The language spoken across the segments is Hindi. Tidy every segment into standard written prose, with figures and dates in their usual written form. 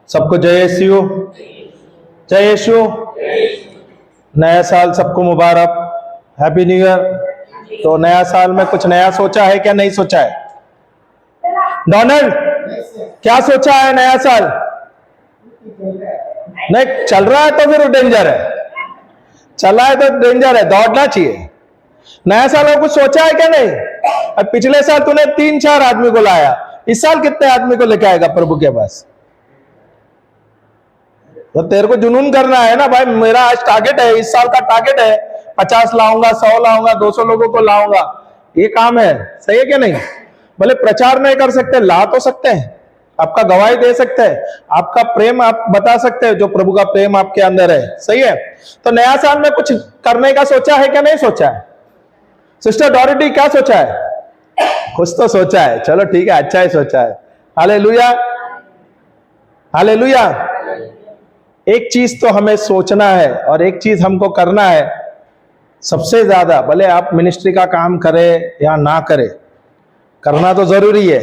सबको जय यीशु, जय यीशु। नया साल सबको मुबारक, हैप्पी न्यू ईयर। तो नया साल में कुछ नया सोचा है क्या नहीं सोचा है? डोनाल्ड, क्या सोचा है नया साल? नहीं चल रहा है तो फिर डेंजर है, चला है तो डेंजर है, दौड़ना चाहिए। नया साल में कुछ सोचा है क्या नहीं? अब पिछले साल तूने 3-4 आदमी को लाया, इस साल कितने आदमी को लेके आएगा प्रभु के पास? तो तेरे को जुनून करना है ना भाई, मेरा आज टारगेट है, इस साल का टारगेट है 50 लाऊंगा, 100 लाऊंगा, 200 लोगों को लाऊंगा। ये काम है, सही है क्या नहीं? भले प्रचार नहीं कर सकते, ला तो सकते हैं, आपका गवाही दे सकते हैं, आपका प्रेम आप बता सकते हैं, जो प्रभु का प्रेम आपके अंदर है, सही है। तो नया साल में कुछ करने का सोचा है क्या नहीं सोचा है? सिस्टर डॉरिटी क्या सोचा है? कुछ तो सोचा है, चलो ठीक है, अच्छा ही सोचा है। Hallelujah, hallelujah. एक चीज तो हमें सोचना है और एक चीज हमको करना है सबसे ज्यादा, भले आप मिनिस्ट्री का काम करें या ना करें, करना तो जरूरी है,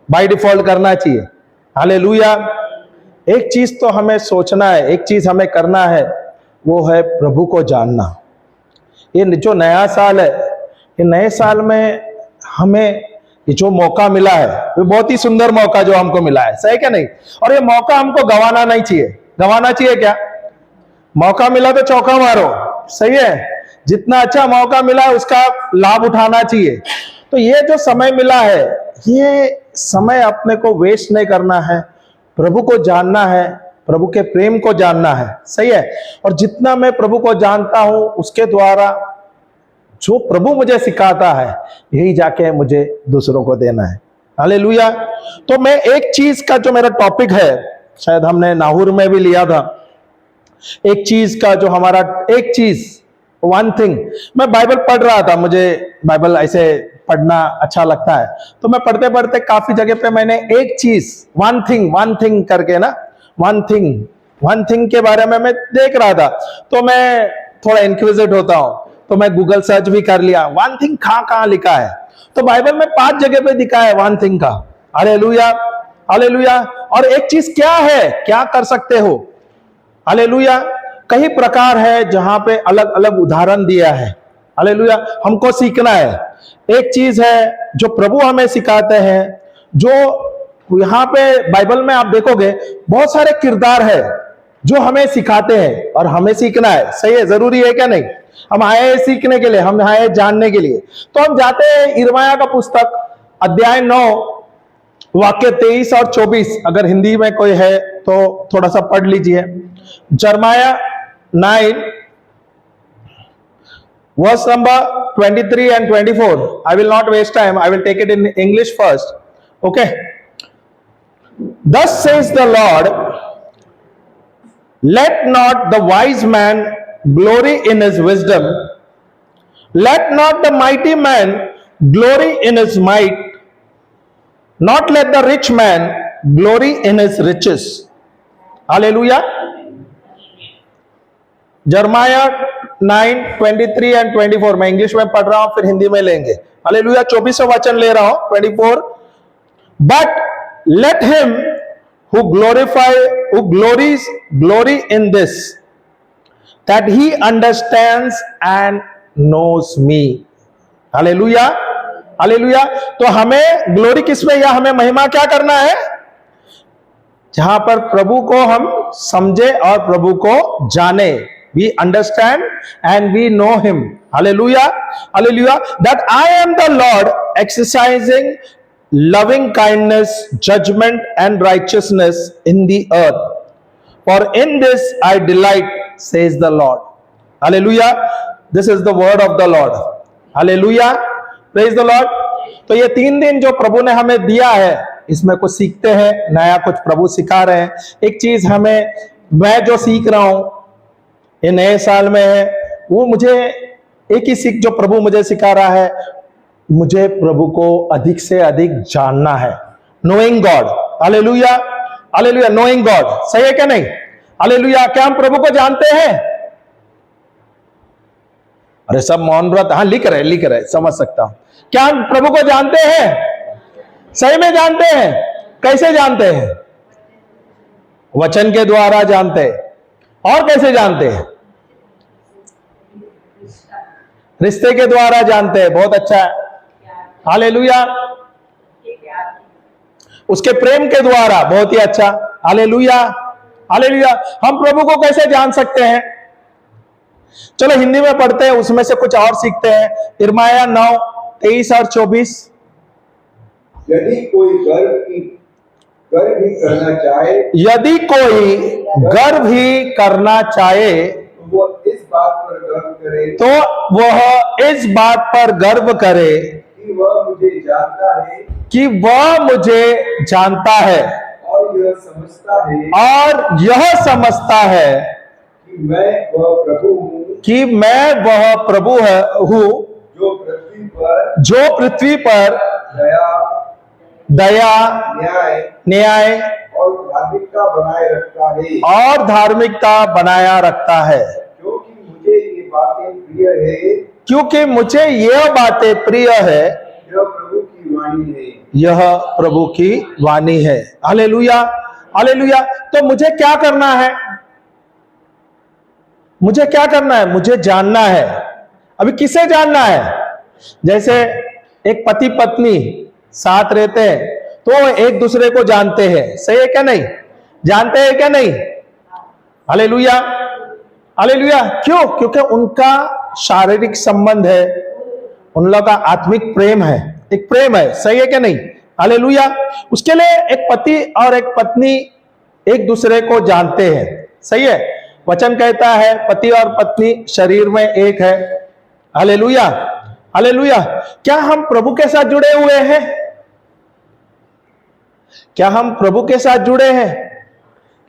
बाय डिफॉल्ट करना चाहिए। हालेलुया। एक चीज तो हमें सोचना है, एक चीज हमें करना है, वो है प्रभु को जानना। ये जो नया साल है, ये नए साल में हमें ये जो मौका मिला है, वो बहुत ही सुंदर मौका जो हमको मिला है, सही क्या नहीं? और ये मौका हमको गंवाना नहीं चाहिए। गंवाना चाहिए क्या? मौका मिला तो चौका मारो, सही है। जितना अच्छा मौका मिला है उसका लाभ उठाना चाहिए। तो ये जो समय मिला है, ये समय अपने को वेस्ट नहीं करना है, प्रभु को जानना है, प्रभु के प्रेम को जानना है, सही है। और जितना मैं प्रभु को जानता हूं, उसके द्वारा जो प्रभु मुझे सिखाता है, यही जाके मुझे दूसरों को देना है। हालेलुया। तो मैं एक चीज का जो मेरा टॉपिक है, शायद हमने नाहूर में भी लिया था, एक चीज का जो हमारा, एक चीज, वन थिंग। मैं बाइबल पढ़ रहा था, मुझे बाइबल ऐसे पढ़ना अच्छा लगता है, तो मैं पढ़ते पढ़ते काफी जगह पे मैंने एक चीज, वन थिंग करके ना, वन थिंग के बारे में मैं देख रहा था। तो मैं थोड़ा इंक्विजिट होता हूं, तो मैं गूगल सर्च भी कर लिया, वन थिंग कहां लिखा है। तो बाइबल में 5 जगह पे दिखा है वन थिंग का। Hallelujah, hallelujah. और एक चीज क्या है, क्या कर सकते हो? हालेलुया। कई प्रकार है जहां पे अलग अलग उदाहरण दिया है। हालेलुया। हमको सीखना है। एक चीज है जो प्रभु हमें सिखाते हैं, जो यहां पे बाइबल में आप देखोगे बहुत सारे किरदार है जो हमें सिखाते हैं और हमें सीखना है, सही है। जरूरी है क्या नहीं? हम आए हैं सीखने के लिए, हम आए हैं जानने के लिए। तो हम जाते हैं यिर्मयाह का पुस्तक अध्याय 9 वाक्य 23 और 24। अगर हिंदी में कोई है तो थोड़ा सा पढ़ लीजिए। यिर्मयाह 9 verse number 23 and 24. I will not waste time, I will take it in English first. Okay. Thus says the Lord, let not the wise man glory in his wisdom, let not the mighty man glory in his might, not let the rich man glory in his riches. Hallelujah. यिर्मयाह 9:23 and 24। मैं इंग्लिश में पढ़ रहा हूं, फिर हिंदी में लेंगे। हालेलुया। 24वां वचन ले रहा हूं, 24। But let him who glory in this, that he understands and knows me. Hallelujah, hallelujah. तो हमें ग्लोरी किसमें, या हमें महिमा क्या करना है? जहां पर प्रभु को हम समझे और प्रभु को जाने। We understand and we know him. Hallelujah, hallelujah. That I am the Lord, exercising loving kindness, judgment and righteousness in the earth. For in this I delight, says the Lord. Hallelujah. This is the word of the Lord. Hallelujah. Praise the Lord. तो ये 3 दिन जो प्रभु ने हमें दिया है, इसमें कुछ सीखते हैं, नया कुछ प्रभु सिखा रहे हैं। एक चीज हमें, मैं जो सीख रहा हूं ये नए साल में है, वो मुझे एक ही सीख जो प्रभु मुझे सिखा रहा है, मुझे प्रभु को अधिक से अधिक जानना है। Knowing God. Hallelujah, hallelujah. Knowing God, सही है क्या नहीं? हालेलुया। क्या हम प्रभु को जानते हैं? अरे सब मौन व्रत, हाँ लिख रहे, समझ सकता हूं। क्या हम प्रभु को जानते हैं? सही में जानते हैं? कैसे जानते हैं? वचन के द्वारा जानते हैं। और कैसे जानते हैं? रिश्ते के द्वारा जानते हैं। बहुत अच्छा है, हालेलुया। उसके प्रेम के द्वारा, बहुत ही अच्छा, हालेलुया हालेलुया। हम प्रभु को कैसे जान सकते हैं? चलो हिंदी में पढ़ते हैं, उसमें से कुछ और सीखते हैं। यिर्मयाह 9:23 और 24। यदि कोई गर्व ही करना चाहे, यदि कोई गर्व ही करना चाहे तो वह इस बात पर गर्व करे, तो वह इस बात पर गर्व करे कि वह मुझे जानता है, कि वह मुझे जानता है और यह समझता है और यह समझता है कि मैं वह प्रभु हूँ, कि मैं वह प्रभु हूँ जो पृथ्वी पर दया न्याय और धार्मिकता बनाए रखता है, और धार्मिकता बनाया रखता है। क्योंकि मुझे ये बातें प्रिय है, क्योंकि मुझे यह बातें प्रिय है, यह प्रभु की वाणी है, यह प्रभु की वाणी है। Hallelujah hallelujah. तो मुझे क्या करना है? मुझे क्या करना है? मुझे जानना है। अभी किसे जानना है? जैसे एक पति पत्नी साथ रहते हैं तो एक दूसरे को जानते हैं, सही है क्या नहीं? जानते हैं क्या नहीं? Hallelujah hallelujah. क्यों? क्योंकि उनका शारीरिक संबंध है, उन लोगों का आत्मिक प्रेम है, एक प्रेम है, सही है क्या नहीं? हालेलुया। उसके लिए एक पति और एक पत्नी एक दूसरे को जानते हैं, सही है। वचन कहता है पति और पत्नी शरीर में एक है। Hallelujah hallelujah. क्या हम प्रभु के साथ जुड़े हुए हैं? क्या हम प्रभु के साथ जुड़े हैं?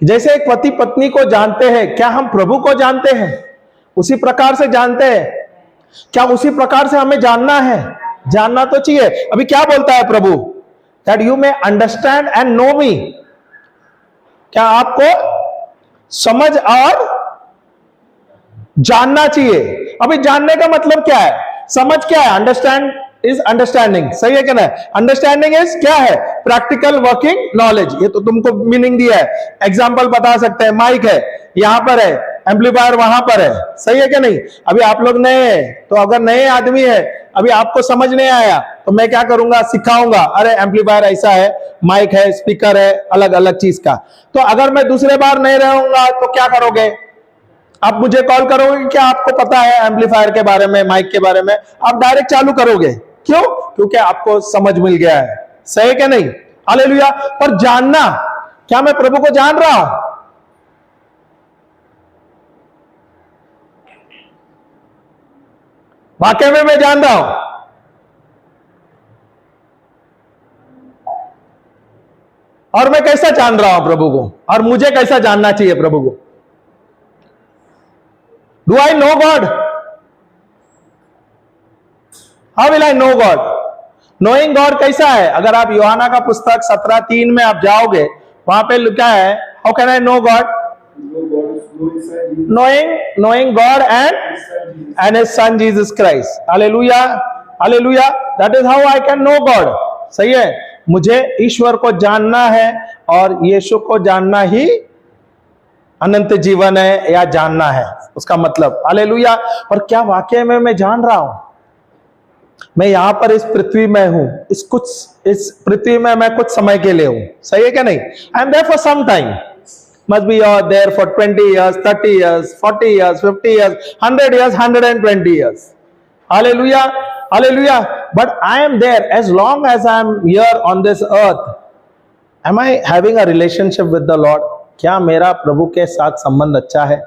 जैसे एक पति पत्नी को जानते हैं, क्या हम प्रभु को जानते हैं? उसी प्रकार से जानते हैं? क्या उसी प्रकार से हमें जानना है? जानना तो चाहिए। अभी क्या बोलता है प्रभु? That you may understand and know me. क्या आपको समझ और जानना चाहिए। अभी जानने का मतलब क्या है? समझ क्या है? अंडरस्टैंड इज अंडरस्टैंडिंग, सही है क्या ना? अंडरस्टैंडिंग इज क्या है? Practical working knowledge. ये तो तुमको मीनिंग दिया है, एग्जांपल बता सकते हैं। माइक है यहां पर है, एम्पलीफायर वहां पर है, सही है क्या नहीं? अभी आप लोग नए हैं, तो अगर नए आदमी है, अभी आपको समझ नहीं आया तो मैं क्या करूंगा? सिखाऊंगा। अरे एम्पलीफायर ऐसा है, माइक है, स्पीकर है, अलग अलग चीज का। तो अगर मैं दूसरे बार नहीं रहूंगा तो क्या करोगे? आप मुझे कॉल करोगे, क्या आपको पता है एम्पलीफायर के बारे में, माइक के बारे में? आप डायरेक्ट चालू करोगे। क्यों? क्योंकि आपको समझ मिल गया है, सही है क्या नहीं? हालेलुया। पर जानना, क्या मैं प्रभु को जान रहा हूं? वाकई में मैं जान रहा हूं? और मैं कैसा जान रहा हूं प्रभु को? और मुझे कैसा जानना चाहिए प्रभु को? Do I know God? How will I know God? Knowing God कैसा है? अगर आप यूहन्ना का पुस्तक 17:3 में आप जाओगे, वहां पे लिखा है how can I know God? knowing God and his son Jesus Christ. Hallelujah hallelujah. That is how I can know God. सही है। मुझे ईश्वर को जानना है और यीशु को जानना ही अनंत जीवन है, या जानना है उसका मतलब। हालेलुया। और क्या वाकई में मैं जान रहा हूं? मैं यहां पर इस पृथ्वी में हूं, इस पृथ्वी में मैं कुछ समय के लिए हूं, सही है क्या नहीं? I am there for some time. Must be you're there for 20 years, 30 years, 40 years, 50 years, 100 years, 120 years. Hallelujah, hallelujah. But I am there as long as I am here on this earth. Am I having a relationship with the Lord? क्या मेरा प्रभु के साथ संबंध अच्छा है?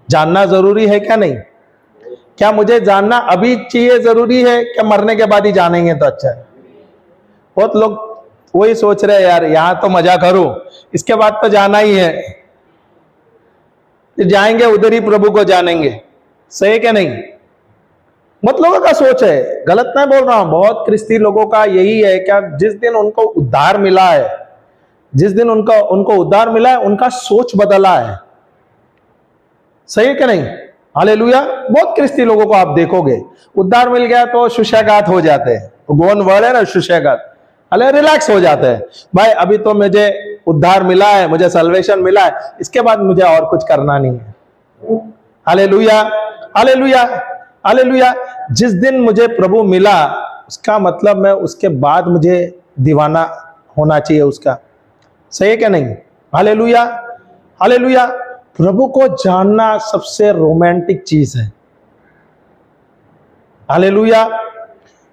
जानना जरूरी है क्या नहीं? क्या मुझे जानना अभी चाहिए, जरूरी है? क्या मरने के बाद ही जानेंगे तो अच्छा है? बहुत लोग वही सोच रहे हैं, यार यहां तो मजा करूं, इसके बाद तो जाना ही है, जाएंगे उधर ही प्रभु को जानेंगे, सही है क्या नहीं? बहुत लोगों का सोच है, गलत नहीं बोल रहा हूं, बहुत ख्रिस्ती लोगों का यही है। क्या जिस दिन उनको उद्धार मिला है, जिस दिन उनको उद्धार मिला है, उनका सोच बदला है, सही है क्या नहीं? हालेलुया। बहुत ख्रिस्ती लोगों को आप देखोगे, उद्धार मिल गया तो सुसगात हो जाते हैं, गोन वर्ड है ना, सुसगात, अरे रिलैक्स हो जाते हैं। भाई अभी तो मुझे उद्धार मिला है, मुझे सल्वेशन मिला है, इसके बाद मुझे और कुछ करना नहीं है। Hallelujah, hallelujah, hallelujah. जिस दिन मुझे प्रभु मिला, उसका मतलब मैं उसके बाद मुझे दीवाना होना चाहिए उसका। सही है क्या नहीं? Hallelujah, hallelujah. प्रभु को जानना सबसे रोमांटिक चीज है। हालेलुया।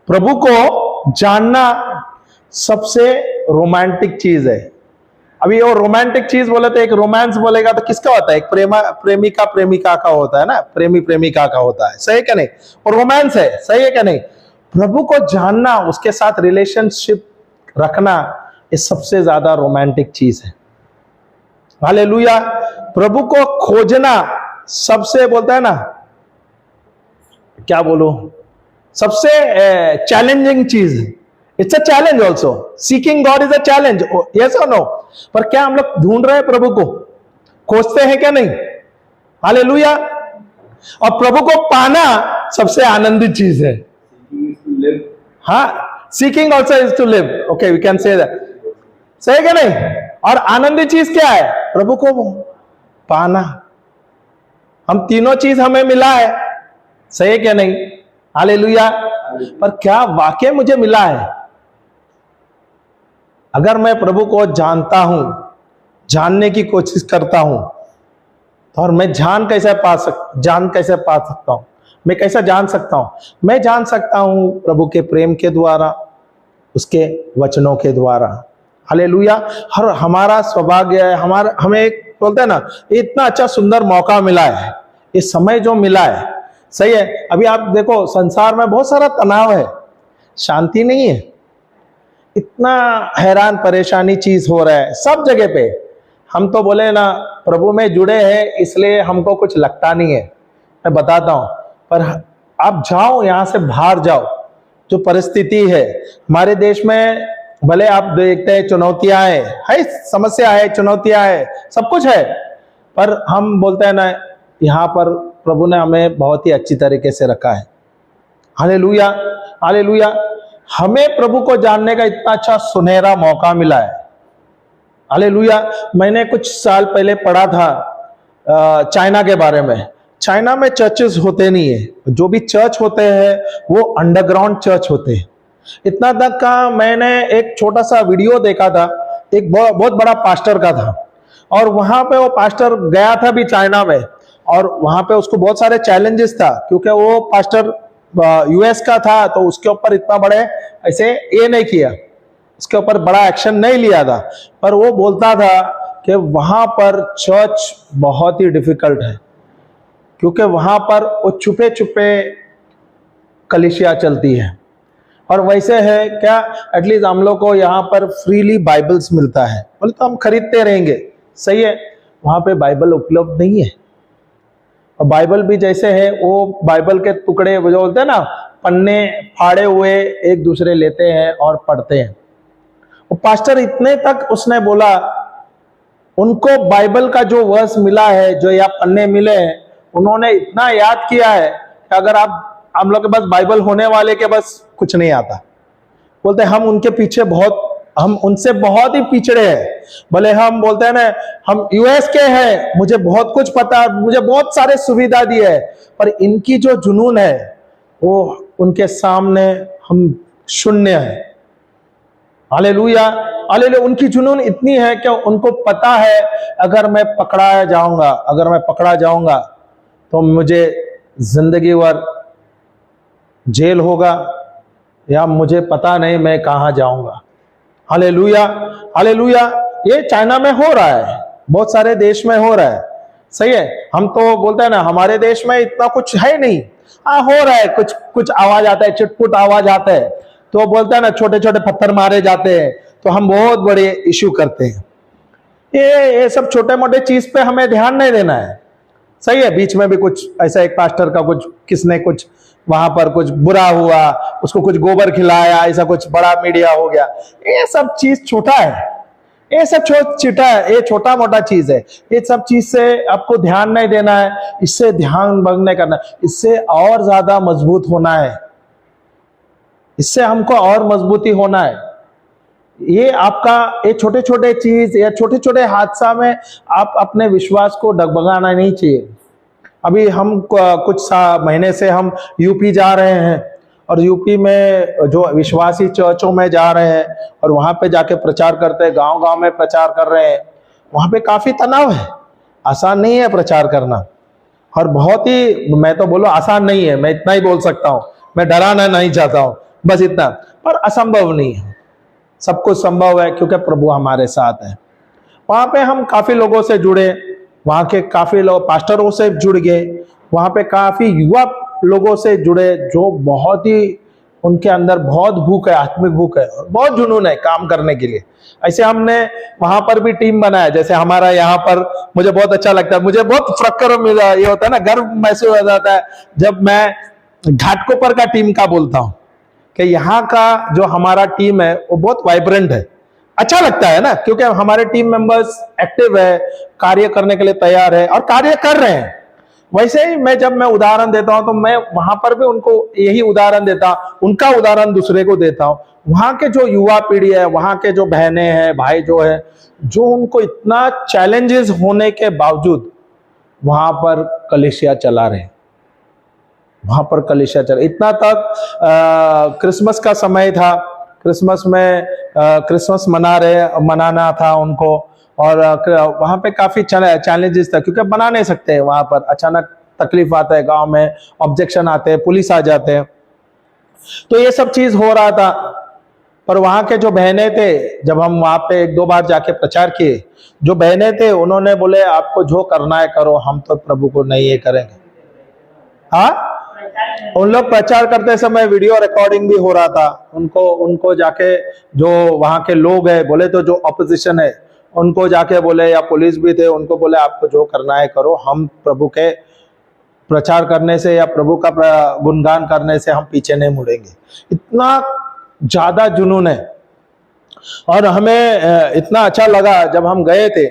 प्रभु को जानना सबसे रोमांटिक चीज है। अभी वो रोमांटिक चीज बोले तो एक रोमांस बोलेगा तो किसका होता है? एक प्रेमिका प्रेमिका का होता है ना, प्रेमी प्रेमिका का होता है। सही है क्या नहीं? और रोमांस है। सही है क्या नहीं? प्रभु को जानना, उसके साथ रिलेशनशिप रखना, ये सबसे ज्यादा रोमांटिक चीज है। हालेलुया। प्रभु को खोजना सबसे, बोलता है ना, क्या बोलो, सबसे चैलेंजिंग चीज है। It's a challenge also. Seeking God is a challenge, yes और नो? पर क्या हम लोग ढूंढ रहे हैं प्रभु को? खोजते हैं क्या नहीं? हालेलुया। और प्रभु को पाना सबसे आनंदित चीज है। हाँ, seeking also is to live. Okay, we can say that. सही क्या नहीं? और आनंदित चीज क्या है? प्रभु को पाना। हम तीनों चीज हमें मिला है। सही है क्या नहीं? हालेलुया। पर क्या वाकई मुझे मिला है? अगर मैं प्रभु को जानता हूं, जानने की कोशिश करता हूं, तो और मैं जान कैसे पा सकता हूं? मैं कैसा जान सकता हूं? मैं जान सकता हूं प्रभु के प्रेम के द्वारा, उसके वचनों के द्वारा। हालेलुया। हर हमारा सौभाग्य है, हमें एक बोलते हैं ना, इतना अच्छा सुंदर मौका मिला है, ये समय जो मिला है। सही है। अभी आप देखो, संसार में बहुत सारा तनाव है, शांति नहीं है, इतना हैरान परेशानी चीज हो रहा है सब जगह पे। हम तो बोले ना प्रभु में जुड़े हैं, इसलिए हमको कुछ लगता नहीं है। मैं बताता हूं, पर आप जाओ, यहां से बाहर जाओ, जो परिस्थिति है हमारे देश में, भले आप देखते हैं चुनौतियां है, समस्या है, चुनौतियां है, सब कुछ है, पर हम बोलते हैं ना, यहाँ पर प्रभु ने हमें बहुत ही अच्छी तरीके से रखा है। Hallelujah, hallelujah. हमें प्रभु को जानने का इतना अच्छा सुनहरा मौका मिला है। हालेलुया। मैंने कुछ साल पहले पढ़ा था चाइना के बारे में। चाइना में चर्चेस होते नहीं है, जो भी चर्च होते हैं वो अंडरग्राउंड चर्च होते हैं। इतना तक का मैंने एक छोटा सा वीडियो देखा था, एक बहुत बड़ा पास्टर का था, और वहां पे वो पास्टर गया था भी चाइना में, और वहां पे उसको बहुत सारे चैलेंजेस था, क्योंकि वो पास्टर यूएस का था, तो उसके ऊपर इतना बड़े ऐसे ये नहीं किया, उसके ऊपर बड़ा एक्शन नहीं लिया था। पर वो बोलता था कि वहां पर चर्च बहुत ही डिफिकल्ट है, क्योंकि वहां पर वो छुपे छुपे कलीसिया चलती है। और वैसे है क्या, एटलीस्ट हम लोग को यहाँ पर फ्रीली बाइबल्स मिलता है, बोले तो हम खरीदते रहेंगे। सही है। वहां पे बाइबल उपलब्ध नहीं है, और बाइबल भी जैसे है, वो बाइबल के टुकड़े जो बोलते हैं ना, पन्ने फाड़े हुए एक दूसरे लेते हैं और पढ़ते हैं। वो पास्टर इतने तक उसने बोला, उनको बाइबल का जो वर्स मिला है, जो या पन्ने मिले हैं, उन्होंने इतना याद किया है कि अगर हम लोग के पास बाइबल होने वाले के बस कुछ नहीं आता। बोलते हम उनके पीछे हम उनसे बहुत ही पिछड़े हैं। भले हम बोलते हैं ना, हम यूएस के हैं, मुझे बहुत कुछ पता, मुझे बहुत सारे सुविधा दी है, पर इनकी जो जुनून है वो उनके सामने हम शून्य है। Hallelujah, hallelujah. उनकी जुनून इतनी है कि उनको पता है, अगर मैं पकड़ा जाऊंगा तो मुझे जिंदगी भर जेल होगा, या मुझे पता नहीं मैं कहां जाऊंगा। Hallelujah, hallelujah. ये चाइना में हो रहा है, बहुत सारे देश में हो रहा है। सही है। हम तो बोलते हैं ना, हमारे देश में इतना कुछ है नहीं, हो रहा है, कुछ कुछ आवाज आता है, चिटपुट आवाज आता है, तो बोलते हैं ना, छोटे छोटे पत्थर मारे जाते हैं, तो हम बहुत बड़े इश्यू करते हैं। ये सब छोटे मोटे चीज पे हमें ध्यान नहीं देना है। सही है। बीच में भी कुछ ऐसा, एक पास्टर का कुछ, किसने कुछ वहां पर कुछ बुरा हुआ, उसको कुछ गोबर खिलाया, ऐसा कुछ बड़ा मीडिया हो गया। ये सब चीज छोटा है, ये सब छोटा है, ये छोटा मोटा चीज है। ये सब चीज से आपको ध्यान नहीं देना है, इससे ध्यान भंग नहीं करना, इससे और ज्यादा मजबूत होना है, इससे हमको और मजबूती होना है। ये आपका ये छोटे छोटे चीज या छोटे छोटे हादसा में आप अपने विश्वास को डगमगाना नहीं चाहिए। अभी हम कुछ महीने से हम यूपी जा रहे हैं और यूपी में जो विश्वासी चर्चों में जा रहे हैं और वहां पे जाके प्रचार करते हैं, गांव गांव में प्रचार कर रहे हैं। वहां पे काफी तनाव है, आसान नहीं है प्रचार करना, और बहुत ही, मैं तो बोलो आसान नहीं है, मैं इतना ही बोल सकता हूँ, मैं डराना नहीं चाहता हूँ, बस इतना। पर असंभव नहीं है, सब कुछ संभव है क्योंकि प्रभु हमारे साथ है। वहां पे हम काफी लोगों से जुड़े, वहां के काफी लोग पास्टरों से जुड़ गए, वहां पे काफी युवा लोगों से जुड़े जो बहुत ही, उनके अंदर बहुत भूख है, आत्मिक भूख है और बहुत जुनून है काम करने के लिए। ऐसे हमने वहां पर भी टीम बनाया, जैसे हमारा यहाँ पर, मुझे बहुत अच्छा लगता है, मुझे बहुत फक्र मिला, ये होता है ना, गर्व महसूस हो जाता है जब मैं घाटकोपर का टीम का बोलता हूँ कि यहाँ का जो हमारा टीम है वो बहुत वाइब्रेंट है। अच्छा लगता है ना, क्योंकि हमारे टीम मेंबर्स एक्टिव है, कार्य करने के लिए तैयार है और कार्य कर रहे हैं। वैसे ही जब मैं उदाहरण देता हूं तो मैं वहां पर भी उनको यही उदाहरण देता, उनका उदाहरण दूसरे को देता हूं। वहां के जो युवा पीढ़ी है, वहां के जो बहनें हैं, भाई जो है, जो उनको इतना चैलेंजेस होने के बावजूद वहां पर कलीसिया चला रहे, वहां पर कलीसिया चला। इतना तक क्रिसमस का समय था, क्रिसमस में क्रिसमस मनाना था उनको, और वहां पे काफी चैलेंजेस था क्योंकि बना नहीं सकते हैं, वहां पर अचानक तकलीफ आता है, गांव में ऑब्जेक्शन आते हैं, पुलिस आ जाते हैं, तो ये सब चीज हो रहा था। पर वहां के जो बहनें थे, जब हम वहां पे एक दो बार जाके प्रचार किए, जो बहनें थे उन्होंने बोले आपको जो करना है करो, हम तो प्रभु को नहीं ये करेंगे। हाँ, उन लोग प्रचार करते समय वीडियो रिकॉर्डिंग भी हो रहा था, उनको जाके जो वहां के लोग हैं, बोले तो जो अपोजिशन है उनको जाके बोले, या पुलिस भी थे, उनको बोले आपको जो करना है करो, हम प्रभु के प्रचार करने से या प्रभु का गुणगान करने से हम पीछे नहीं मुड़ेंगे। इतना ज्यादा जुनून है। और हमें इतना अच्छा लगा जब हम गए थे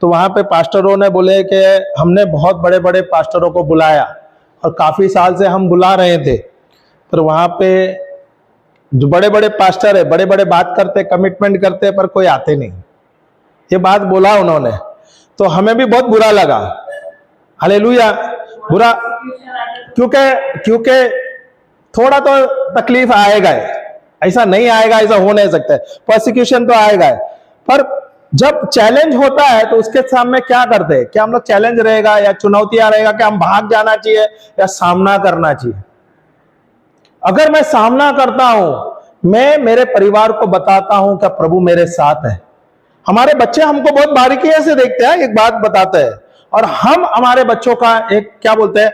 तो वहां पे पास्टरों ने बोले कि हमने बहुत बड़े बड़े पास्टरों को बुलाया और काफी साल से हम बुला रहे थे, पर वहां पे जो बड़े बड़े पास्टर है, बड़े बड़े बात करते, कमिटमेंट करते, पर कोई आते नहीं। ये बात बोला उन्होंने, तो हमें भी बहुत बुरा लगा। हालेलुया, बुरा क्योंकि थोड़ा तो तकलीफ आएगा, ऐसा नहीं आएगा, ऐसा हो नहीं सकता है, प्रोसिक्यूशन तो आएगा है। पर जब चैलेंज होता है तो उसके सामने क्या करते हैं, क्या हम लोग चैलेंज रहेगा या चुनौतियां रहेगा, क्या हम भाग जाना चाहिए या सामना करना चाहिए? अगर मैं सामना करता हूं, मैं मेरे परिवार को बताता हूं कि प्रभु मेरे साथ है। हमारे बच्चे हमको बहुत बारीकी से देखते हैं, एक बात बताते हैं, और हम हमारे बच्चों का एक क्या बोलते हैं,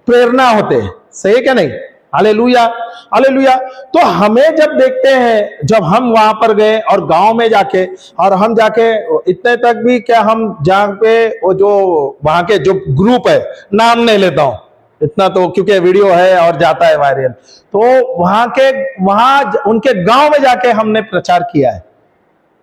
प्रेरणा होते हैं। सही है क्या नहीं? Hallelujah, hallelujah. तो हमें जब देखते हैं, जब हम वहां पर गए और गांव में जाके, और हम जाके इतने तक भी क्या, हम जहां पे वो जो वहां के जो ग्रुप है, नाम नहीं लेता हूं इतना तो क्योंकि वीडियो है और जाता है वायरल, तो वहां उनके गांव में जाके हमने प्रचार किया है।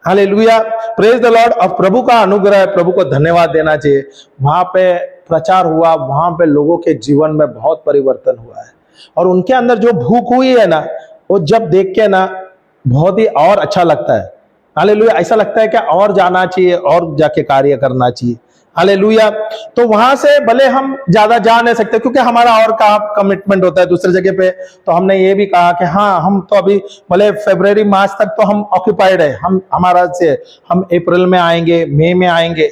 Hallelujah, praise the Lord. और प्रभु का अनुग्रह है, प्रभु को धन्यवाद देना चाहिए। वहां पे प्रचार हुआ, वहां पे लोगों के जीवन में बहुत परिवर्तन हुआ है, और उनके अंदर जो भूख हुई है ना, वो जब देख के ना बहुत ही और अच्छा लगता है। हालेलुया, ऐसा लगता है कि और जाना चाहिए और जाके कार्य करना चाहिए। हालेलुया। तो वहां से भले हम ज्यादा जा नहीं सकते क्योंकि हमारा और काम कमिटमेंट होता है दूसरी जगह पे, तो हमने ये भी कहा कि हाँ, हम तो अभी भले फरवरी मार्च तक तो हम ऑक्यूपाइड है, हमारा से हम अप्रैल में आएंगे, मई में आएंगे,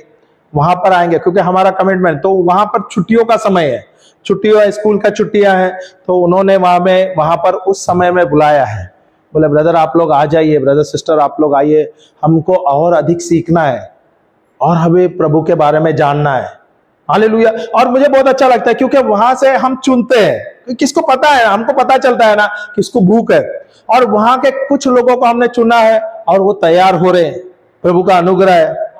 वहां पर आएंगे क्योंकि हमारा कमिटमेंट। तो वहां पर छुट्टियों का समय है, छुट्टियों, स्कूल का छुट्टियां हैं, तो उन्होंने वहां पर उस समय में बुलाया है। बोले ब्रदर आप लोग आ जाइए, ब्रदर सिस्टर आप लोग आइए, हमको और अधिक सीखना है और हमें प्रभु के बारे में जानना है। हालेलुया। और मुझे बहुत अच्छा लगता है क्योंकि वहां से हम चुनते हैं, किसको पता है, हमको पता चलता है ना किसको भूख है, और वहां के कुछ लोगों को हमने चुना है और वो तैयार हो रहे हैं। प्रभु का अनुग्रह है।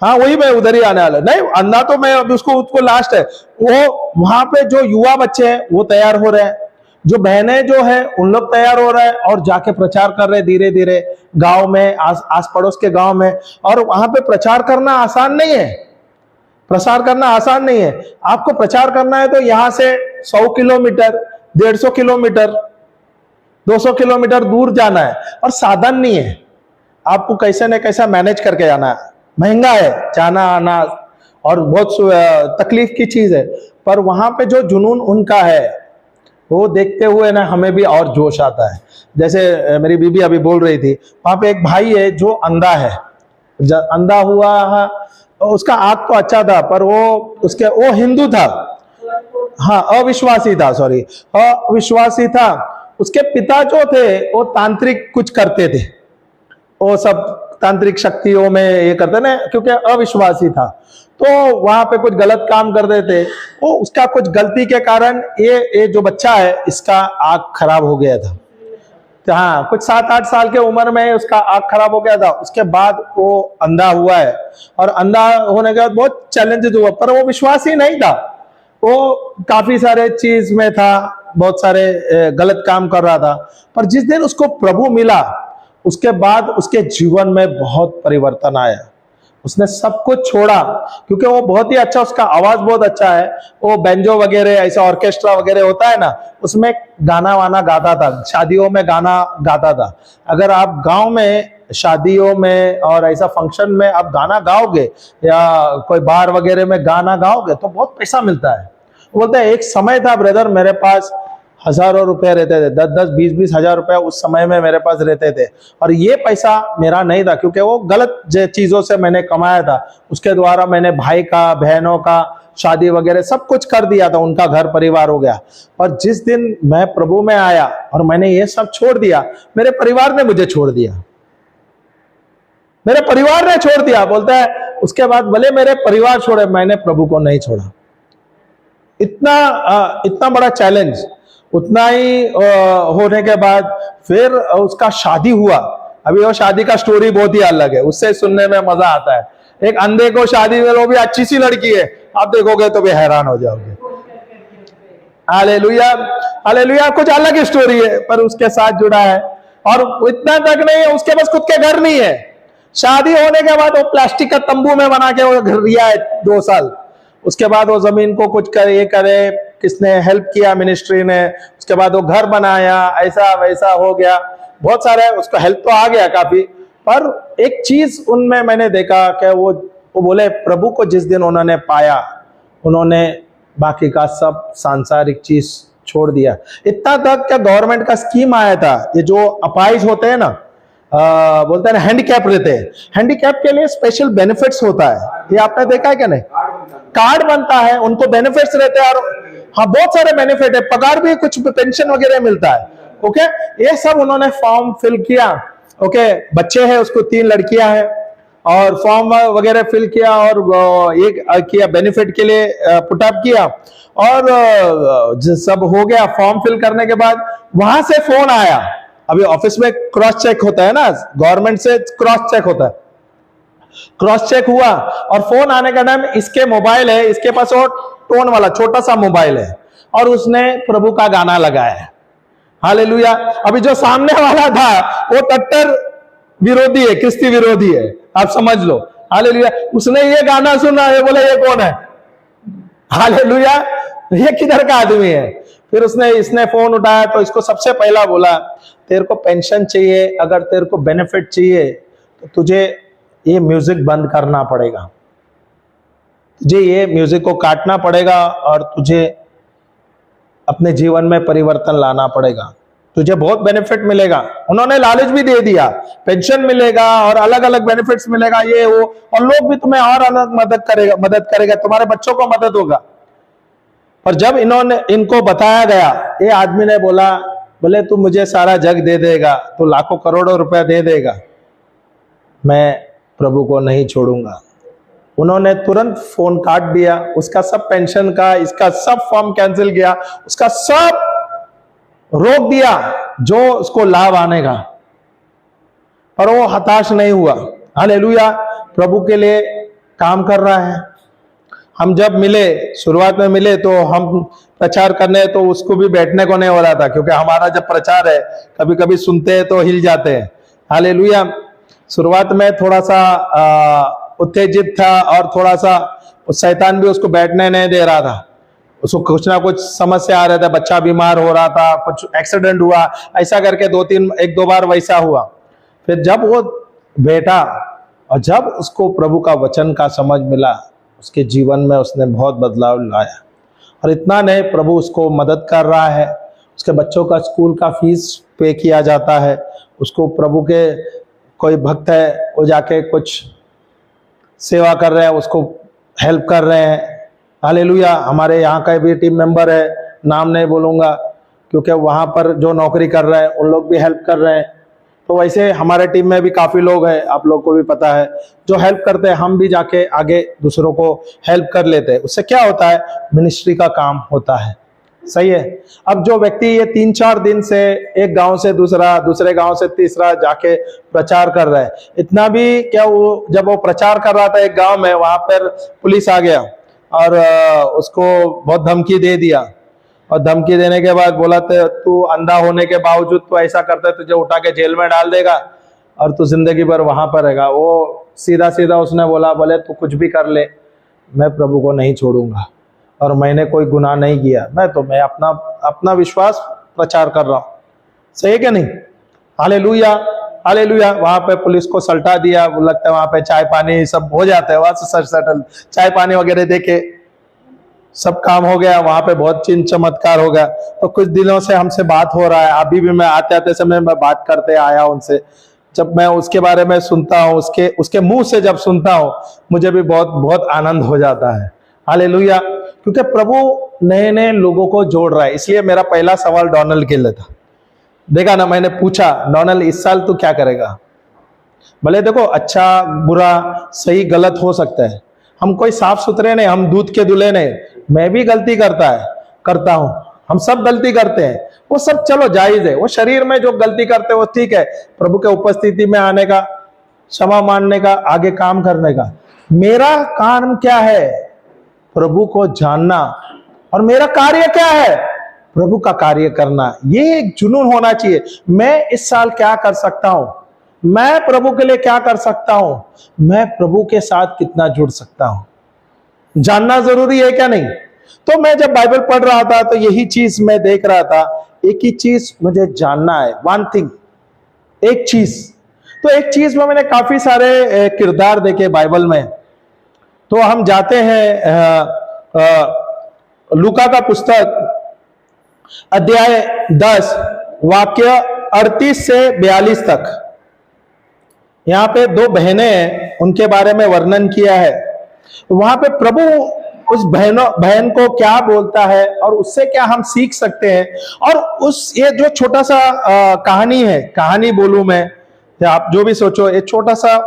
हाँ, वही मैं उधर ही आने वाला, नहीं अन्ना तो मैं अभी उसको लास्ट है। वो वहां पे जो युवा बच्चे हैं वो तैयार हो रहे हैं, जो बहनें जो है उन लोग तैयार हो रहे हैं और जाके प्रचार कर रहे हैं धीरे धीरे गांव में, आस पड़ोस के गांव में। और वहां पे प्रचार करना आसान नहीं है, प्रसार करना आसान नहीं है। आपको प्रचार करना है तो यहां से 100 किलोमीटर, 150 किलोमीटर 200 किलोमीटर दूर जाना है और साधन नहीं है, आपको कैसे न कैसा मैनेज करके जाना है, महंगा है जाना आना और बहुत तकलीफ की चीज है, पर वहां पे जो जुनून उनका है वो देखते हुए ना हमें भी और जोश आता है। जैसे मेरी बीबी अभी बोल रही थी, वहां पे एक भाई है जो अंधा है, अंधा हुआ है, उसका आंख तो अच्छा था पर वो हिंदू था, हाँ अविश्वासी था, सॉरी अविश्वासी था। उसके पिता जो थे वो तांत्रिक कुछ करते थे, वो सब तांत्रिक शक्तियों में ये करते ना, क्योंकि अविश्वासी था तो वहां पे कुछ गलत काम कर देते। वो उसका कुछ गलती के कारण ये जो बच्चा है इसका आंख खराब हो गया था। हाँ, कुछ 7-8 साल के उम्र में उसका आंख खराब हो गया था। उसके बाद वो अंधा हुआ है और अंधा होने के बाद बहुत चैलेंजेस हुआ, पर वो विश्वासी नहीं था, वो काफी सारे चीज में था, बहुत सारे गलत काम कर रहा था। पर जिस दिन उसको प्रभु मिला उसके बाद उसके जीवन में बहुत परिवर्तन आया। उसने सब कुछ छोड़ा, क्योंकि वो बहुत ही अच्छा, उसका आवाज बहुत अच्छा है, वो बेंजो वगैरह ऐसा ऑर्केस्ट्रा वगैरह होता है ना, उसमें गाना वाना गाता था, शादियों में गाना गाता था। अगर आप गांव में शादियों में और ऐसा फंक्शन में आप गाना गाओगे या कोई बार वगैरह में गाना गाओगे तो बहुत पैसा मिलता है। वो बोलता है एक समय था ब्रदर, मेरे पास हजारों रुपए रहते थे, 10-10, 20-20 हजार रुपए उस समय में मेरे पास रहते थे, और ये पैसा मेरा नहीं था क्योंकि वो गलत चीजों से मैंने कमाया था। उसके द्वारा मैंने भाई का, बहनों का शादी वगैरह सब कुछ कर दिया था, उनका घर परिवार हो गया। और जिस दिन मैं प्रभु में आया और मैंने ये सब छोड़ दिया, मेरे परिवार ने मुझे छोड़ दिया, मेरे परिवार ने छोड़ दिया। बोलता है उसके बाद भले मेरे परिवार छोड़े, मैंने प्रभु को नहीं छोड़ा। इतना बड़ा चैलेंज। उतना ही होने के बाद फिर उसका शादी हुआ। अभी वो शादी का स्टोरी बहुत ही अलग है, उससे सुनने में मजा आता है। एक अंधे को शादी में, वो भी अच्छी सी लड़की है, आप देखोगे तो भी हैरान हो जाओगे। हालेलुया, हालेलुया, कुछ अलग स्टोरी है पर उसके साथ जुड़ा है। और इतना तक नहीं है, उसके पास खुद के घर नहीं है। शादी होने के बाद वो प्लास्टिक का तंबू में बना के वो घर लिया है 2 साल। उसके बाद वो जमीन को कुछ करे, ये करे, किसने हेल्प किया, मिनिस्ट्री ने। उसके बाद वो घर बनाया, ऐसा वैसा हो गया, बहुत सारे उसको हेल्प तो आ गया काफी। पर एक चीज उनमें मैंने देखा कि वो बोले प्रभु को जिस दिन उन्होंने पाया, उन्होंने बाकी का सब सांसारिक चीज छोड़ दिया। इतना तक क्या गवर्नमेंट का स्कीम आया था, ये जो अपाहिज होते हैं ना, बोलते हैं ना हैंडीकैप रहते हैं, हैंडीकैप के लिए स्पेशल बेनिफिट्स होता है, ये आपने देखा है क्या? नहीं, कार्ड बनता है, उनको बेनिफिट्स रहते हैं। और हाँ, बहुत सारे बेनिफिट है, पगार भी, कुछ पेंशन वगैरह मिलता है। ओके, ये सब उन्होंने फॉर्म फिल किया। ओके, बच्चे हैं उसको, 3 लड़कियां हैं, और फॉर्म वगैरह फिल किया और एक किया, बेनिफिट के लिए पुटअप किया, और सब हो गया। फॉर्म फिल करने के बाद वहां से फोन आया। अभी ऑफिस में क्रॉस चेक होता है ना, गवर्नमेंट से क्रॉस चेक होता है। क्रॉस चेक हुआ और फोन आने का टाइम, इसके मोबाइल है, इसके पास वो टोन वाला छोटा सा मोबाइल है, और उसने प्रभु का गाना लगाया है। हालेलुया। अभी जो सामने वाला था वो कट्टर विरोधी है, क्रिस्ती विरोधी है, आप समझ लो। हालेलुया। उसने ये गाना सुना, ये बोले ये कौन है? हालेलुया, ये किधर का आदमी है? फिर इसने फोन उठाया तो इसको सबसे पहला बोला, तेरे को पेंशन चाहिए, अगर तेरे को बेनिफिट चाहिए तो तुझे ये म्यूजिक बंद करना पड़ेगा, तुझे ये म्यूजिक को काटना पड़ेगा, और तुझे अपने जीवन में परिवर्तन लाना पड़ेगा, तुझे बहुत बेनिफिट मिलेगा। उन्होंने लालच भी दे दिया, पेंशन मिलेगा और अलग अलग बेनिफिट्स मिलेगा, ये वो, और लोग भी तुम्हें और अलग मदद करेगा, तुम्हारे बच्चों को मदद होगा। पर जब इनको बताया गया, ये आदमी ने बोले तू मुझे सारा जग दे देगा, तू लाखों करोड़ों रुपया दे देगा, मैं प्रभु को नहीं छोड़ूंगा। उन्होंने तुरंत फोन काट दिया, उसका सब पेंशन का, इसका सब फॉर्म कैंसिल किया, उसका सब रोक दिया जो उसको लाभ आने का। पर वो हताश नहीं हुआ। हालेलुया, प्रभु के लिए काम कर रहा है। हम जब मिले, शुरुआत में मिले तो हम प्रचार करने, तो उसको भी बैठने को नहीं हो रहा था, क्योंकि हमारा जब प्रचार है कभी कभी सुनते हैं तो हिल जाते हैं। हालेलुया। शुरुआत में थोड़ा सा उत्तेजित था, और थोड़ा सा शैतान भी उसको बैठने नहीं दे रहा था। उसको कुछ ना कुछ समस्या आ रहा था, बच्चा बीमार हो रहा था, कुछ एक्सीडेंट हुआ, ऐसा करके एक दो बार वैसा हुआ। फिर जब वो बेटा और जब उसको प्रभु का वचन का समझ मिला, उसके जीवन में उसने बहुत बदलाव लाया। और इतना नहीं, प्रभु उसको मदद कर रहा है, उसके बच्चों का स्कूल का फीस पे किया जाता है, उसको प्रभु के कोई भक्त है वो जाके कुछ सेवा कर रहे हैं, उसको हेल्प कर रहे हैं। हालेलुया। हमारे यहाँ का भी टीम मेंबर है, नाम नहीं बोलूँगा क्योंकि वहाँ पर जो नौकरी कर रहे हैं उन लोग भी हेल्प कर रहे हैं। तो वैसे हमारे टीम में भी काफ़ी लोग हैं, आप लोग को भी पता है, जो हेल्प करते हैं। हम भी जाके आगे दूसरों को हेल्प कर लेते हैं। उससे क्या होता है, मिनिस्ट्री का काम होता है। सही है। अब जो व्यक्ति ये 3-4 दिन से एक गांव से दूसरा, दूसरे गांव से तीसरा जाके प्रचार कर रहा है, इतना भी क्या, वो जब वो प्रचार कर रहा था एक गांव में, वहां पर पुलिस आ गया और उसको बहुत धमकी दे दिया। और धमकी देने के बाद बोला तू अंधा होने के बावजूद तो ऐसा करता है, तुझे उठा के जेल में डाल देगा और तू जिंदगी भर वहां पर रहेगा। वो सीधा सीधा उसने बोला, बोले तू कुछ भी कर ले, मैं प्रभु को नहीं छोड़ूंगा और मैंने कोई गुनाह नहीं किया, मैं अपना विश्वास प्रचार कर रहा हूं। सही है क्या नहीं? Hallelujah, hallelujah. वहां पे पुलिस को सल्टा दिया, लगता है वहां पे चाय पानी सब हो जाता है, वहां से सटल चाय पानी वगैरह देके सब काम हो गया। वहां पे बहुत चिन्ह चमत्कार हो गया। तो कुछ दिनों से हमसे बात हो रहा है, अभी भी मैं आते आते समय मैं बात करते आया उनसे। जब मैं उसके बारे में सुनता हूँ, उसके मुंह से जब सुनता हूँ, मुझे भी बहुत बहुत आनंद हो जाता है। हालेलुया। क्योंकि प्रभु नए नए लोगों को जोड़ रहा है। इसलिए मेरा पहला सवाल डोनाल्ड के लिए था। देखा ना, मैंने पूछा डोनाल्ड इस साल तू क्या करेगा? भले देखो, अच्छा बुरा सही गलत हो सकता है, हम कोई साफ सुथरे नहीं, हम दूध के दूल्हे नहीं। मैं भी गलती करता हूं, हम सब गलती करते हैं। वो सब चलो जायज है, वो शरीर में जो गलती करते हैं वो ठीक है, प्रभु के उपस्थिति में आने का, क्षमा मानने का, आगे काम करने का। मेरा काम क्या है? प्रभु को जानना। और मेरा कार्य क्या है? प्रभु का कार्य करना। ये एक जुनून होना चाहिए। मैं इस साल क्या कर सकता हूं? मैं प्रभु के लिए क्या कर सकता हूं? मैं प्रभु के साथ कितना जुड़ सकता हूं? जानना जरूरी है क्या नहीं? तो मैं जब बाइबल पढ़ रहा था तो यही चीज मैं देख रहा था। एक ही चीज मुझे जानना है, वन थिंग, एक चीज। तो एक चीज में मैंने काफी सारे किरदार देखे बाइबल में। तो हम जाते हैं लूका का पुस्तक अध्याय 10 वाक्य 38 से 42 तक। यहाँ पे 2 बहनें हैं, उनके बारे में वर्णन किया है। वहां पे प्रभु उस बहन को क्या बोलता है और उससे क्या हम सीख सकते हैं। और ये जो छोटा सा कहानी है, कहानी बोलूं मैं या आप जो भी सोचो, ये छोटा सा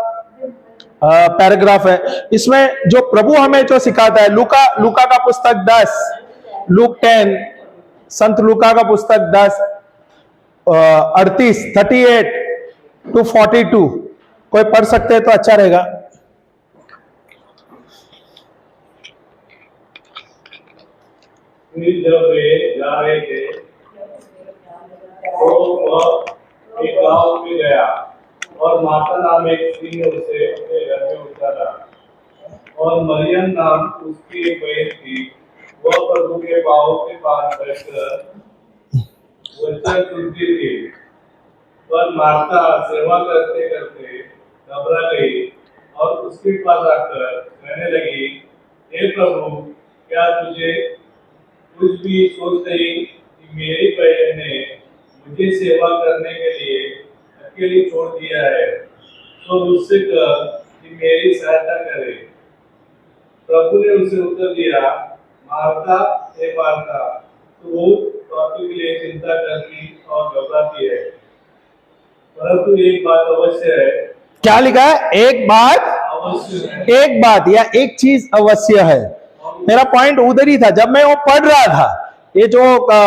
पैराग्राफ है। इसमें जो प्रभु हमें जो सिखाता है, लूका का पुस्तक 10, लूक 10, संत लूका का पुस्तक 10 38 to 42, कोई पढ़ सकते हैं तो अच्छा रहेगा। जब वे जा रहे थे तो वह एक गांव में गया और माता नाम एक स्त्री ने उसे अपने घर में उतारा और मरियम नाम उसकी एक बहन थी। वह प्रभु के पांवों के पास बैठकर वचन सुनती थी। पर माता सेवा करते करते घबरा गई और उसके पास आकर कहने लगी, हे प्रभु, क्या तुझे कुछ भी सोच नहीं कि मेरी बहन ने मुझे सेवा करने के लिए अकेले छोड़ दिया है, तो मुझसे कह कि मेरी सहायता करे। प्रभु ने उसे उत्तर दिया, मार्था हे मार्था, तू बातों के लिए चिंता करती और घबराती है, परंतु एक बात अवश्य है। क्या लिखा है? एक बात अवश्य है। एक बात या एक चीज अवश्य है। मेरा पॉइंट उधर ही था। जब मैं वो पढ़ रहा था, ये जो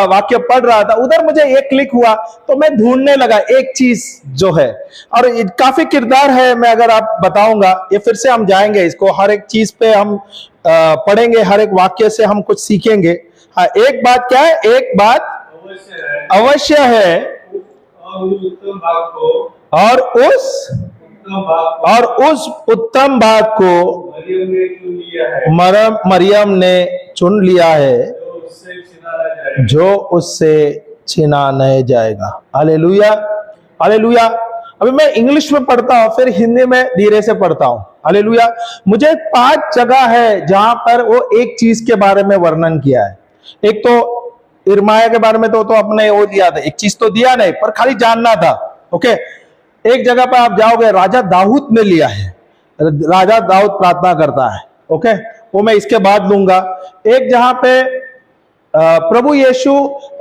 वाक्य पढ़ रहा था, उधर मुझे एक क्लिक हुआ तो मैं ढूंढने लगा एक चीज जो है। और काफी किरदार है, मैं अगर आप बताऊंगा, ये फिर से हम जाएंगे इसको, हर एक चीज पे हम पढ़ेंगे, हर एक वाक्य से हम कुछ सीखेंगे। हाँ, एक बात क्या है? एक बात अवश्य है और उस उत्तम भाग को मरियम ने चुन लिया है, मरियम ने चुन लिया है, उससे छीना न जाएगा। जो उससे छीना नहीं जाएगा। Hallelujah, hallelujah. अभी मैं इंग्लिश में पढ़ता हूं, फिर हिंदी में धीरे से पढ़ता हूं। हालेलुया। मुझे 5 जगह है जहां पर वो एक चीज के बारे में वर्णन किया है। एक तो इर्माया के बारे में तो अपने वो दिया था, एक चीज तो दिया नहीं, पर खाली जानना था। ओके, एक जगह पर आप जाओगे, राजा दाऊद ने लिया है, राजा दाऊद प्रार्थना करता है। ओके, वो मैं इसके बाद लूंगा। एक जहां पे प्रभु यीशु,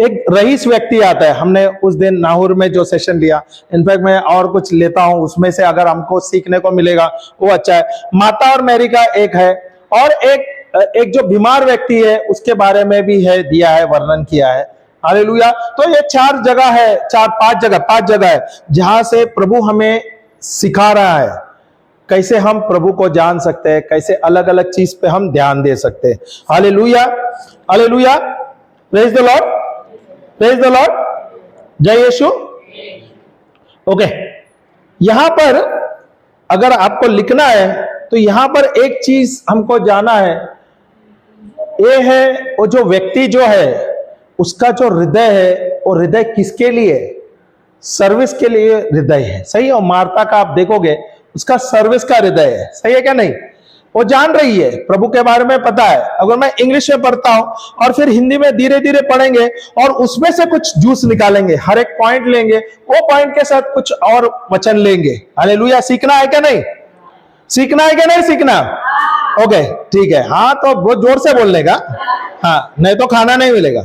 एक रईस व्यक्ति आता है। हमने उस दिन नाहूर में जो सेशन लिया, इनफैक्ट मैं और कुछ लेता हूं, उसमें से अगर हमको सीखने को मिलेगा वो अच्छा है। माता और मैरी का एक है, और एक जो बीमार व्यक्ति है उसके बारे में भी है, दिया है, वर्णन किया है। हालेलुया। तो ये 4 जगह है, 5 जगह है जहां से प्रभु हमें सिखा रहा है कैसे हम प्रभु को जान सकते हैं, कैसे अलग अलग चीज पे हम ध्यान दे सकते हैं। Hallelujah, hallelujah. Praise the Lord, praise the Lord. जय यीशु। ओके, यहां पर अगर आपको लिखना है तो यहां पर एक चीज हमको जाना है, ये है वो जो व्यक्ति जो है उसका जो हृदय है, वो हृदय किसके लिए? सर्विस के लिए हृदय है। सही है। और मार्ता का आप देखोगे, उसका सर्विस का हृदय है। सही है क्या नहीं? वो जान रही है, प्रभु के बारे में पता है। अगर मैं इंग्लिश में पढ़ता हूं और फिर हिंदी में धीरे धीरे पढ़ेंगे और उसमें से कुछ जूस निकालेंगे, हर एक पॉइंट लेंगे, वो पॉइंट के साथ कुछ और वचन लेंगे। हालेलुया। सीखना है क्या नहीं? सीखना है क्या नहीं सीखना? ओके, ठीक है। हाँ, तो बहुत जोर से बोलने का, हाँ, नहीं तो खाना नहीं मिलेगा।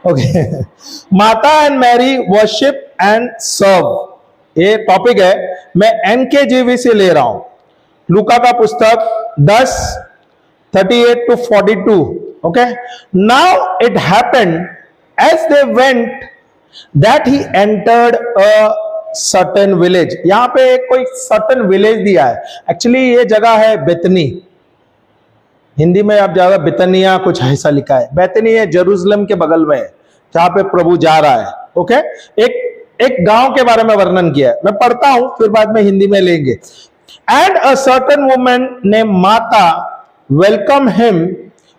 Okay. Martha and Mary worship and serve, ये टॉपिक है। मैं NKJV से ले रहा हूं। लूका का पुस्तक 10:38-42। Okay, now it happened as they went that he entered a certain village. यहां पे कोई सर्टेन विलेज दिया है। एक्चुअली ये जगह है बेतनी। हिंदी में आप ज्यादा बेतनिया कुछ ऐसा लिखा है। बेतनी है जेरूसलम के बगल में, जहां पे प्रभु जा रहा है। ओके, एक गांव के बारे में वर्णन किया है। मैं पढ़ता हूं, फिर बाद में हिंदी में लेंगे। And a certain woman name माता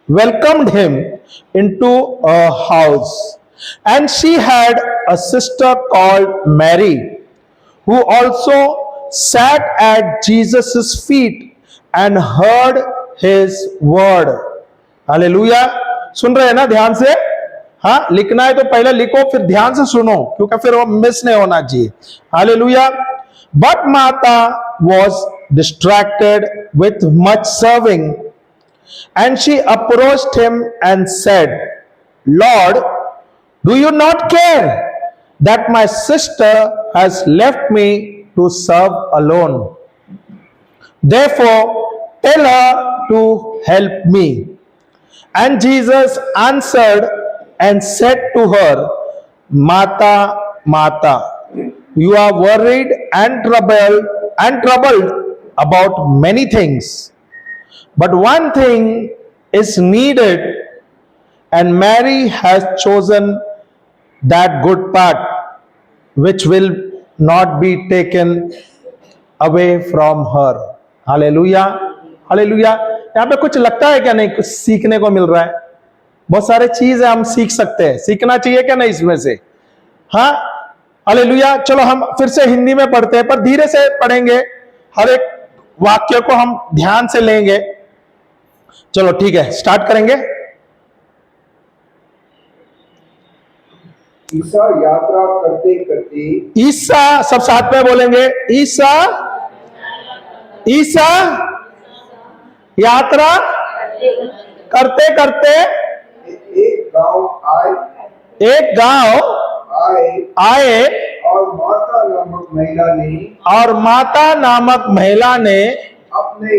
welcomed him into a house, and she had a sister called Mary, who also sat at Jesus' feet and heard his word. Hallelujah. सुन रहे हैं ना ध्यान से? हाँ, लिखना है तो पहले लिखो, फिर ध्यान से सुनो, क्योंकि फिर वो मिस नहीं होना चाहिए। Hallelujah. But Martha was distracted with much serving, and she approached him and said, Lord, do you not care that my sister has left me to serve alone? Therefore, tell her to help me. And Jesus answered and said to her, Martha, Martha, you are worried and troubled about many things, but one thing is needed, and Mary has chosen that good part which will not be taken away from her. Hallelujah, hallelujah. यहां पे कुछ लगता है क्या नहीं? कुछ सीखने को मिल रहा है। बहुत सारे चीज है हम सीख सकते हैं। सीखना चाहिए क्या नहीं इसमें से? हाँ, हालेलुया। चलो हम फिर से हिंदी में पढ़ते हैं, पर धीरे से पढ़ेंगे, हर एक वाक्य को हम ध्यान से लेंगे। चलो ठीक है, स्टार्ट करेंगे। ईसा यात्रा करते करते, ईसा, सब साथ में बोलेंगे। ईसा, ईसा यात्रा करते करते एक गांव आए आए और माता नामक महिला ने अपने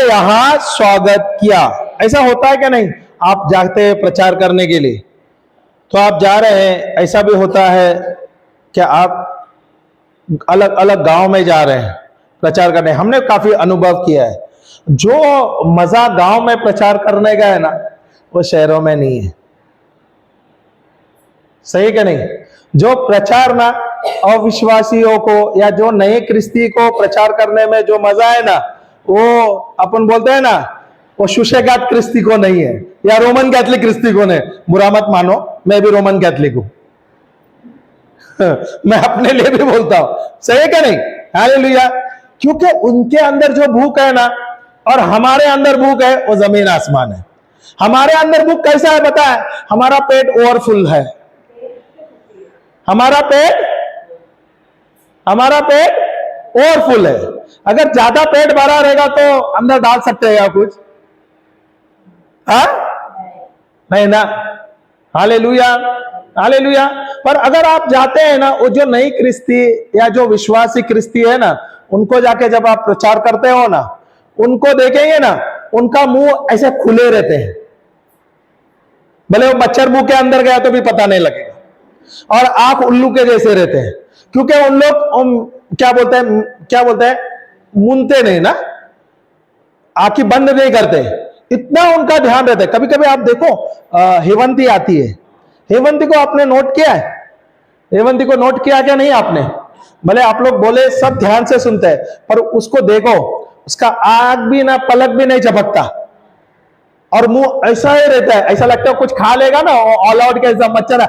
यहाँ स्वागत किया। ऐसा होता है क्या नहीं? आप जाते हैं प्रचार करने के लिए, तो आप जा रहे हैं, ऐसा भी होता है कि आप अलग अलग गांव में जा रहे हैं प्रचार करने। हमने काफी अनुभव किया है। जो मजा गांव में प्रचार करने का है ना, वो शहरों में नहीं है। सही क्या नहीं? जो प्रचार ना अविश्वासियों को या जो नए क्रिस्ती को प्रचार करने में जो मजा है ना, वो अपन बोलते हैं ना, वो सुशेगात क्रिस्टिको नहीं है या रोमन कैथलिक क्रिस्टिको ने। बुरा मत मानो, मैं भी रोमन कैथलिक हूं। मैं अपने लिए भी बोलता हूं, सही है क्या नहीं? हालेलुया। क्योंकि उनके अंदर जो भूख है ना और हमारे अंदर भूख है वो जमीन आसमान है। हमारे अंदर भूख कैसा है पता है? हमारा पेट ओवरफुल है। हमारा पेट ओवरफुल है। अगर ज्यादा पेट भरा रहेगा तो अंदर डाल सकते हैं या कुछ? नहीं ना। Hallelujah, hallelujah. पर अगर आप जाते हैं ना, वो जो नई क्रिस्ती या जो विश्वासी क्रिस्ती है ना, उनको जाके जब आप प्रचार करते हो ना, उनको देखेंगे ना, उनका मुंह ऐसे खुले रहते हैं। भले वो मच्छर मुंह के अंदर गया तो भी पता नहीं लगेगा, और आंख उल्लू के जैसे रहते हैं। क्योंकि उन लोग क्या बोलते हैं, मूंदते नहीं ना, आंखें बंद नहीं करते, इतना उनका ध्यान रहता है। कभी कभी आप देखो हेवंती आती है, हेवंती को आपने नोट किया है? हेवंती को नोट किया क्या नहीं आपने? भले आप लोग बोले सब ध्यान से सुनते हैं, पर उसको देखो, उसका आंख भी ना पलक भी नहीं झपकता, और मुंह ऐसा ही रहता है, ऐसा लगता है कुछ खा लेगा ना, ऑल आउट के ऐसा मच्छर है।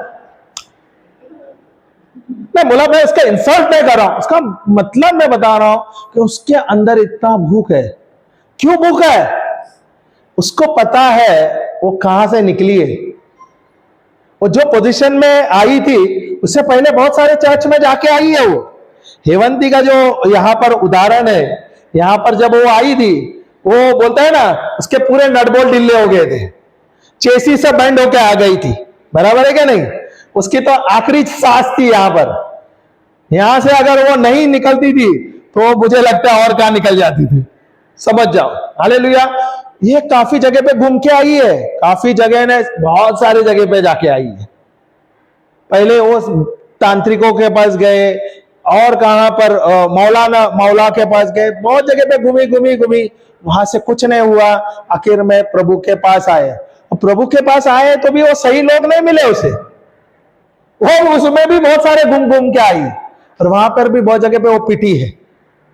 मैं बोला, मैं इसका इंसल्ट नहीं कर रहा हूं, उसका मतलब मैं बता रहा हूं कि उसके अंदर इतना भूख है। क्यों भूख है? उसको पता है वो कहां से निकली है। वो जो पोजीशन में आई थी, उससे पहले बहुत सारे चर्च में जाके आई है। वो हेवंती का जो यहां पर उदाहरण है, यहां पर जब वो आई थी, वो बोलता है ना, उसके पूरे नटबोल्ट ढीले हो गए थे, चेसी से बैंड होके आ गई थी। बराबर है क्या नहीं? उसकी तो आखिरी सांस थी यहां पर। यहां से अगर वो नहीं निकलती थी तो मुझे लगता है और कहां निकल जाती थी, समझ जाओ। हालेलुया। ये काफी जगह पे घूम के आई है, काफी जगह ने बहुत सारी जगह पे जाके आई है। पहले वो तांत्रिकों के पास गए, और कहां पर मौला के पास गए, बहुत जगह पे घूमी, वहां से कुछ नहीं हुआ। आखिर में प्रभु के पास आए, और प्रभु के पास आए तो भी वो सही लोग नहीं मिले उसे। वो उसमें भी बहुत सारे घूम के आई, और वहां पर भी बहुत जगह पे वो पिटी है।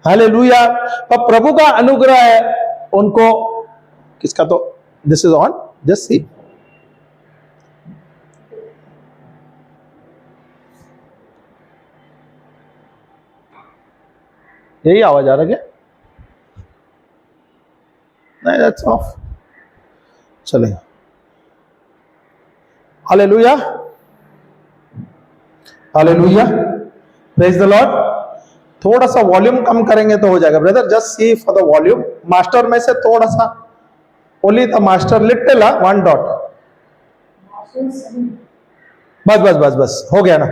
हालेलुया। पर प्रभु का अनुग्रह है उनको। किसका? तो this is on, just see. यही आवाज आ रहा है क्या? नहीं, दैट्स ऑफ, चलेगा। Hallelujah, hallelujah, praise the Lord. थोड़ा सा वॉल्यूम कम करेंगे तो हो जाएगा brother. Just see for the volume. Master में से थोड़ा सा, only the master, little 1 dot. बस हो गया ना।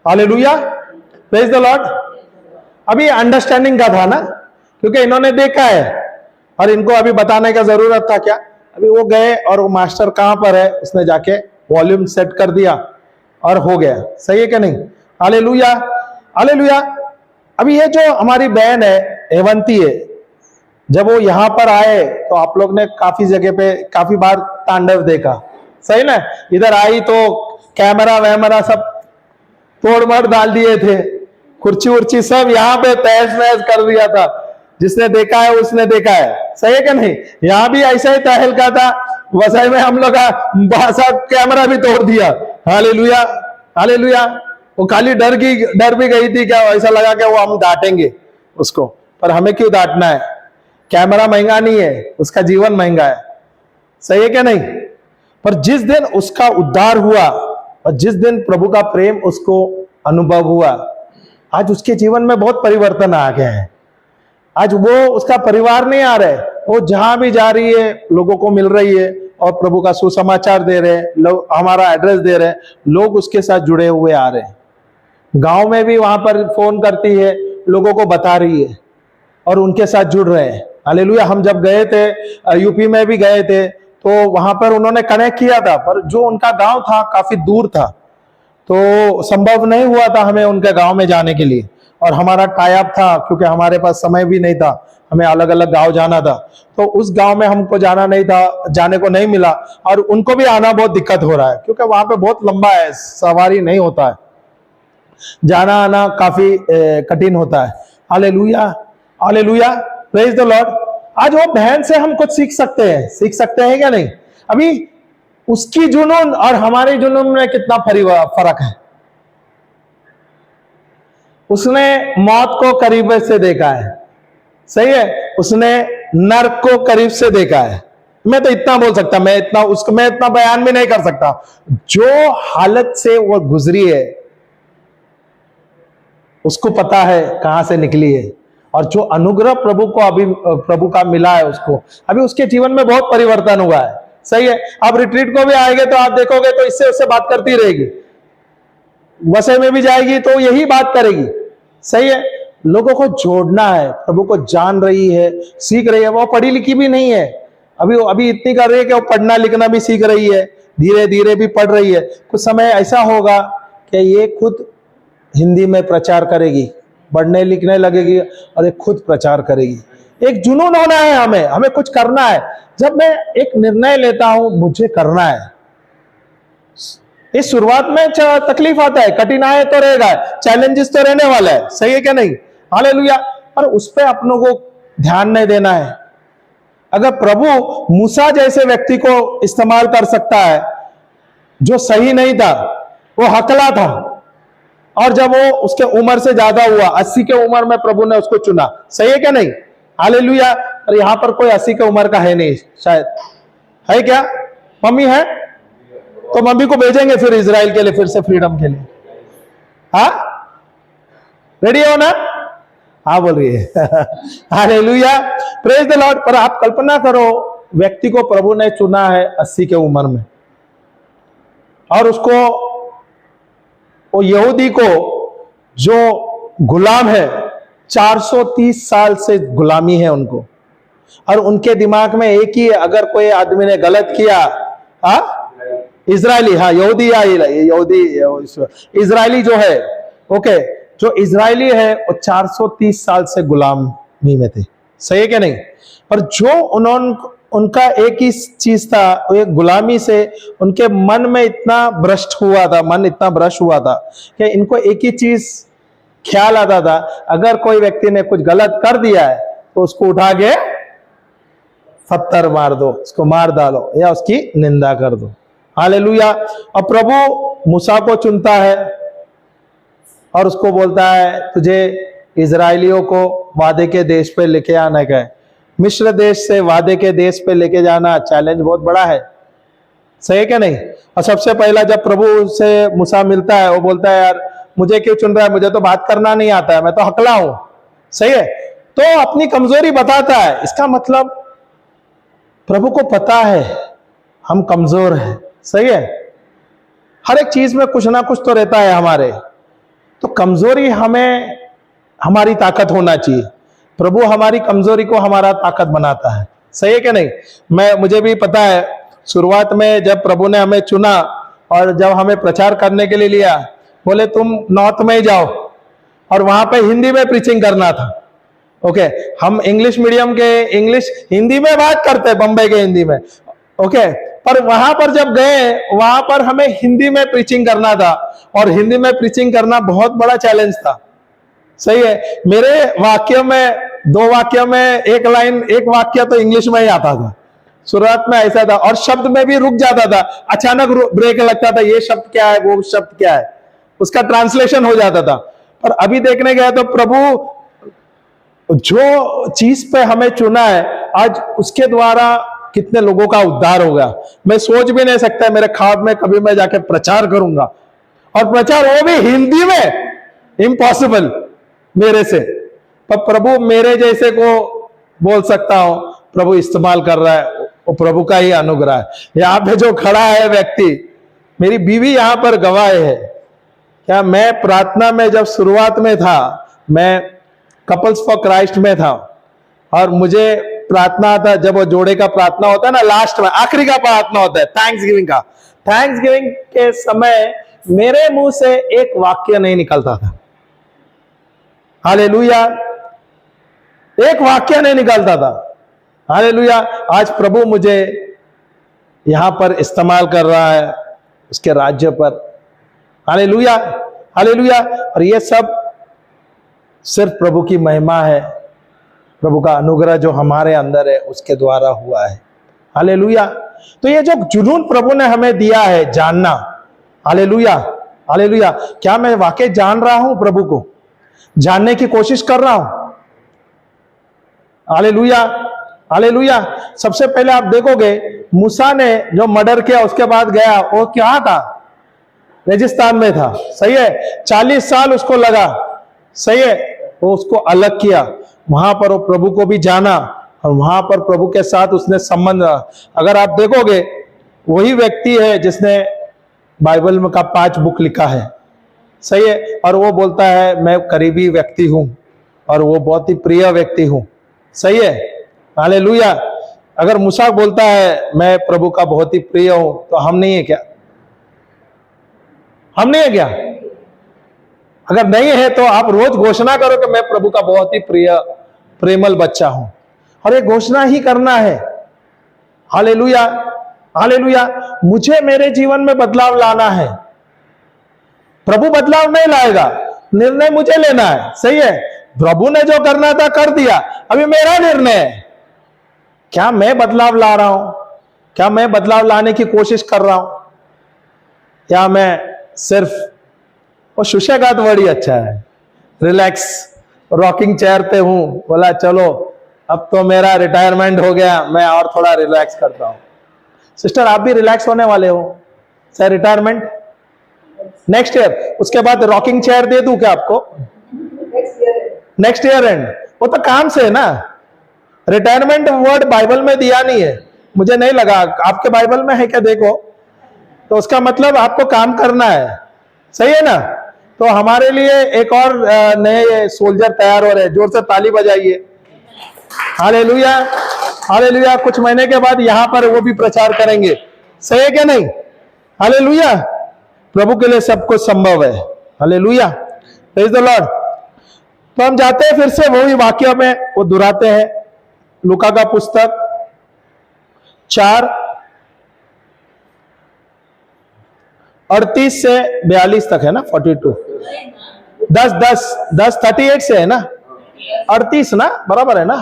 Hallelujah, praise the Lord. अभी अंडरस्टैंडिंग का था ना, क्योंकि इन्होंने देखा है और इनको अभी बताने का जरूरत था क्या? अभी वो गए और वो मास्टर कहां पर है, उसने जाके वॉल्यूम सेट कर दिया और हो गया। सही है क्या नहीं? Hallelujah, hallelujah. अभी ये जो हमारी बहन है हेवंती है, जब वो यहां पर आए तो आप लोग ने काफी जगह पे काफी बार तांडव देखा, सही ना? इधर आई तो कैमरा वैमरा सब तोड़ मड़ डाल दिए थे, कुर्सी उर्ची सब यहाँ पे तहस नहस कर दिया था। जिसने देखा है उसने देखा है, सही है क्या नहीं? यहाँ भी ऐसा ही तहल का था। वसई में हम लोग का कैमरा भी तोड़ दिया। Hallelujah, hallelujah. वो खाली डर भी गई थी क्या, ऐसा लगा कि वो हम डांटेंगे उसको, पर हमें क्यों डांटना है? कैमरा महंगा नहीं है, उसका जीवन महंगा है। सही है क्या नहीं? पर जिस दिन उसका उद्धार हुआ और जिस दिन प्रभु का प्रेम उसको अनुभव हुआ, आज उसके जीवन में बहुत परिवर्तन आ गया है। आज वो उसका परिवार नहीं आ रहे, वो जहां भी जा रही है लोगों को मिल रही है और प्रभु का सुसमाचार दे रहे हैं, लोग हमारा एड्रेस दे रहे हैं, लोग उसके साथ जुड़े हुए आ रहे हैं। गांव में भी वहां पर फोन करती है, लोगों को बता रही है और उनके साथ जुड़ रहे हैं। हालेलुया। हम जब गए थे, यूपी में भी गए थे, तो वहां पर उन्होंने कनेक्ट किया था, पर जो उनका गांव था काफी दूर था, तो संभव नहीं हुआ था हमें उनके गांव में जाने के लिए। और हमारा टाई अप था, क्योंकि हमारे पास समय भी नहीं था, हमें अलग अलग गांव जाना था, तो उस गांव में हमको जाना नहीं था, जाने को नहीं मिला। और उनको भी आना बहुत दिक्कत हो रहा है, क्योंकि वहां पे बहुत लंबा है, सवारी नहीं होता है, जाना आना काफी कठिन होता है। Hallelujah, hallelujah, praise the Lord. आज वो बहन से हम कुछ सीख सकते हैं क्या नहीं? अभी उसकी जुनून और हमारे जुनून में कितना फर्क है। उसने मौत को करीब से देखा है, सही है, उसने नर्क को करीब से देखा है। मैं तो इतना बोल सकता, मैं इतना बयान भी नहीं कर सकता। जो हालत से वो गुजरी है उसको पता है कहां से निकली है, और जो अनुग्रह प्रभु का मिला है उसको, अभी उसके जीवन में बहुत परिवर्तन हुआ है, सही है। आप रिट्रीट को भी आएंगे तो आप देखोगे तो इससे उससे बात करती रहेगी, वसे में भी जाएगी तो यही बात करेगी, सही है। लोगों को जोड़ना है, प्रभु को जान रही है, सीख रही है। वो पढ़ी लिखी भी नहीं है, अभी इतनी कर रही है कि वो पढ़ना लिखना भी सीख रही है, धीरे धीरे भी पढ़ रही है। कुछ समय ऐसा होगा कि ये खुद हिंदी में प्रचार करेगी, पढ़ने लिखने लगेगी और ये खुद प्रचार करेगी। एक जुनून होना है, हमें कुछ करना है। जब मैं एक निर्णय लेता हूं मुझे करना है, इस शुरुआत में तकलीफ आता है, कठिनाई तो रहेगा, चैलेंजेस तो रहने वाला है, सही है क्या नहीं? हालेलुया। पर उस पर अपनों को ध्यान नहीं देना है। अगर प्रभु मूसा जैसे व्यक्ति को इस्तेमाल कर सकता है, जो सही नहीं था, वो हकला था, और जब वो उसके उम्र से ज्यादा हुआ, 80 के उम्र में प्रभु ने उसको चुना, सही है क्या नहीं? हालेलुया। और यहां पर कोई 80 के उम्र का है नहीं, शायद है क्या? मम्मी है तो मम्मी को भेजेंगे फिर इजराइल के लिए, फिर से फ्रीडम के लिए। हाँ, रेडी हो ना? हाँ बोल रही है। Hallelujah, praise the Lord. पर आप कल्पना करो, व्यक्ति को प्रभु ने चुना है 80 के उम्र में, और उसको, वो यहूदी को जो गुलाम है, 430 साल से गुलामी है उनको, और उनके दिमाग में एक ही है, अगर कोई आदमी ने गलत किया, इजरायली, यहूदी या यहूदी इजरायली जो है, ओके, जो इजरायली है वो 430 साल से गुलामी में थे, सही है क्या नहीं? पर जो उनका एक ही चीज था, एक गुलामी से उनके मन में इतना भ्रष्ट हुआ था कि इनको एक ही चीज ख्याल आता था, अगर कोई व्यक्ति ने कुछ गलत कर दिया है तो उसको उठा के पत्थर मार दो, उसको मार डालो या उसकी निंदा कर दो। हालेलुया। और प्रभु मूसा को चुनता है और उसको बोलता है, तुझे इजरायलियों को वादे के देश पे लेके आना है। मिस्र देश से वादे के देश पे लेके जाना चैलेंज बहुत बड़ा है, सही है क्या नहीं? और सबसे पहला जब प्रभु से मूसा मिलता है, वो बोलता है, यार मुझे क्यों चुन रहा है, मुझे तो बात करना नहीं आता है, मैं तो हकला हूं, सही है। तो अपनी कमजोरी बताता है। इसका मतलब प्रभु को पता है हम कमजोर हैं, सही है। हर एक चीज में कुछ ना कुछ तो रहता है हमारे, तो कमजोरी हमें हमारी ताकत होना चाहिए। प्रभु हमारी कमजोरी को हमारा ताकत बनाता है, सही है क्या नहीं? मुझे भी पता है, शुरुआत में जब प्रभु ने हमें चुना और जब हमें प्रचार करने के लिए लिया, बोले तुम नॉर्थ में ही जाओ, और वहां पे हिंदी में प्रीचिंग करना था। ओके, हम इंग्लिश मीडियम के हिंदी में बात करते हैं, बम्बई के हिंदी में, ओके, पर वहां पर जब गए, वहां पर हमें हिंदी में प्रीचिंग करना था, और हिंदी में प्रीचिंग करना बहुत बड़ा चैलेंज था, सही है। मेरे वाक्य में, 2 वाक्य में एक वाक्य तो इंग्लिश में ही आता था, शुरुआत में ऐसा था, और शब्द में भी रुक जाता था, अचानक ब्रेक लगता था, ये शब्द क्या है, वो शब्द क्या है, उसका ट्रांसलेशन हो जाता था। पर अभी देखने गया तो प्रभु जो चीज पे हमें चुना है, आज उसके द्वारा कितने लोगों का उद्धार होगा, मैं सोच भी नहीं सकता। मेरे ख्वाब में कभी मैं जाके प्रचार करूंगा, और प्रचार वो भी हिंदी में, इम्पॉसिबल मेरे से, पर प्रभु मेरे जैसे को बोल सकता हूं, प्रभु इस्तेमाल कर रहा है, वो प्रभु का ही अनुग्रह है। यहाँ पे जो खड़ा है व्यक्ति, मेरी बीवी यहाँ पर गवाह है। क्या मैं प्रार्थना में जब शुरुआत में था, मैं कपल्स फॉर क्राइस्ट में था, और मुझे प्रार्थना आता, जब वो जोड़े का प्रार्थना होता है ना, लास्ट में आखिरी का प्रार्थना होता है थैंक्सगिविंग का, थैंक्सगिविंग के समय मेरे मुंह से एक वाक्य नहीं निकलता था। हालेलुया, एक वाक्य नहीं निकलता था। हालेलुया। आज प्रभु मुझे यहां पर इस्तेमाल कर रहा है उसके राज्य पर। Hallelujah, hallelujah. और ये सब सिर्फ प्रभु की महिमा है, प्रभु का अनुग्रह जो हमारे अंदर है उसके द्वारा हुआ है। हालेलुया। तो ये जो जुनून प्रभु ने हमें दिया है जानना, हालेलुया हालेलुया, क्या मैं वाकई जान रहा हूं प्रभु को, जानने की कोशिश कर रहा हूं? Hallelujah hallelujah. सबसे पहले आप देखोगे मूसा ने जो मर्डर किया उसके बाद गया, वो क्या था? रेगिस्तान में था, सही है। 40 साल उसको लगा, सही है। वो उसको अलग किया, वहां पर वो प्रभु को भी जाना और वहां पर प्रभु के साथ उसने संबंध। अगर आप देखोगे वही व्यक्ति है जिसने बाइबल में का 5 बुक लिखा है, सही है। और वो बोलता है मैं करीबी व्यक्ति हूं और वो बहुत ही प्रिय व्यक्ति हूं, सही है। हालेलुया। अगर मूसा बोलता है मैं प्रभु का बहुत ही प्रिय हूं, तो हम नहीं है क्या? हम नहीं है क्या? अगर नहीं है तो आप रोज घोषणा करो कि मैं प्रभु का बहुत ही प्रेमल बच्चा हूं, और ये घोषणा ही करना है। Hallelujah hallelujah. मुझे मेरे जीवन में बदलाव लाना है, प्रभु बदलाव नहीं लाएगा, निर्णय मुझे लेना है, सही है। प्रभु ने जो करना था कर दिया, अभी मेरा निर्णय है। क्या मैं बदलाव ला रहा हूं? क्या मैं बदलाव लाने की कोशिश कर रहा हूं? या मैं सिर्फ, वो सुशेगात बड़ी अच्छा है, रिलैक्स रॉकिंग चेयर पे हूं, बोला चलो अब तो मेरा रिटायरमेंट हो गया, मैं और थोड़ा रिलैक्स करता हूं। सिस्टर आप भी रिलैक्स होने वाले हो, सर रिटायरमेंट नेक्स्ट ईयर, उसके बाद रॉकिंग चेयर दे दूं क्या आपको? नेक्स्ट ईयर एंड, वो तो काम से है ना। रिटायरमेंट वर्ड बाइबल में दिया नहीं है, मुझे नहीं लगा आपके बाइबल में है क्या, देखो तो उसका मतलब आपको काम करना है, सही है ना। तो हमारे लिए एक और नए सोल्जर तैयार हो रहे हैं, जोर से ताली बजाइए। Hallelujah hallelujah. कुछ महीने के बाद यहां पर वो भी प्रचार करेंगे, सही है क्या नहीं? हालेलुया। प्रभु के लिए सब कुछ संभव है। Hallelujah, praise the Lord. तो हम जाते हैं फिर से वही वाक्य में, वो दोहराते हैं। लूका का पुस्तक 4:38 से 42 तक है ना, 42 10 38 से है ना, 38 ना, बराबर है ना?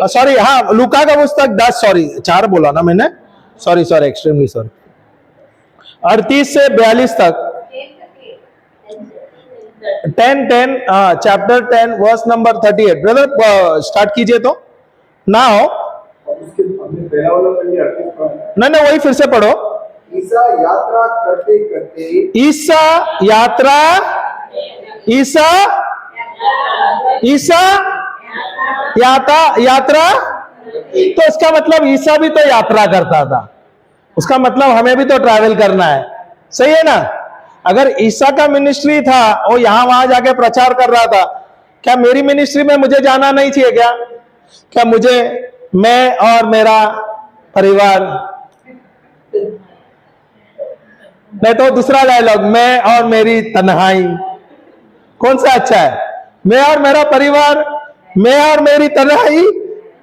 सॉरी, हाँ लूका का पुस्तक 10, सॉरी 4 बोला ना मैंने, सॉरी एक्सट्रीमली सॉरी। 38 से 42 तक 10 हाँ, chapter 10 verse number 38। Brother start कीजिए तो ना हो। उसके हमने पहला वाला कर लिया, 38 का। नहीं वही फिर से पढ़ो। ईसा यात्रा करते करते यात्रा, तो इसका मतलब ईसा भी तो यात्रा करता था, उसका मतलब हमें भी तो ट्रैवल करना है, सही है ना। अगर ईसा का मिनिस्ट्री था और यहां वहां जाके प्रचार कर रहा था, क्या मेरी मिनिस्ट्री में मुझे जाना नहीं चाहिए क्या? क्या मुझे, मैं और मेरा परिवार, नहीं तो दूसरा डायलॉग, मैं और मेरी तन्हाई, कौन सा अच्छा है? मैं और मेरा परिवार, मैं और मेरी तन्हाई,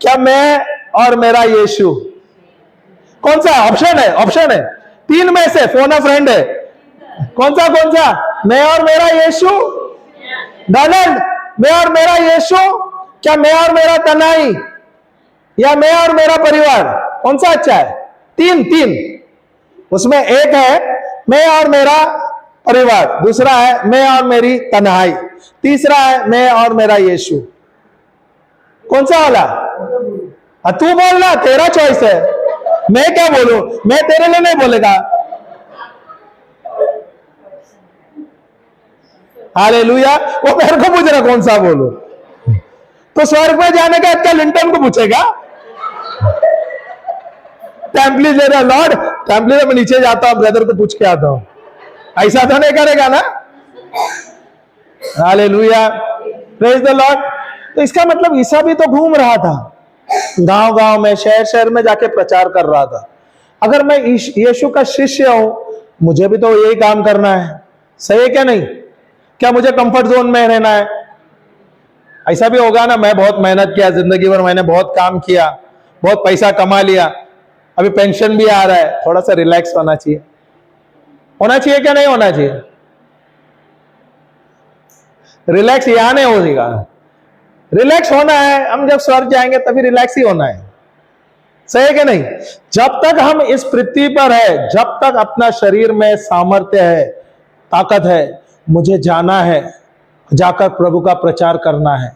क्या मैं और मेरा यीशु? कौन सा ऑप्शन है? ऑप्शन है 3 में से, फोन अ फ्रेंड है, कौन सा? मैं और मेरा यीशु, डोनाल्ड, मैं और मेरा यीशु, क्या मैं और मेरा तन्हाई, या मैं और मेरा परिवार? कौन सा अच्छा है? 3 उसमें एक है मैं और मेरा परिवार, दूसरा है मैं और मेरी तन्हाई, तीसरा है मैं और मेरा यीशु। कौन सा वाला? तू बोलना, तेरा चॉइस है, मैं क्या बोलूं? मैं तेरे लिए नहीं बोलेगा। हालेलुया। वो मेरे को पूछ रहा कौन सा बोलूं, तो स्वर्ग में जाने का इतना लिंटन को पूछेगा। टेम्पली दे रहा लॉर्ड, टेम्पली में नीचे जाता हूं, ब्रदर को पूछ के आता हूं, ऐसा तो नहीं करेगा ना। Hallelujah, praise the Lord. तो इसका मतलब ईसा भी तो घूम रहा था, गांव में, शहर में जाके प्रचार कर रहा था। अगर मैं यीशु का शिष्य हूं, मुझे भी तो यही काम करना है, सही है क्या नहीं? क्या मुझे कंफर्ट जोन में रहना है? ऐसा भी होगा ना, मैं बहुत मेहनत किया जिंदगी भर, मैंने बहुत काम किया, बहुत पैसा कमा लिया, अभी पेंशन भी आ रहा है, थोड़ा सा रिलैक्स होना चाहिए क्या नहीं होना चाहिए? रिलैक्स यहां नहीं होगा, रिलैक्स होना है, हम जब स्वर्ग जाएंगे तभी रिलैक्स ही होना है। सही है कि नहीं? जब तक हम इस पृथ्वी पर है, जब तक अपना शरीर में सामर्थ्य है, ताकत है, मुझे जाना है, जाकर प्रभु का प्रचार करना है,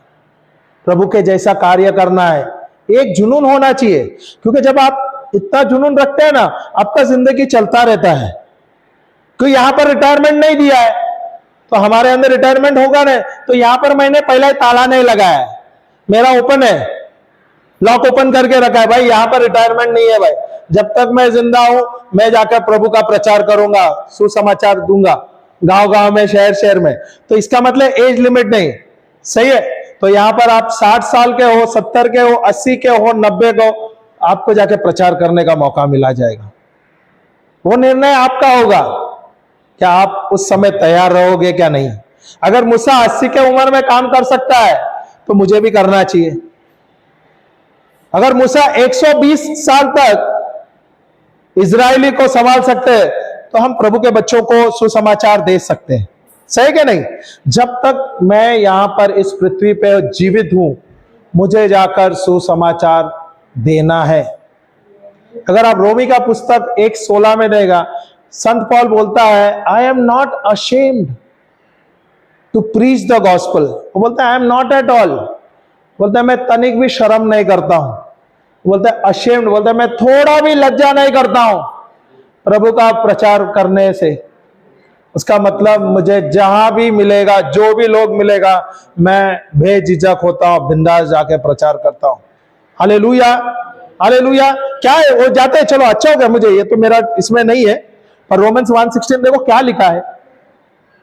प्रभु के जैसा कार्य करना है। एक जुनून होना चाहिए, क्योंकि जब आप इतना जुनून रखते हैं ना, आपका जिंदगी चलता रहता है। क्योंकि यहां पर रिटायरमेंट नहीं दिया है, तो हमारे अंदर रिटायरमेंट होगा ना, तो यहां पर मैंने पहले ताला नहीं लगाया है, मेरा ओपन है, लॉक ओपन करके रखा है। भाई यहां पर रिटायरमेंट नहीं है भाई, जब तक मैं जिंदा हूं मैं जाकर प्रभु का प्रचार करूंगा, सुसमाचार दूंगा गांव गांव में, शहर शहर में। तो इसका मतलब एज लिमिट नहीं। सही है? तो यहां पर आप 60 साल के हो, 70 के हो, 80 के हो, 90 के हो, आपको जाके प्रचार करने का मौका मिला जाएगा। वो निर्णय आपका होगा, क्या आप उस समय तैयार रहोगे क्या नहीं। अगर मूसा 80 के उम्र में काम कर सकता है तो मुझे भी करना चाहिए। अगर मूसा 120 साल तक इजरायली को संभाल सकते हैं, तो हम प्रभु के बच्चों को सुसमाचार दे सकते हैं। सही कि नहीं? जब तक मैं यहां पर इस पृथ्वी पे जीवित हूं, मुझे जाकर सुसमाचार देना है। अगर आप रोमी का पुस्तक 1:16 में देगा, संत पॉल बोलता है, I am not ashamed to preach the gospel. वो बोलता है I am not at all, बोलता है मैं तनिक भी शर्म नहीं करता हूं। बोलता है अशेम्ड, बोलता है मैं थोड़ा भी लज्जा नहीं करता हूं प्रभु का प्रचार करने से। उसका मतलब मुझे जहां भी मिलेगा, जो भी लोग मिलेगा, मैं बेझिझक होता हूं, बिंदास जाके प्रचार करता हूं। Hallelujah, hallelujah. क्या है वो जाते हैं, चलो अच्छा हो गया, मुझे ये तो मेरा इसमें नहीं है, पर रोमन्स 1:16 देखो क्या लिखा है,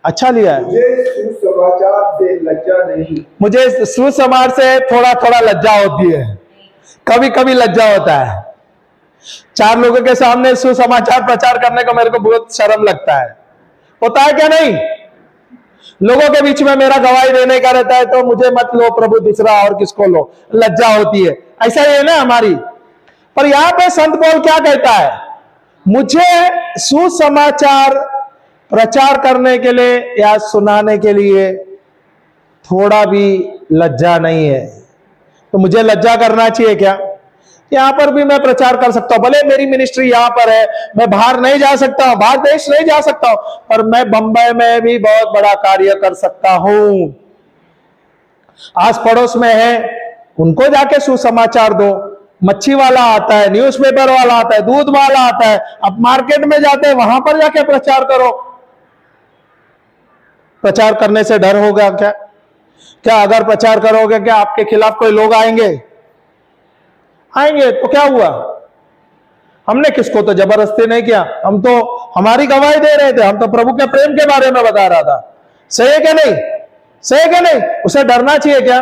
अच्छा लिया है। मुझे सुसमाचार से लज्जा नहीं, मुझे सुसमाचार से थोड़ा थोड़ा लज्जा होती है, कभी कभी लज्जा होता है। 4 लोगों के सामने सुसमाचार प्रचार करने को मेरे को बहुत शर्म लगता है, होता है क्या नहीं? लोगों के बीच में मेरा गवाही देने का रहता है, तो मुझे मत लो प्रभु, दूसरा और किसको लो, लज्जा होती है। ऐसा ही है ना हमारी। पर यहां पे संत पौल क्या कहता है, मुझे सुसमाचार प्रचार करने के लिए या सुनाने के लिए थोड़ा भी लज्जा नहीं है। तो मुझे लज्जा करना चाहिए क्या? यहां पर भी मैं प्रचार कर सकता हूं, भले मेरी मिनिस्ट्री यहां पर है, मैं बाहर नहीं जा सकता हूं, बाहर देश नहीं जा सकता हूं, पर मैं बंबई में भी बहुत बड़ा कार्य कर सकता हूं। आस पड़ोस में है, उनको जाके सुसमाचार दो। मच्छी वाला आता है, न्यूज़पेपर वाला आता है, दूध वाला आता है, अब मार्केट में जाते हैं, वहां पर जाके प्रचार करो। प्रचार करने से डर होगा क्या? क्या अगर प्रचार करोगे क्या आपके खिलाफ कोई लोग आएंगे? आएंगे तो क्या हुआ? हमने किसको तो जबरदस्ती नहीं किया, हम तो हमारी गवाही दे रहे थे, हम तो प्रभु के प्रेम के बारे में बता रहा था। सही है क्या नहीं? सही है क्या नहीं? उसे डरना चाहिए क्या?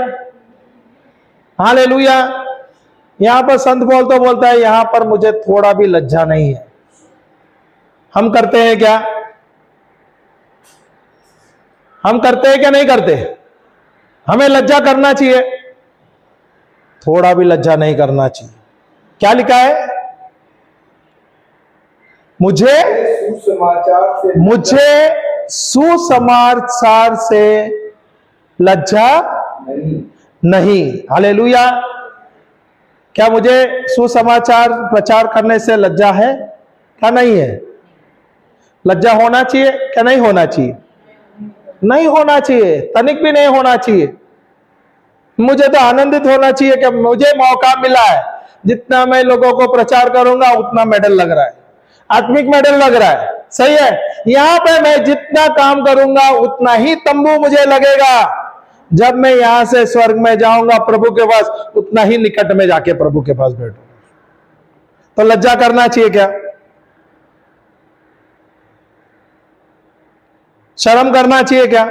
हालेलुया। यहां पर संत पौल तो बोलता है, यहां पर मुझे थोड़ा भी लज्जा नहीं है। हम करते हैं क्या? हम करते हैं क्या नहीं करते? हमें लज्जा करना चाहिए, थोड़ा भी लज्जा नहीं करना चाहिए। क्या लिखा है? मुझे सुसमाचार से लज्जा नहीं। हालेलुया। क्या मुझे सुसमाचार प्रचार करने से लज्जा है क्या नहीं है? लज्जा होना चाहिए क्या नहीं होना चाहिए? नहीं होना चाहिए, तनिक भी नहीं होना चाहिए। मुझे तो आनंदित होना चाहिए कि मुझे मौका मिला है, जितना मैं लोगों को प्रचार करूंगा उतना मेडल लग रहा है, आत्मिक मेडल लग रहा है। सही है? यहां पे मैं जितना काम करूंगा उतना ही तंबू मुझे लगेगा। जब मैं यहां से स्वर्ग में जाऊंगा प्रभु के पास, उतना ही निकट में जाके प्रभु के पास बैठूंगा। तो लज्जा करना चाहिए क्या? शर्म करना चाहिए क्या?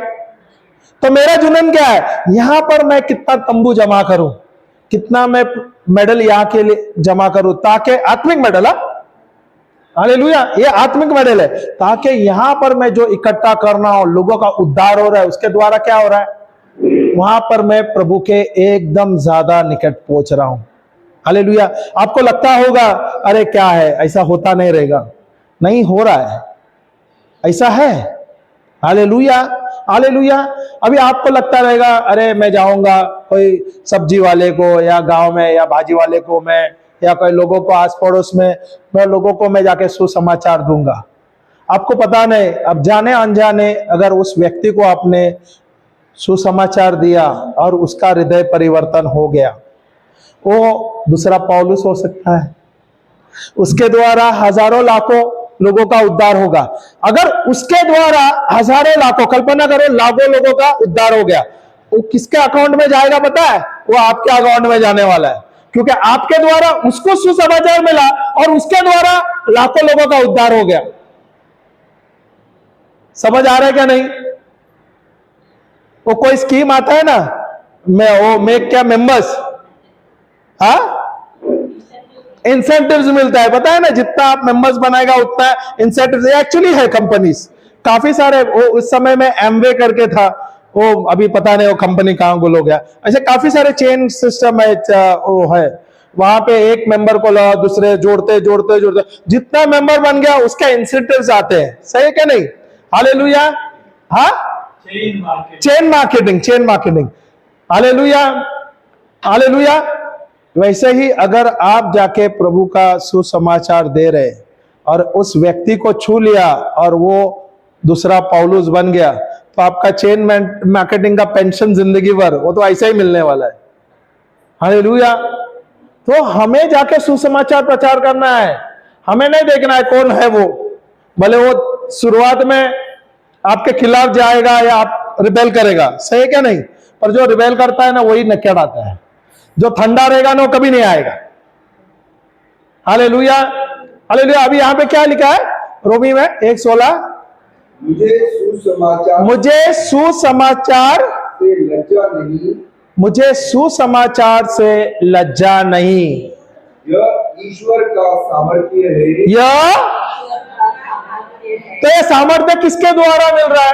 तो मेरा जुनून क्या है? यहां पर मैं कितना तंबू जमा करूं, कितना मैं मेडल यहां के लिए जमा करूं, ताकि आत्मिक मेडल, हालेलुया, ये आत्मिक मेडल है, ताकि यहां पर मैं जो इकट्ठा करना हो, लोगों का उद्धार हो रहा है, उसके द्वारा क्या हो रहा है, वहां पर मैं प्रभु के एकदम ज्यादा निकट पहुंच रहा हूं। हालेलुया। आपको लगता होगा अरे क्या है, ऐसा होता नहीं रहेगा। नहीं हो रहा है, ऐसा है। हालेलुया। हालेलुया। अभी आपको लगता रहेगा अरे मैं जाऊंगा कोई सब्जी वाले को या गांव में या भाजी वाले को मैं या कोई लोगों को आस पड़ोस में मैं लोगों को मैं जाके सुसमाचार दूंगा। आपको पता नहीं, अब जाने अनजाने अगर उस व्यक्ति को आपने सुसमाचार दिया और उसका हृदय परिवर्तन हो गया, वो दूसरा पौलुस हो सकता है। उसके द्वारा हजारों लाखों लोगों का उद्धार होगा। अगर उसके द्वारा हजारों लाखों, कल्पना करो लाखों लोगों का उद्धार हो गया, वो किसके अकाउंट में जाएगा पता है? वो आपके अकाउंट में जाने वाला है, क्योंकि आपके द्वारा उसको सुसमाचार मिला और उसके द्वारा लाखों लोगों का उद्धार हो गया। समझ आ रहा है क्या नहीं? वो कोई स्कीम आता है ना, वो मेक क्या मेंबर्स, इंसेंटिव्स मिलता है, पता है ना, जितना आप मेंबर्स बनाएगा उतना इंसेंटिव्स एक्चुअली है। कंपनीज काफी सारे, वो उस समय में एमवे करके था, वो अभी पता नहीं वो कंपनी कहां गुल हो गया। ऐसे काफी सारे चेन सिस्टम है, वो है वहां पे एक मेंबर को लो, दूसरे जोड़ते जोड़ते जोड़ते जितना मेंबर बन गया उसका इंसेंटिव्स आते हैं। सही है क्या नहीं? हालेलुया। हाँ, चेन मार्केटिंग। Hallelujah, hallelujah. वैसे ही अगर आप जाके प्रभु का सुसमाचार दे रहे और उस व्यक्ति को छू लिया और वो दूसरा पौलुस बन गया, तो आपका चेन मार्केटिंग का पेंशन जिंदगी भर वो तो ऐसा ही मिलने वाला है। हालेलुया। तो हमें जाके सुसमाचार प्रचार करना है, हमें नहीं देखना है कौन है वो, भले वो शुरुआत में आपके खिलाफ जाएगा या आप रिबेल करेगा। सही है क्या नहीं? पर जो रिबेल करता है ना वही नकेड़ आता है, जो ठंडा रहेगा ना वो कभी नहीं आएगा। Hallelujah, hallelujah. अभी यहां पे क्या लिखा है रोमी में 1:16, मुझे सुसमाचार से लज्जा नहीं, मुझे सुसमाचार से लज्जा नहीं। यह ईश्वर का सामर्थ्य है। तो ये सामर्थ्य किसके द्वारा मिल रहा है?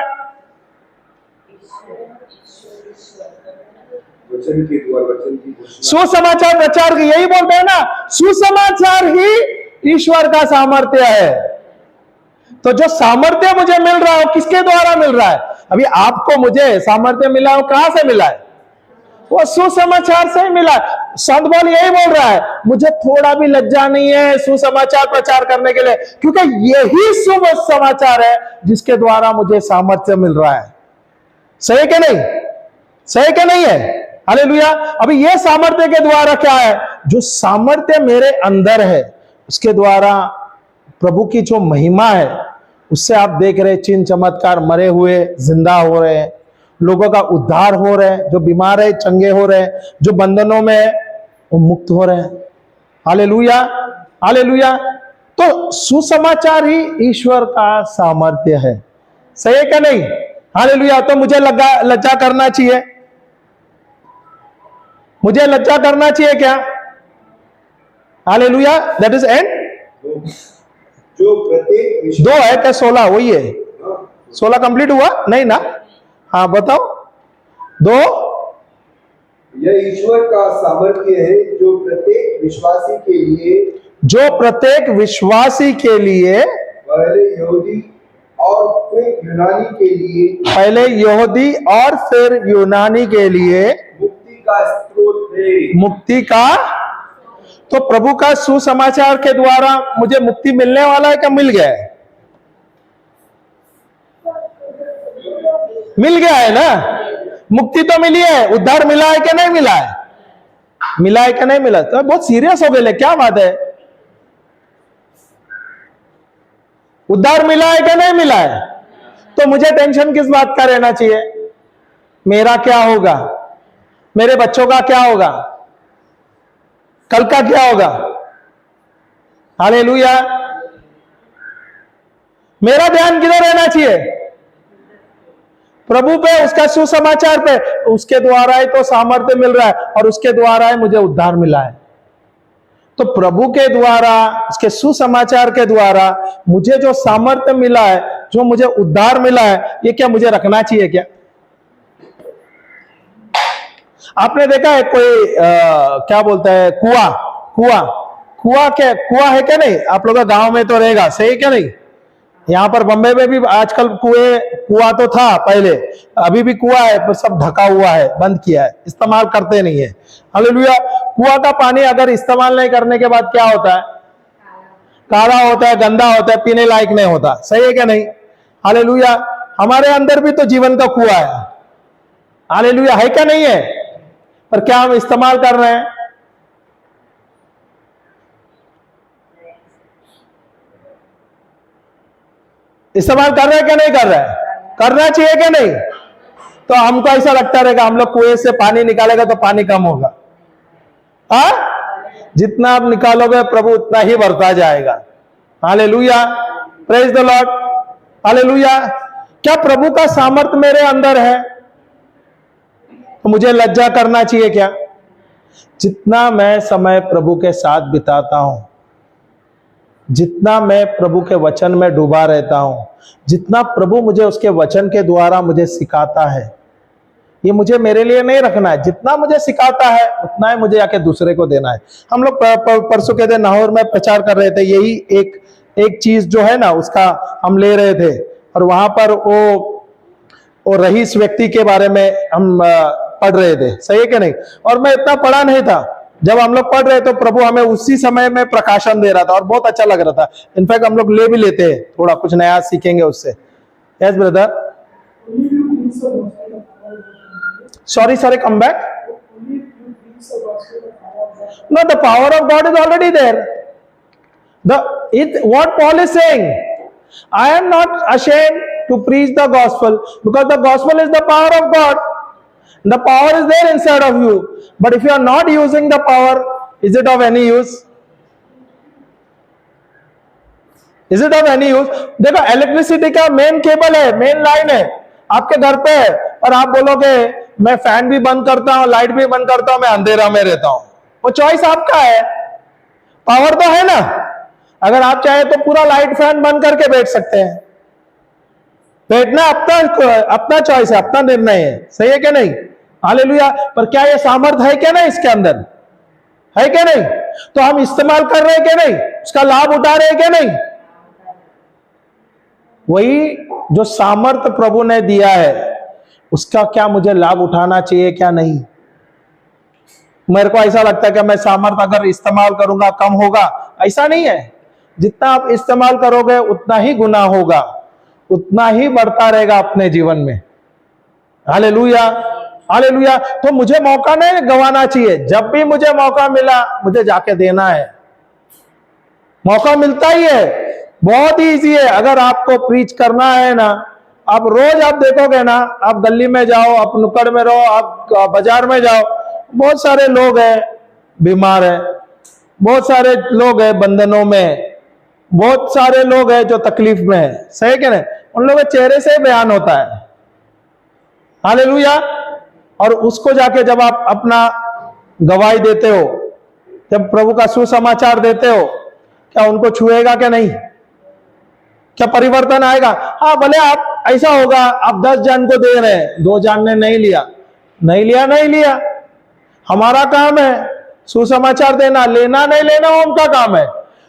वचन के द्वारा, वचन की घोषणा। सुसमाचार प्रचार की यही बोलते हैं ना, सुसमाचार ही ईश्वर का सामर्थ्य है। तो जो सामर्थ्य मुझे मिल रहा है वो किसके द्वारा मिल रहा है? अभी आपको मुझे सामर्थ्य मिला है, वो कहां से मिला है? वो सुसमाचार से ही मिला है। संत पौल यही बोल रहा है, मुझे थोड़ा भी लज्जा नहीं है सुसमाचार प्रचार करने के लिए, क्योंकि यही शुभ समाचार है जिसके द्वारा मुझे सामर्थ्य मिल रहा है। सही क्या नहीं? सही क्या नहीं है? हालेलुया। अभी ये सामर्थ्य के द्वारा क्या है? जो सामर्थ्य मेरे अंदर है उसके द्वारा प्रभु की जो महिमा है उससे आप देख रहे चिन्ह चमत्कार, मरे हुए जिंदा हो रहे हैं, लोगों का उद्धार हो रहे हैं, जो बीमार है चंगे हो रहे हैं, जो बंधनों में है वो मुक्त हो रहे हैं। Hallelujah, hallelujah. तो सुसमाचार ही ईश्वर का सामर्थ्य है। सही है क्या नहीं? हालेलुया। तो मुझे लज्जा करना चाहिए, मुझे लज्जा करना चाहिए क्या? हालेलुया। दैट इज एंड जो प्रत्येक 2 है क्या? 16 वही है। 16 कंप्लीट हुआ नहीं ना? हाँ बताओ। 2, यह ईश्वर का सामर्थ्य है जो प्रत्येक विश्वासी के लिए, जो प्रत्येक विश्वासी के लिए, पहले यहूदी और फिर यूनानी के लिए, पहले यहूदी और फिर यूनानी के लिए मुक्ति का स्रोत है। मुक्ति का। तो प्रभु का सुसमाचार के द्वारा मुझे मुक्ति मिलने वाला है क्या? मिल गया है, मिल गया है ना? मुक्ति तो मिली है, उद्धार मिला है कि नहीं मिला है? मिला है कि नहीं मिला? तो बहुत सीरियस हो गए, क्या बात है? उद्धार मिला है कि नहीं मिला है? तो मुझे टेंशन किस बात का रहना चाहिए? मेरा क्या होगा, मेरे बच्चों का क्या होगा, कल का क्या होगा? हालेलुया। मेरा ध्यान किधर रहना चाहिए? प्रभु पे, उसका सुसमाचार पे। उसके द्वारा ही तो सामर्थ्य मिल रहा है और उसके द्वारा ही मुझे उद्धार मिला है। तो प्रभु के द्वारा, उसके सुसमाचार के द्वारा मुझे जो सामर्थ्य मिला है, जो मुझे उद्धार मिला है, ये क्या मुझे रखना चाहिए क्या? आपने देखा है कोई क्या बोलता है, कुआं क्या कुआं है क्या नहीं? आप लोग गांव में तो रहेगा, सही क्या नहीं? यहाँ पर बम्बई में भी आजकल कुआं तो था पहले, अभी भी कुआं है पर सब ढका हुआ है, बंद किया है, इस्तेमाल करते नहीं है। हालेलुया। कुआं का पानी अगर इस्तेमाल नहीं करने के बाद क्या होता है? काला होता है, गंदा होता है, पीने लायक नहीं होता। सही है क्या नहीं? हालेलुया। हमारे अंदर भी तो जीवन का कुआं है। हालेलुया, है क्या नहीं है? पर क्या हम इस्तेमाल कर रहे हैं? इस्तेमाल कर रहे हैं क्या नहीं कर रहे हैं? करना चाहिए क्या नहीं? तो हमको ऐसा लगता रहेगा हम लोग कुएं से पानी निकालेगा तो पानी कम होगा। हाँ, जितना आप निकालोगे प्रभु उतना ही बढ़ता जाएगा। Hallelujah, praise the Lord. Hallelujah. क्या प्रभु का सामर्थ मेरे अंदर है तो मुझे लज्जा करना चाहिए क्या? जितना मैं समय प्रभु के साथ बिताता हूं, जितना मैं प्रभु के वचन में डूबा रहता हूं, जितना प्रभु मुझे उसके वचन के द्वारा मुझे सिखाता है, ये मुझे मेरे लिए नहीं रखना है। जितना मुझे सिखाता है उतना ही मुझे आके दूसरे को देना है। हम लोग परसों के दिन नाहौर में प्रचार कर रहे थे, यही एक चीज जो है ना उसका हम ले रहे थे, और वहां पर वो रईस व्यक्ति के बारे में हम पढ़ रहे थे। सही है कि नहीं? और मैं इतना पढ़ा नहीं था, जब हम लोग पढ़ रहे तो प्रभु हमें उसी समय में प्रकाशन दे रहा था और बहुत अच्छा लग रहा था। इनफैक्ट हम लोग ले भी लेते हैं, थोड़ा कुछ नया सीखेंगे उससे। Yes brother, sorry come back. No, the power of God is already there. What Paul is saying, I am not ashamed to preach the gospel because the gospel is the power of God. The power is there inside of you, but if you are not using the power, is it of any use? Is it of any use? देखो, इलेक्ट्रिसिटी का मेन केबल है, मेन लाइन है आपके घर पे, और आप बोलोगे मैं फैन भी बंद करता हूं, लाइट भी बंद करता हूं, मैं अंधेरा में रहता हूं। वो चॉइस आपका है। पावर तो है ना, अगर आप चाहे तो पूरा लाइट फैन बंद करके बैठ सकते हैं। बैठना अपना चॉइस है, अपना निर्णय है। सही है क्या नहीं? हालेलुया। पर क्या ये सामर्थ है क्या नहीं इसके अंदर? है क्या नहीं? तो हम इस्तेमाल कर रहे हैं क्या नहीं? उसका लाभ उठा रहे हैं क्या नहीं? वही जो सामर्थ प्रभु ने दिया है उसका क्या मुझे लाभ उठाना चाहिए क्या नहीं? मेरे को ऐसा लगता है कि मैं सामर्थ अगर इस्तेमाल करूंगा कम होगा, ऐसा नहीं है। जितना आप इस्तेमाल करोगे उतना ही गुना होगा, उतना ही बढ़ता रहेगा अपने जीवन में। Hallelujah, hallelujah. तो मुझे मौका नहीं गंवाना चाहिए। जब भी मुझे मौका मिला मुझे जाके देना है। मौका मिलता ही है, बहुत ही इजी है। अगर आपको प्रीच करना है ना, आप रोज आप देखोगे ना, आप गली में जाओ, आप नुक्कड़ में रहो, आप बाजार में जाओ, बहुत सारे लोग हैं बीमार है, बहुत सारे लोग हैं बंधनों में, बहुत सारे लोग हैं जो तकलीफ में है। सही क्या नहीं? उन लोगों के चेहरे से बयान होता है। हालेलुया। और उसको जाके जब आप अपना गवाही देते हो, जब प्रभु का सुसमाचार देते हो, क्या उनको छुएगा क्या नहीं? क्या परिवर्तन आएगा? हाँ, भले आप ऐसा होगा आप 10 जन को दे रहे हैं, 2 जन ने नहीं लिया। हमारा काम है सुसमाचार देना, लेना नहीं लेना उनका काम है,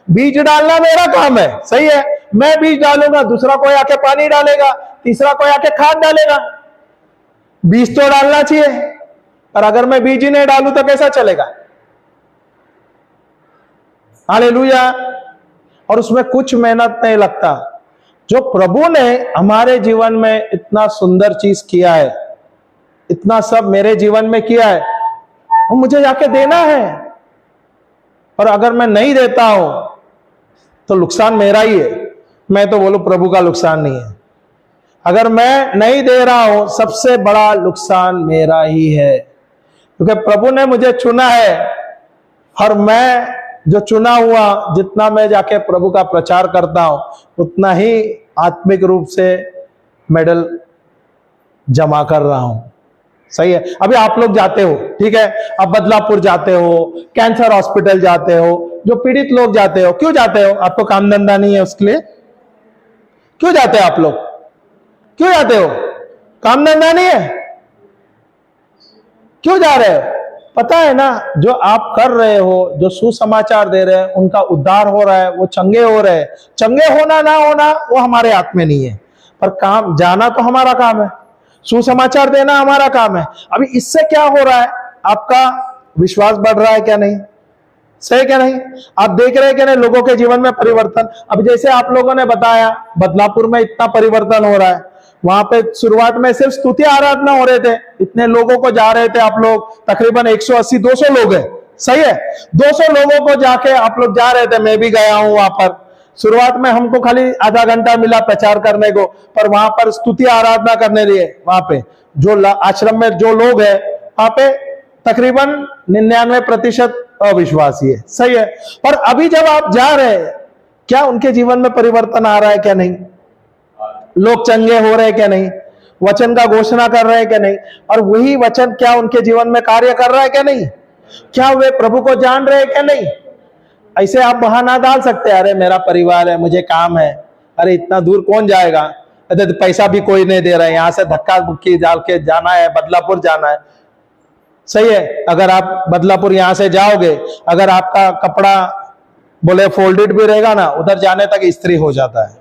बीज डालना मेरा काम है। सही है? मैं बीज डालूंगा, दूसरा कोई आके पानी डालेगा, तीसरा कोई आके खाद डालेगा। बीज तो डालना चाहिए, और अगर मैं बीज ही नहीं डालू तो कैसा चलेगा? हालेलुया। और उसमें कुछ मेहनत नहीं लगता। जो प्रभु ने हमारे जीवन में इतना सुंदर चीज किया है, इतना सब मेरे जीवन में किया है, वो मुझे जाके देना है। और अगर मैं नहीं देता हूं तो नुकसान मेरा ही है। मैं तो बोलूं प्रभु का नुकसान नहीं है। अगर मैं नहीं दे रहा हूं, सबसे बड़ा नुकसान मेरा ही है, क्योंकि प्रभु ने मुझे चुना है, और मैं जो चुना हुआ, जितना मैं जाके प्रभु का प्रचार करता हूं, उतना ही आत्मिक रूप से मेडल जमा कर रहा हूं। सही है? अभी आप लोग जाते हो, ठीक है, आप बदलापुर जाते हो, कैंसर हॉस्पिटल जाते हो, जो पीड़ित लोग जाते हो। क्यों जाते हो? आपको काम धंधा नहीं है उसके लिए? क्यों जाते हो आप लोग? क्यों जाते हो? काम धंधा नहीं है? क्यों जा रहे हो? पता है ना, जो आप कर रहे हो, जो सुसमाचार दे रहे हैं, उनका उद्धार हो रहा है, वो चंगे हो रहे हैं। चंगे होना ना होना वो हमारे हाथ में नहीं है, पर काम जाना तो हमारा काम है, सुसमाचार देना हमारा काम है। अभी इससे क्या हो रहा है, आपका विश्वास बढ़ रहा है क्या नहीं, सही क्या नहीं? आप देख रहे हैं कि नहीं लोगों के जीवन में परिवर्तन? अब जैसे आप लोगों ने बताया बदलापुर में इतना परिवर्तन हो रहा है, वहां पे शुरुआत में सिर्फ स्तुति आराधना हो रहे थे, इतने लोगों को जा रहे थे आप लोग, तकरीबन 180-200 लोग हैं, सही है, 200 लोगों को जाके आप लोग जा रहे थे, मैं भी गया हूं वहां पर। शुरुआत में हमको खाली आधा घंटा मिला प्रचार करने को, पर वहां पर स्तुति आराधना करने लिए वहां पे जो आश्रम में जो लोग हैं, वहां पे तकरीबन 99% अविश्वासी है, सही है। पर अभी जब आप जा रहे हैं, क्या उनके जीवन में परिवर्तन आ रहा है क्या नहीं? लोग चंगे हो रहे हैं क्या नहीं? वचन का घोषणा कर रहे हैं क्या नहीं? और वही वचन क्या उनके जीवन में कार्य कर रहा है क्या नहीं? क्या वे प्रभु को जान रहे हैं क्या नहीं? ऐसे आप बहाना डाल सकते हैं, अरे मेरा परिवार है, मुझे काम है, अरे इतना दूर कौन जाएगा, अरे पैसा भी कोई नहीं दे रहा है, यहां से धक्का मुक्की डाल के जाना है, बदलापुर जाना है, सही है। अगर आप बदलापुर यहां से जाओगे, अगर आपका कपड़ा बोले फोल्डेड भी रहेगा ना, उधर जाने तक इस्त्री हो जाता है,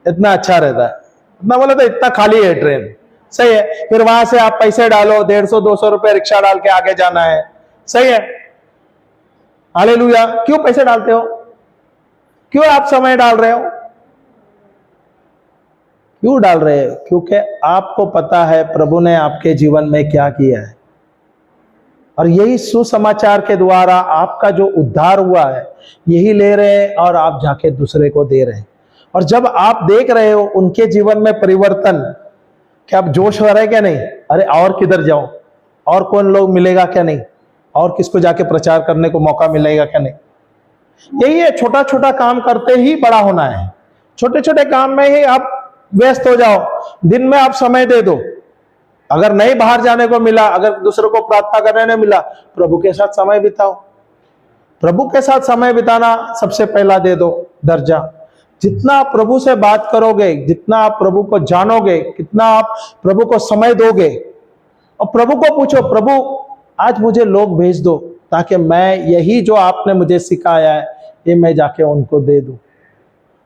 इतना अच्छा रहता है, इतना बोले तो इतना खाली है ट्रेन, सही है। फिर वहां से आप पैसे डालो, 150-200 रुपए रिक्शा डाल के आगे जाना है, सही है। हालेलुया। क्यों पैसे डालते हो? क्यों आप समय डाल रहे हो? क्यों डाल रहे हो? क्योंकि आपको पता है प्रभु ने आपके जीवन में क्या किया है, और यही सुसमाचार के द्वारा आपका जो उद्धार हुआ है, यही ले रहे हैं और आप जाके दूसरे को दे रहे हैं। और जब आप देख रहे हो उनके जीवन में परिवर्तन, क्या आप जोश हो रहे हैं क्या नहीं? अरे और किधर जाऊं, और कौन लोग मिलेगा क्या नहीं, और किसको जाके प्रचार करने को मौका मिलेगा क्या नहीं? यही है, छोटा छोटा काम करते ही बड़ा होना है। छोटे छोटे काम में ही आप व्यस्त हो जाओ, दिन में आप समय दे दो। अगर नहीं बाहर जाने को मिला, अगर दूसरों को प्रार्थना करने नहीं मिला, प्रभु के साथ समय बिताओ। प्रभु के साथ समय बिताना सबसे पहला दे दो दर्जा। जितना आप प्रभु से बात करोगे, जितना आप प्रभु को जानोगे, कितना आप प्रभु को समय दोगे, और प्रभु को पूछो, प्रभु आज मुझे लोग भेज दो ताकि मैं यही जो आपने मुझे सिखाया है, ये मैं जाके उनको दे दूं।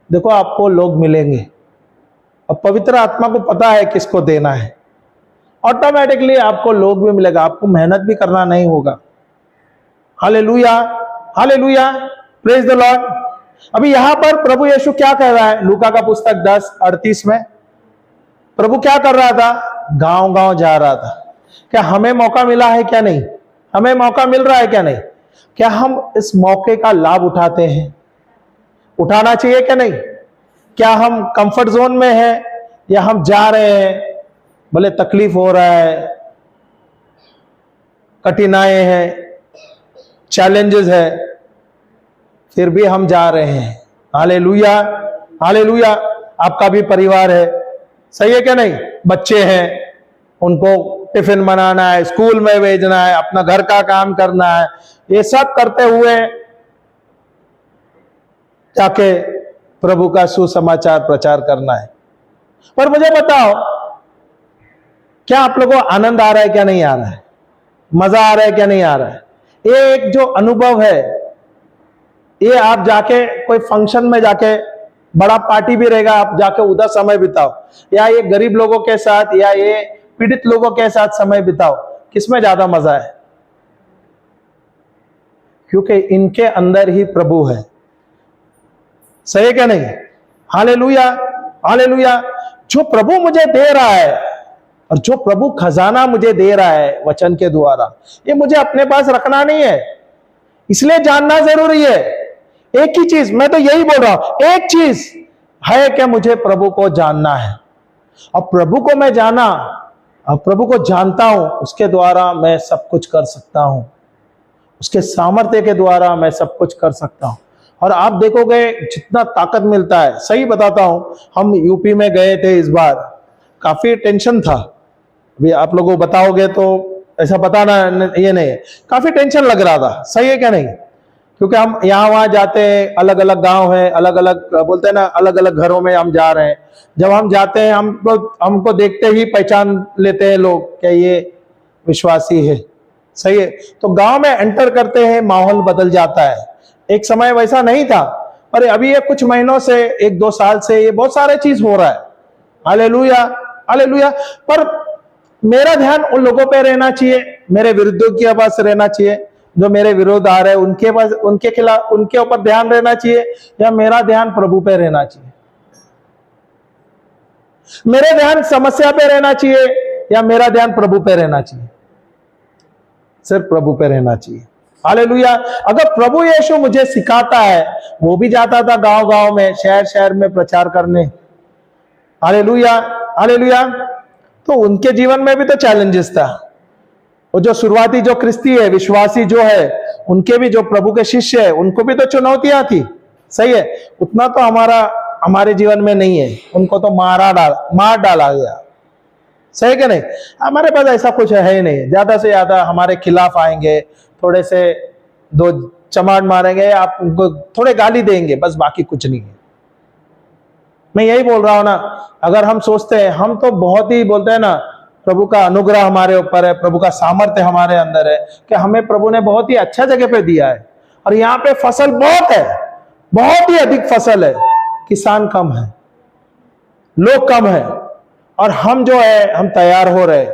देखो आपको लोग मिलेंगे, और पवित्र आत्मा को पता है किसको देना है, ऑटोमेटिकली आपको लोग भी मिलेगा, आपको मेहनत भी करना नहीं होगा। Hallelujah, hallelujah, praise the Lord. अभी यहां पर प्रभु यीशु क्या कह रहा है? लूका का पुस्तक 10:38 में प्रभु क्या कर रहा था? गांव गांव जा रहा था। क्या हमें मौका मिला है क्या नहीं? हमें मौका मिल रहा है क्या नहीं? क्या हम इस मौके का लाभ उठाते हैं? उठाना चाहिए क्या नहीं? क्या हम कंफर्ट जोन में हैं, या हम जा रहे हैं, भले तकलीफ हो रहा है, कठिनाई है, चैलेंजेस है, फिर भी हम जा रहे हैं। Hallelujah, hallelujah. आपका भी परिवार है, सही है क्या नहीं? बच्चे हैं, उनको टिफिन बनाना है, स्कूल में भेजना है, अपना घर का काम करना है, ये सब करते हुए जाके प्रभु का सुसमाचार प्रचार करना है। पर मुझे बताओ, क्या आप लोगों को आनंद आ रहा है क्या नहीं आ रहा है? मजा आ रहा है क्या नहीं आ रहा है? ये एक जो अनुभव है, ये आप जाके कोई फंक्शन में जाके, बड़ा पार्टी भी रहेगा, आप जाके उधर समय बिताओ, या ये गरीब लोगों के साथ, या ये पीड़ित लोगों के साथ समय बिताओ, किसमें ज्यादा मजा है? क्योंकि इनके अंदर ही प्रभु है, सही है क्या नहीं? Hallelujah, hallelujah. जो प्रभु मुझे दे रहा है, और जो प्रभु खजाना मुझे दे रहा है वचन के द्वारा, ये मुझे अपने पास रखना नहीं है, इसलिए जानना जरूरी है। एक ही चीज, मैं तो यही बोल रहा हूं, एक चीज है कि मुझे प्रभु को जानना है, और प्रभु को मैं जाना, और प्रभु को जानता हूं, उसके द्वारा मैं सब कुछ कर सकता हूं, उसके सामर्थ्य के द्वारा मैं सब कुछ कर सकता हूं। और आप देखोगे जितना ताकत मिलता है, सही बताता हूं, हम यूपी में गए थे इस बार, काफी टेंशन था। अभी आप लोगों को बताओगे तो ऐसा बताना ये नहीं है, काफी टेंशन लग रहा था, सही है क्या नहीं? क्योंकि हम यहाँ वहां जाते हैं, अलग अलग गांव है, अलग अलग बोलते हैं ना, अलग अलग घरों में हम जा रहे हैं। जब हम जाते हैं, हमको देखते ही पहचान लेते हैं लोग कि ये विश्वासी है, सही है। तो गांव में एंटर करते हैं, माहौल बदल जाता है। एक समय वैसा नहीं था, पर अभी ये कुछ महीनों से, 1-2 साल से ये बहुत सारे चीज हो रहा है। Hallelujah, hallelujah. पर मेरा ध्यान उन लोगों पे रहना चाहिए, मेरे विरुद्धों के पास रहना चाहिए, जो मेरे विरोध आ रहे हैं उनके पास, उनके खिलाफ, उनके ऊपर ध्यान रहना चाहिए, या मेरा ध्यान प्रभु पे रहना चाहिए? मेरे ध्यान समस्या पे रहना चाहिए या मेरा ध्यान प्रभु पे रहना चाहिए? सिर्फ प्रभु पे रहना चाहिए। हालेलुया। अगर प्रभु यीशु मुझे सिखाता है, वो भी जाता था गांव गांव में, शहर शहर में प्रचार करने। Hallelujah, hallelujah. तो उनके जीवन में भी तो चैलेंजेस था। वो जो शुरुआती जो ख्रिस्ती है, विश्वासी जो है, उनके भी जो प्रभु के शिष्य है, उनको भी तो चुनौतियां थी। सही है। उतना तो हमारे जीवन में नहीं है। उनको तो मार डाला गया। सही कि नहीं? हमारे पास ऐसा कुछ है ही नहीं। ज्यादा से ज्यादा हमारे खिलाफ आएंगे, थोड़े से 2 चमाट मारेंगे, आप उनको थोड़े गाली देंगे, बस, बाकी कुछ नहीं है। मैं यही बोल रहा हूं ना, अगर हम सोचते हैं, हम तो बहुत ही बोलते हैं ना, प्रभु का अनुग्रह हमारे ऊपर है, प्रभु का सामर्थ्य हमारे अंदर है, कि हमें प्रभु ने बहुत ही अच्छा जगह पे दिया है, और यहाँ पे फसल बहुत है, बहुत ही अधिक फसल है, किसान कम है, लोग कम है, और हम जो है, हम तैयार हो रहे।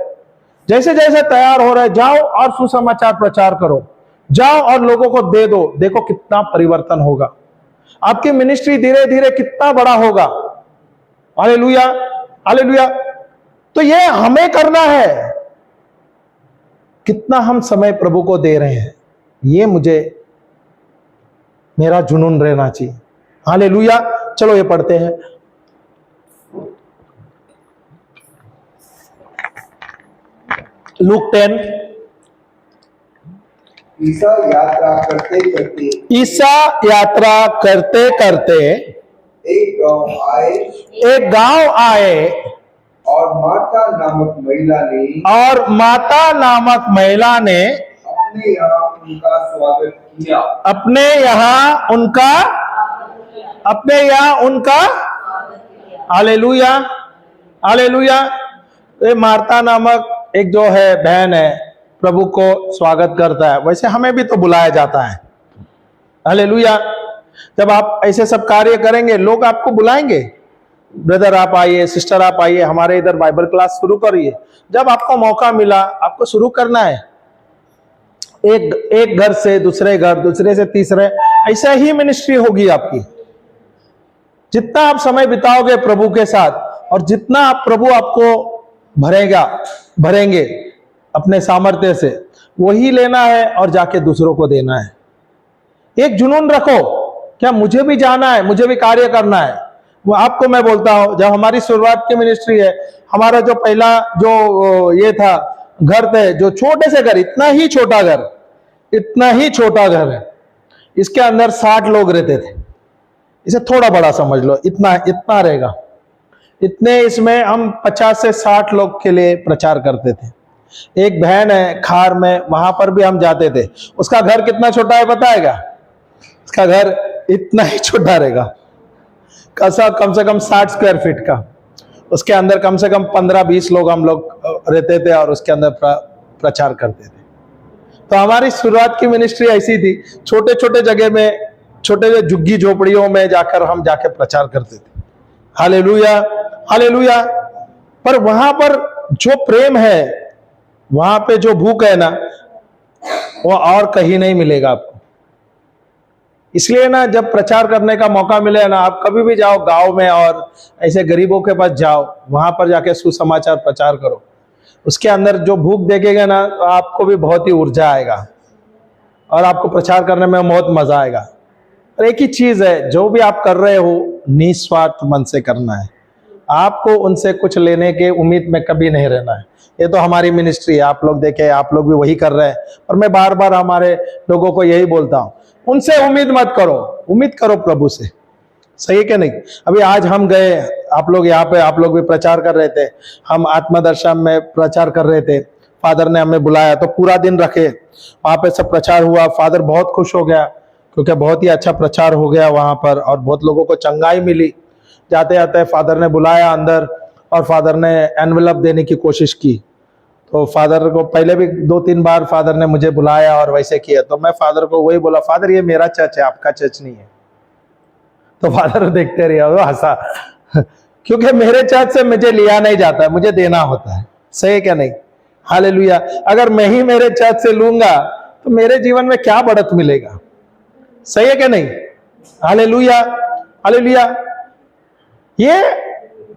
जैसे जैसे तैयार हो रहे, जाओ और सुसमाचार प्रचार करो, जाओ और लोगों को दे दो। देखो कितना परिवर्तन होगा, आपकी मिनिस्ट्री धीरे धीरे कितना बड़ा होगा। Hallelujah, hallelujah. तो ये हमें करना है। कितना हम समय प्रभु को दे रहे हैं, ये मेरा जुनून रहना चाहिए। हालेलुया। चलो ये पढ़ते हैं। लूक 10। ईसा यात्रा करते करते ईसा यात्रा करते करते एक गांव आए, और माता नामक महिला ने अपने यहाँ उनका स्वागत किया। अपने यहाँ उनका हालेलुया, हालेलुया। ये मार्ता नामक एक जो है बहन है, प्रभु को स्वागत करता है। वैसे हमें भी तो बुलाया जाता है। हालेलुया। जब आप ऐसे सब कार्य करेंगे, लोग आपको बुलाएंगे, ब्रदर आप आइए, सिस्टर आप आइए, हमारे इधर बाइबल क्लास शुरू करिए। जब आपको मौका मिला, आपको शुरू करना है। एक घर से दूसरे घर, दूसरे से तीसरे, ऐसा ही मिनिस्ट्री होगी आपकी। जितना आप समय बिताओगे प्रभु के साथ, और जितना आप प्रभु आपको भरेंगे अपने सामर्थ्य से, वही लेना है और जाके दूसरों को देना है। एक जुनून रखो, क्या मुझे भी जाना है, मुझे भी कार्य करना है। वो आपको मैं बोलता हूं, जब हमारी शुरुआत की मिनिस्ट्री है, हमारा जो पहला जो ये था, घर थे, जो छोटे से घर, इतना ही छोटा घर है, इसके अंदर 60 लोग रहते थे। इसे थोड़ा बड़ा समझ लो, इतना रहेगा। इतने इसमें हम 50 से 60 लोग के लिए प्रचार करते थे। एक बहन है खार में, वहां पर भी हम जाते थे। उसका घर कितना छोटा है बताएगा? उसका घर इतना ही छोटा रहेगा, कम से कम 60 स्क्वायर फीट का। उसके अंदर कम से कम 15-20 लोग हम लोग रहते थे, और उसके अंदर प्रचार करते थे। तो हमारी शुरुआत की मिनिस्ट्री ऐसी थी, छोटे छोटे जगह में, छोटे झुग्गी झोपड़ियों में हम जाके प्रचार करते थे। Hallelujah, hallelujah. पर वहां पर जो प्रेम है, वहां पे जो भूख है ना, वो और कहीं नहीं मिलेगा आपको। इसलिए ना, जब प्रचार करने का मौका मिले ना, आप कभी भी जाओ गांव में और ऐसे गरीबों के पास जाओ, वहां पर जाके सुसमाचार प्रचार करो। उसके अंदर जो भूख देखेगा ना, तो आपको भी बहुत ही ऊर्जा आएगा, और आपको प्रचार करने में बहुत मजा आएगा। और एक ही चीज है, जो भी आप कर रहे हो, निस्वार्थ मन से करना है। आपको उनसे कुछ लेने के उम्मीद में कभी नहीं रहना है। ये तो हमारी मिनिस्ट्री है, आप लोग देखे, आप लोग भी वही कर रहे हैं। और मैं बार बार हमारे लोगों को यही बोलता हूं, उनसे उम्मीद मत करो, उम्मीद करो प्रभु से। सही है कि नहीं? अभी आज हम गए, आप लोग यहाँ पे, आप लोग भी प्रचार कर रहे थे, हम आत्मदर्शन में प्रचार कर रहे थे। फादर ने हमें बुलाया तो पूरा दिन रखे, वहां पे सब प्रचार हुआ। फादर बहुत खुश हो गया, क्योंकि बहुत ही अच्छा प्रचार हो गया वहां पर, और बहुत लोगों को चंगाई मिली। जाते जाते फादर ने बुलाया अंदर, और फादर ने एनवेलप देने की कोशिश की। तो फादर को पहले भी 2-3 बार फादर ने मुझे बुलाया और वैसे किया, तो मैं फादर को वही बोला, फादर ये मेरा चर्च है, आपका चर्च नहीं है। तो फादर देखते रहे, वो हंसा क्योंकि मेरे चर्च से मुझे लिया नहीं जाता है, मुझे देना होता है। सही है क्या नहीं? हालेलुया। अगर मैं ही मेरे चर्च से लूंगा तो मेरे जीवन में क्या बढ़त मिलेगा? सही है क्या नहीं? Hallelujah, hallelujah. ये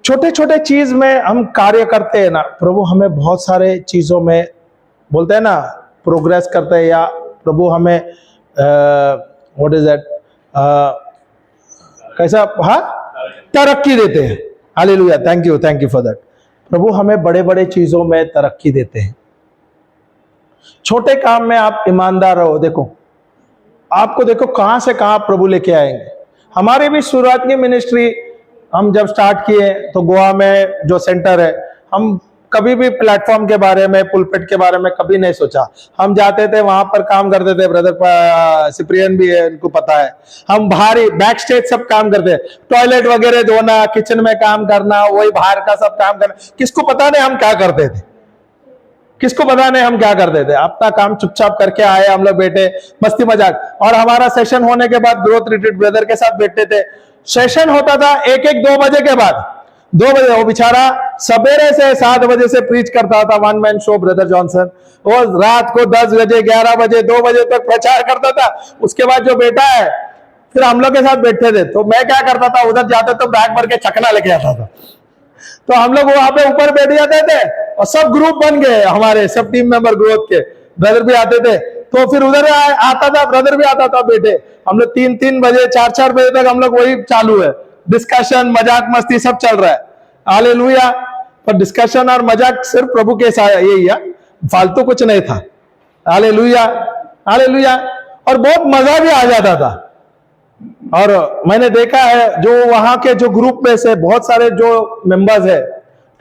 छोटे छोटे चीज में हम कार्य करते हैं ना, प्रभु हमें बहुत सारे चीजों में बोलते हैं ना प्रोग्रेस करते हैं, या प्रभु हमें व्हाट इज दैट कैसा, हाँ, तरक्की देते हैं। Hallelujah, thank you for that. प्रभु हमें बड़े बड़े चीजों में तरक्की देते हैं। छोटे काम में आप ईमानदार रहो, देखो आपको देखो कहां से कहां प्रभु लेके आएंगे। हमारी भी शुरुआत की मिनिस्ट्री हम जब स्टार्ट किए तो गोवा में जो सेंटर है, हम कभी भी प्लेटफॉर्म के बारे में, पुलपिट के बारे में कभी नहीं सोचा। हम जाते थे, वहां पर काम करते थे, ब्रदर सिप्रियन भी है, उनको पता है। हम बाहर ही बैक स्टेज सब काम करते, टॉयलेट वगैरह धोना, किचन में काम करना, वही बाहर का सब काम करना। किसको पता नहीं हम क्या करते थे, किसको पता नहीं हम क्या करते थे। अपना काम चुपचाप करके आए हम लोग, बैठे मस्ती मजाक। और हमारा सेशन होने के बाद ग्रोथ रिट्रीट ब्रदर के साथ बैठते थे। सेशन होता था 1-2 बजे के बाद, 2 बजे वो बेचारा सवेरे से 7 बजे से प्रीच करता था, 1 मैन शो ब्रदर जॉनसन। वो रात को 10 बजे, 11 बजे, 2 बजे तक प्रचार करता था। उसके बाद जो बेटा है, फिर हम लोग के साथ बैठते थे। तो मैं क्या करता था, उधर जाते तो बैग भर के चकना लेके आता था। तो हम लोग वहां पे ऊपर बैठ जाते थे और सब ग्रुप बन गए हमारे, सब टीम मेंबर ग्रोथ के। ब्रदर भी आते थे, तो फिर उधर आता था, ब्रदर भी आता था, बेटे हम लोग 3-3 बजे, 4-4 बजे तक हम लोग वही चालू है, डिस्कशन, मजाक मस्ती सब चल रहा है। हालेलुया। पर डिस्कशन और मजाक सिर्फ प्रभु के साथ यही है, फालतू कुछ नहीं था। Hallelujah, hallelujah. और बहुत मजा भी आ जाता था। और मैंने देखा है जो वहां के जो ग्रुप में से बहुत सारे जो मेंबर्स है,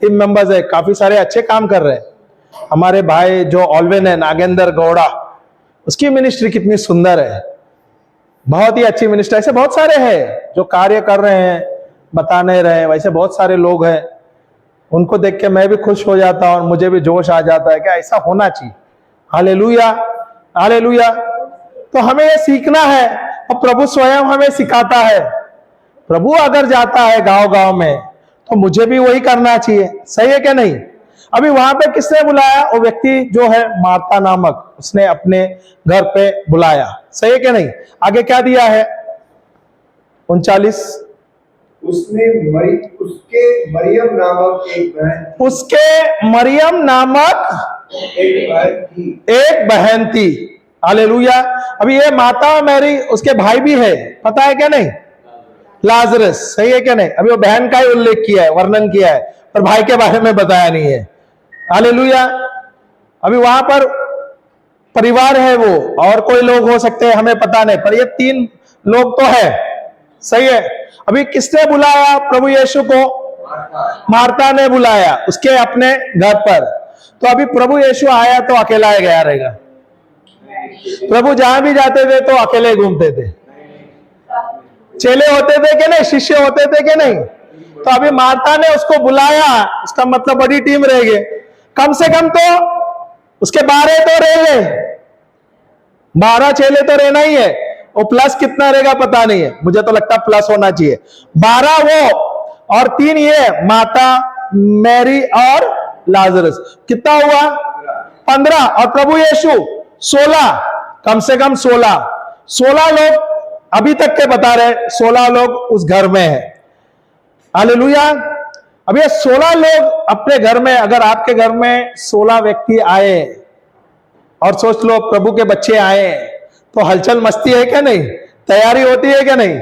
टीम मेंबर्स है, काफी सारे अच्छे काम कर रहे हैं। हमारे भाई जो ऑलवेन है, नागेंद्र गौड़ा, उसकी मिनिस्ट्री कितनी सुंदर है, बहुत ही अच्छी मिनिस्ट्री। ऐसे बहुत सारे हैं जो कार्य कर रहे हैं, बता नहीं रहे, वैसे बहुत सारे लोग हैं। उनको देख के मैं भी खुश हो जाता हूं और मुझे भी जोश आ जाता है कि ऐसा होना चाहिए। Hallelujah, hallelujah. तो हमें ये सीखना है और प्रभु स्वयं हमें सिखाता है। प्रभु अगर जाता है गांव गांव में तो मुझे भी वही करना चाहिए। सही है क्या नहीं? अभी वहां पे किसने बुलाया? वो व्यक्ति जो है मार्ता नामक, उसने अपने घर पे बुलाया। सही है क्या नहीं? आगे क्या दिया है? 39, उसके मरियम नामक एक बहन, उसके मरियम नामक एक बहन थी। हालेलुया। अभी ये माता मैरी, उसके भाई भी है, पता है क्या नहीं? लाजरस। सही है क्या नहीं? अभी वो बहन का ही उल्लेख किया है, वर्णन किया है, पर भाई के बारे में बताया नहीं है। हालेलुया। अभी वहां पर परिवार है वो, और कोई लोग हो सकते हैं, हमें पता नहीं, पर ये 3 लोग तो है। सही है। अभी किसने बुलाया प्रभु यीशु को? मार्ता ने बुलाया उसके अपने घर पर। तो अभी प्रभु यीशु आया तो अकेला ही गया रहेगा? प्रभु जहां भी जाते थे तो अकेले घूमते थे। चेले होते थे कि नहीं? शिष्य होते थे कि नहीं? तो अभी मार्ता ने उसको बुलाया, उसका मतलब बड़ी टीम रह गई। कम से कम तो उसके 12 तो रह गए, 12 चेले तो रहना ही है। वो प्लस कितना रहेगा पता नहीं है, मुझे तो लगता प्लस होना चाहिए। 12 वो और 3 ये, माता, मैरी और लाजरस। कितना हुआ? 15। और प्रभु यीशु 16, कम से कम 16 लोग अभी तक के बता रहे, 16 लोग उस घर में है। हालेलुया। अब ये 16 लोग अपने घर में, अगर आपके घर में 16 व्यक्ति आए और सोच लो प्रभु के बच्चे आए, तो हलचल मस्ती है क्या नहीं? तैयारी होती है क्या नहीं?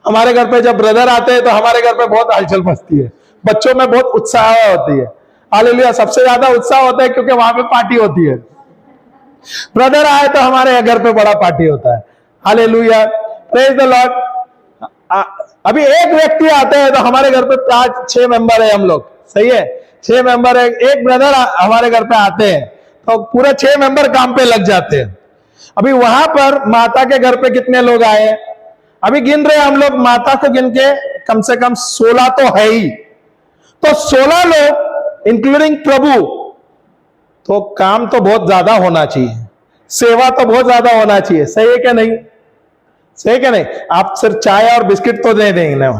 हमारे घर पे जब ब्रदर आते हैं तो हमारे घर पे बहुत हलचल मस्ती है, बच्चों में बहुत उत्साह होती है। हालेलुया। सबसे ज्यादा उत्साह होता है क्योंकि वहां पे पार्टी होती है। ब्रदर आए तो हमारे घर पे बड़ा पार्टी होता है। Hallelujah, praise the Lord. अभी एक व्यक्ति आते हैं तो हमारे घर पे 5-6 मेंबर है हम लोग। सही है, 6 मेंबर है। एक ब्रदर हमारे घर पे आते हैं तो पूरे 6 मेंबर काम पे लग जाते हैं। अभी वहां पर माता के घर पे कितने लोग आए? अभी गिन रहे हम लोग, माता को गिन के कम से कम 16 तो है ही। तो 16 लोग इंक्लूडिंग प्रभु तो काम तो बहुत ज्यादा होना चाहिए, सेवा तो बहुत ज्यादा होना चाहिए। सही है क्या नहीं? सही क्या नहीं? आप सिर्फ चाय और बिस्किट तो दे देंगे,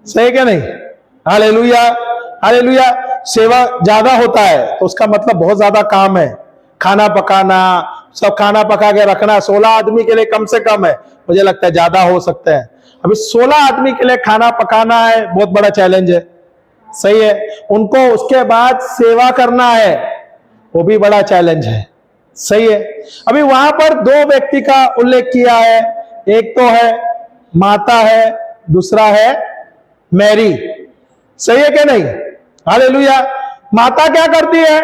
सही क्या नहीं? Hallelujah, hallelujah. सेवा ज्यादा होता है तो उसका मतलब बहुत ज्यादा काम है। खाना पकाना, सब खाना पका के रखना 16 आदमी के लिए कम से कम है, मुझे लगता है ज्यादा हो सकता है। अभी 16 आदमी के लिए खाना पकाना है, बहुत बड़ा चैलेंज है। सही है, उनको उसके बाद सेवा करना है, वो भी बड़ा चैलेंज है। सही है। अभी वहां पर 2 व्यक्ति का उल्लेख किया है, एक तो है माता है, दूसरा है मैरी। सही है क्या नहीं? हालेलुया। माता क्या करती है?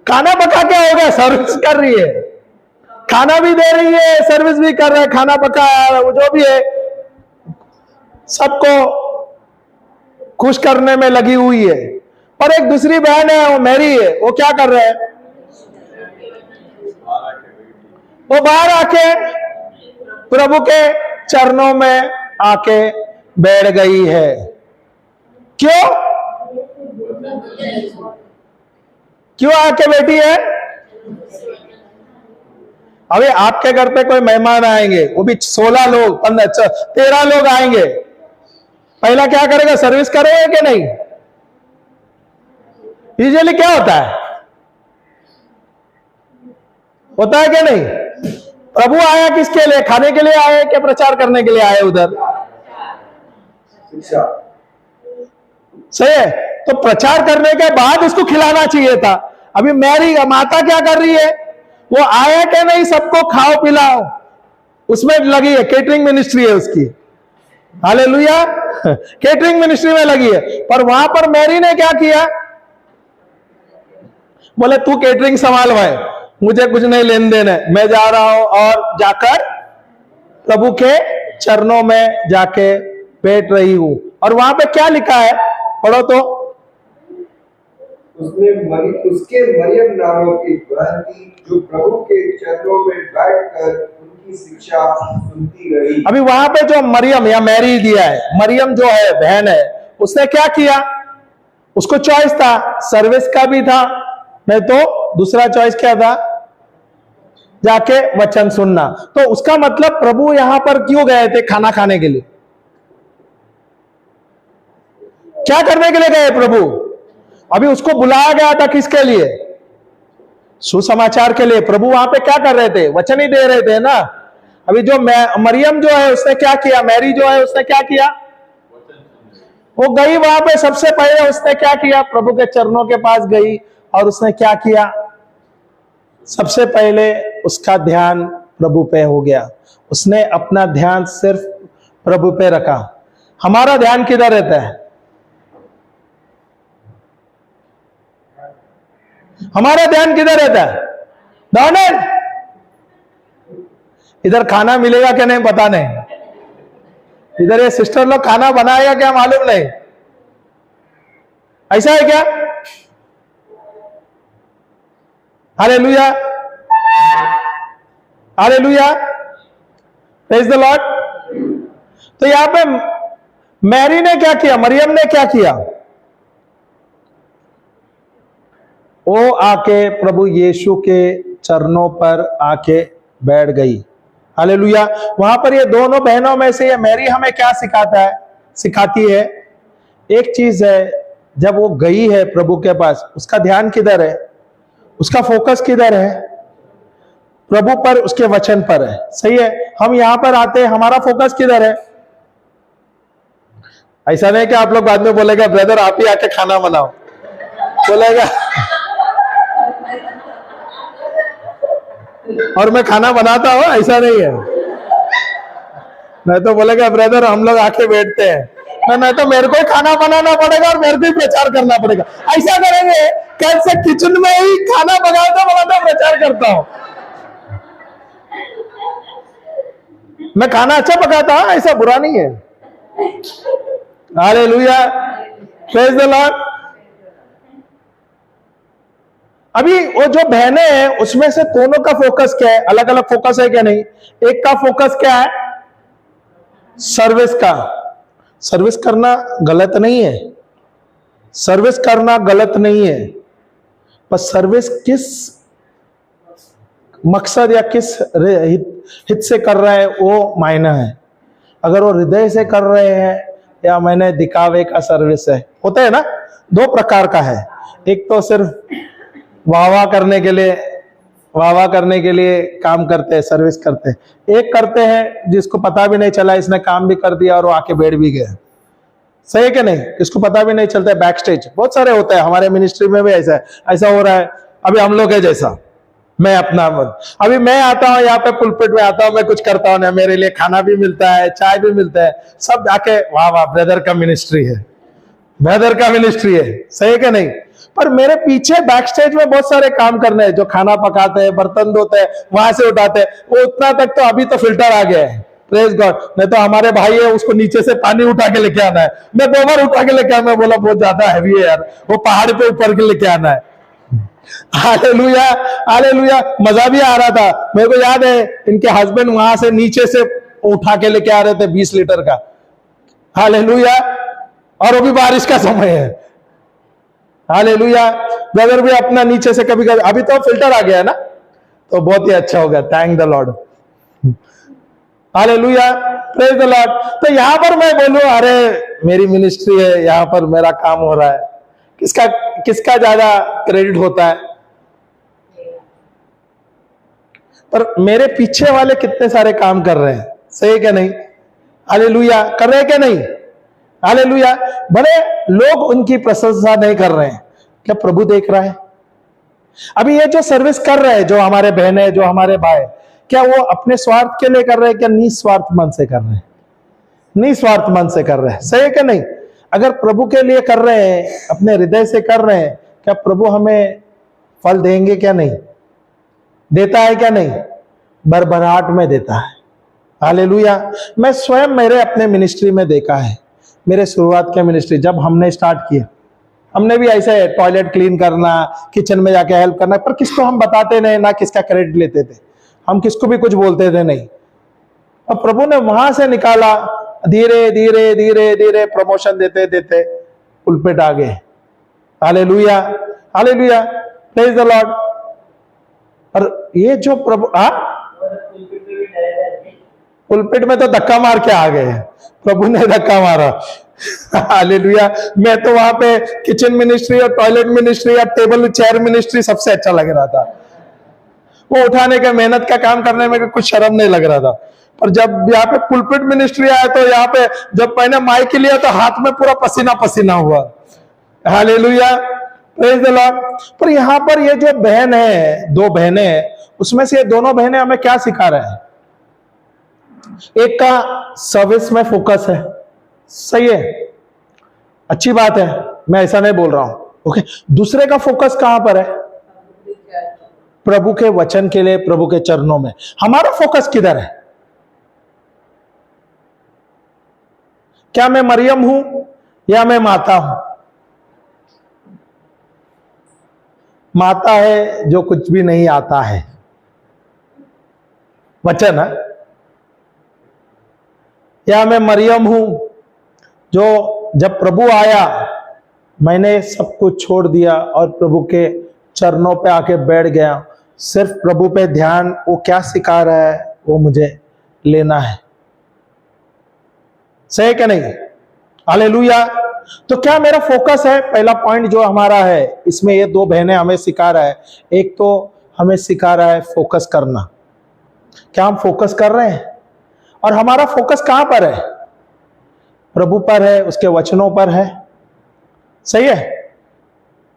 खाना पका के हो गया, सर्विस कर रही है, खाना भी दे रही है, सर्विस भी कर रहा है, खाना पका वो जो भी है सबको खुश करने में लगी हुई है। और एक दूसरी बहन है, वो मैरी है, वो क्या कर रहा है? वो बाहर आके प्रभु के चरणों में आके बैठ गई है। क्यों? क्यों आके बैठी है? अभी आपके घर पे कोई मेहमान आएंगे, वो भी 16 लोग, 15, 13 लोग आएंगे, पहला क्या करेगा? सर्विस करेगा कि नहीं? यूजुअली क्या होता है? होता है कि नहीं? प्रभु आया किसके लिए? खाने के लिए आए क्या प्रचार करने के लिए आए उधर? शिक्षा। सही है, तो प्रचार करने के बाद उसको खिलाना चाहिए था। अभी मैरी माता क्या कर रही है? वो आया कि नहीं सबको खाओ पिलाओ, उसमें लगी है, केटरिंग मिनिस्ट्री है उसकी। हालेलुया, केटरिंग मिनिस्ट्री में लगी है। पर वहां पर मैरी ने क्या किया? बोले तू केटरिंग संभाल भाई, मुझे कुछ नहीं लेन देन है, मैं जा रहा हूं। और जाकर प्रभु के चरणों में जाके बैठ रही हूं। और वहां पे क्या लिखा है? पढ़ो तो। उसके मरियम नामक एक बहन थी जो प्रभु के चरणों में बैठकर उनकी शिक्षा सुनती रही। अभी वहां पे जो मरियम या मैरी दिया है, मरियम जो है बहन है, उसने क्या किया? उसको चॉइस था, सर्विस का भी था, नहीं तो दूसरा चॉइस क्या था? जाके वचन सुनना। तो उसका मतलब प्रभु यहां पर क्यों गए थे? खाना खाने के लिए। क्या करने के लिए गए प्रभु? अभी उसको बुलाया गया था किसके लिए? सुसमाचार के लिए। प्रभु वहां पे क्या कर रहे थे? वचन ही दे रहे थे ना। अभी जो मरियम जो है उसने क्या किया? मैरी जो है उसने क्या किया? वो गई वहां पे, सबसे पहले उसने क्या किया? प्रभु के चरणों के पास गई और उसने क्या किया? सबसे पहले उसका ध्यान प्रभु पे हो गया, उसने अपना ध्यान सिर्फ प्रभु पे रखा। हमारा ध्यान किधर रहता है? हमारा ध्यान किधर रहता है? दानव। इधर खाना मिलेगा क्या नहीं पता नहीं, इधर ये सिस्टर लोग खाना बनाएगा क्या मालूम नहीं। ऐसा है क्या? Hallelujah, hallelujah, praise the Lord. तो यहां पे मैरी ने क्या किया? मरियम ने क्या किया? वो आके प्रभु यीशु के चरणों पर आके बैठ गई। हालेलुया। वहां पर ये दोनों बहनों में से ये मैरी हमें क्या सिखाती है? एक चीज है, जब वो गई है प्रभु के पास, उसका ध्यान किधर है? उसका फोकस किधर है? प्रभु पर, उसके वचन पर है। सही है। हम यहां पर आते हैं, हमारा फोकस किधर है? ऐसा नहीं कि आप लोग बाद में बोलेगा ब्रदर आप ही आके खाना बनाओ, बोलेगा और मैं खाना बनाता हूं, ऐसा नहीं है। नहीं तो बोलेगा ब्रदर हम लोग आके बैठते हैं, नहीं तो मेरे को ही खाना बनाना पड़ेगा और मेरे को ही प्रचार करना पड़ेगा। ऐसा करेंगे, कैसे किचन में ही खाना बनाता प्रचार करता हूं। मैं खाना अच्छा पकाता हूं, ऐसा बुरा नहीं है। Hallelujah, praise the Lord. अभी वो जो बहनें हैं उसमें से दोनों का फोकस क्या है? अलग अलग फोकस है क्या नहीं? एक का फोकस क्या है? सर्विस का। सर्विस करना गलत नहीं है, सर्विस करना गलत नहीं है, पर सर्विस किस मकसद या किस हित से कर रहे हैं वो मायना है। अगर वो हृदय से कर रहे हैं या मैंने दिखावे का सर्विस है, होता है ना, दो प्रकार का है। एक तो सिर्फ वाह करने के लिए, वाह करने के लिए काम करते हैं, सर्विस करते हैं। एक करते हैं जिसको पता भी नहीं चला इसने काम भी कर दिया और वो आके बैठ भी गया। सही है कि नहीं? इसको पता भी नहीं चलता है। बैक स्टेज बहुत सारे होता है, हमारे मिनिस्ट्री में भी ऐसा है, ऐसा हो रहा है। अभी हम लोग है जैसा, मैं अपना अभी मैं आता हूँ यहाँ पे पुलपिट में आता हूँ, मैं कुछ करता हूँ ना, मेरे लिए खाना भी मिलता है, चाय भी मिलता है, सब आके वाह वाह ब्रदर का मिनिस्ट्री है, ब्रदर का मिनिस्ट्री है। सही है कि नहीं? पर मेरे पीछे बैक स्टेज में बहुत सारे काम करने हैं, जो खाना पकाते हैं, बर्तन धोते हैं, वहां से उठाते हैं, वो उतना तक तो अभी तो फिल्टर आ गया है, प्रेज गॉड। नहीं तो हमारे भाई है, उसको नीचे से पानी उठा के लेके आना है, मैं गोबर उठा के लेके आना, मैं बोला बहुत ज्यादा हैवी है यार, वो पहाड़ पे ऊपर के लेके आना है। Hallelujah, hallelujah. मजा भी आ रहा था, मेरे को याद है इनके हस्बैंड वहां से नीचे से उठा के लेके आ रहे थे 20 लीटर का। हालेलुया। और वो भी बारिश का समय है। हालेलुया। ब्रदर भी अपना नीचे से कभी कभी, अभी तो फिल्टर आ गया है ना, तो बहुत ही अच्छा होगा। Thank the Lord. Hallelujah, praise the Lord. तो यहां पर मैं बोलूं, अरे मेरी मिनिस्ट्री है, यहां पर मेरा काम हो रहा है, किसका किसका ज्यादा क्रेडिट होता है? पर मेरे पीछे वाले कितने सारे काम कर रहे हैं, सही है क्या नहीं? हालेलुया, कर रहे हैं क्या नहीं? हालेलुया। बड़े लोग उनकी प्रशंसा नहीं कर रहे हैं, क्या प्रभु देख रहा है? अभी ये जो सर्विस कर रहे हैं, जो हमारे बहन है, जो हमारे भाई, क्या वो अपने स्वार्थ के लिए कर रहे हैं, क्या निस्वार्थ मन से कर रहे हैं? निस्वार्थ मन से कर रहे हैं, सही है क्या नहीं? अगर प्रभु के लिए कर रहे हैं, अपने हृदय से कर रहे हैं, क्या प्रभु हमें फल देंगे क्या नहीं? देता है क्या नहीं? भरभराट में देता है। हालेलुया। मैं स्वयं मेरे अपने मिनिस्ट्री में देखा है, मेरे शुरुआत के मिनिस्ट्री जब हमने स्टार्ट किया, हमने भी ऐसे टॉयलेट क्लीन करना, किचन में जाके हेल्प करना, पर किसको हम बताते नहीं, ना किसका क्रेडिट लेते थे, हम किसको भी कुछ बोलते थे नहीं। और प्रभु ने वहां से निकाला, धीरे धीरे धीरे धीरे प्रमोशन देते देते पुलपिट आ गए। Hallelujah, hallelujah, praise the Lord. और ये जो प्रभु पुलपिट में तो धक्का मार के आ गए, प्रभु ने धक्का मारा। हालेलुया। मैं तो वहां पे किचन मिनिस्ट्री और टॉयलेट मिनिस्ट्री या टेबल चेयर मिनिस्ट्री सबसे अच्छा लग रहा था। वो उठाने का, मेहनत का काम करने में कुछ शर्म नहीं लग रहा था। पर जब यहाँ पे पुलपिट मिनिस्ट्री आया, तो यहाँ पे जब मैंने माइक लिया तो हाथ में पूरा पसीना पसीना हुआ। Hallelujah, praise the Lord. पर यहाँ पर ये जो बहन है, दो बहनें हैं, उसमें से ये दोनों बहनें हमें क्या सिखा रहे हैं? एक का सर्विस में फोकस है, सही है, अच्छी बात है, मैं ऐसा नहीं बोल रहा हूं, ओके। दूसरे का फोकस कहां पर है? प्रभु के वचन के लिए, प्रभु के चरणों में। हमारा फोकस किधर है? क्या मैं मरियम हूं या मैं माता हूं? माता है जो कुछ भी नहीं आता है, वचन है, या मैं मरियम हूं जो जब प्रभु आया मैंने सब कुछ छोड़ दिया और प्रभु के चरणों पे आके बैठ गया, सिर्फ प्रभु पे ध्यान। वो क्या सिखा रहा है वो मुझे लेना है, सही है क्या नहीं? हालेलुया। तो क्या मेरा फोकस है? पहला पॉइंट जो हमारा है, इसमें ये दो बहनें हमें सिखा रहा है। एक तो हमें सिखा रहा है फोकस करना। क्या हम फोकस कर रहे हैं? और हमारा फोकस कहां पर है? प्रभु पर है, उसके वचनों पर है, सही है।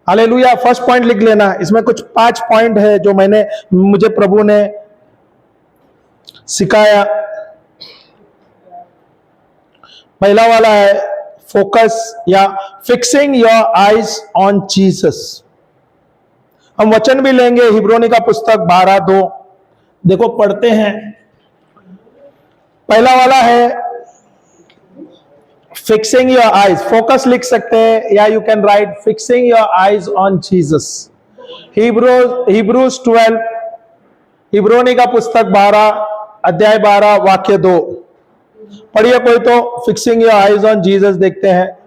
हालेलुया। फर्स्ट पॉइंट लिख लेना, इसमें कुछ 5 पॉइंट है जो मुझे प्रभु ने सिखाया। पहला वाला है फोकस या fixing your eyes on Jesus. हम वचन भी लेंगे, हिब्रोनी का पुस्तक 12:2, देखो पढ़ते हैं। पहला वाला है फिक्सिंग योर आइज, फोकस लिख सकते हैं, या you can write fixing your eyes on Jesus. Hebrews 12, हिब्रोनी का पुस्तक 12 अध्याय 12 वाक्य 2। पढ़िए कोई तो, fixing your eyes on Jesus देखते हैं।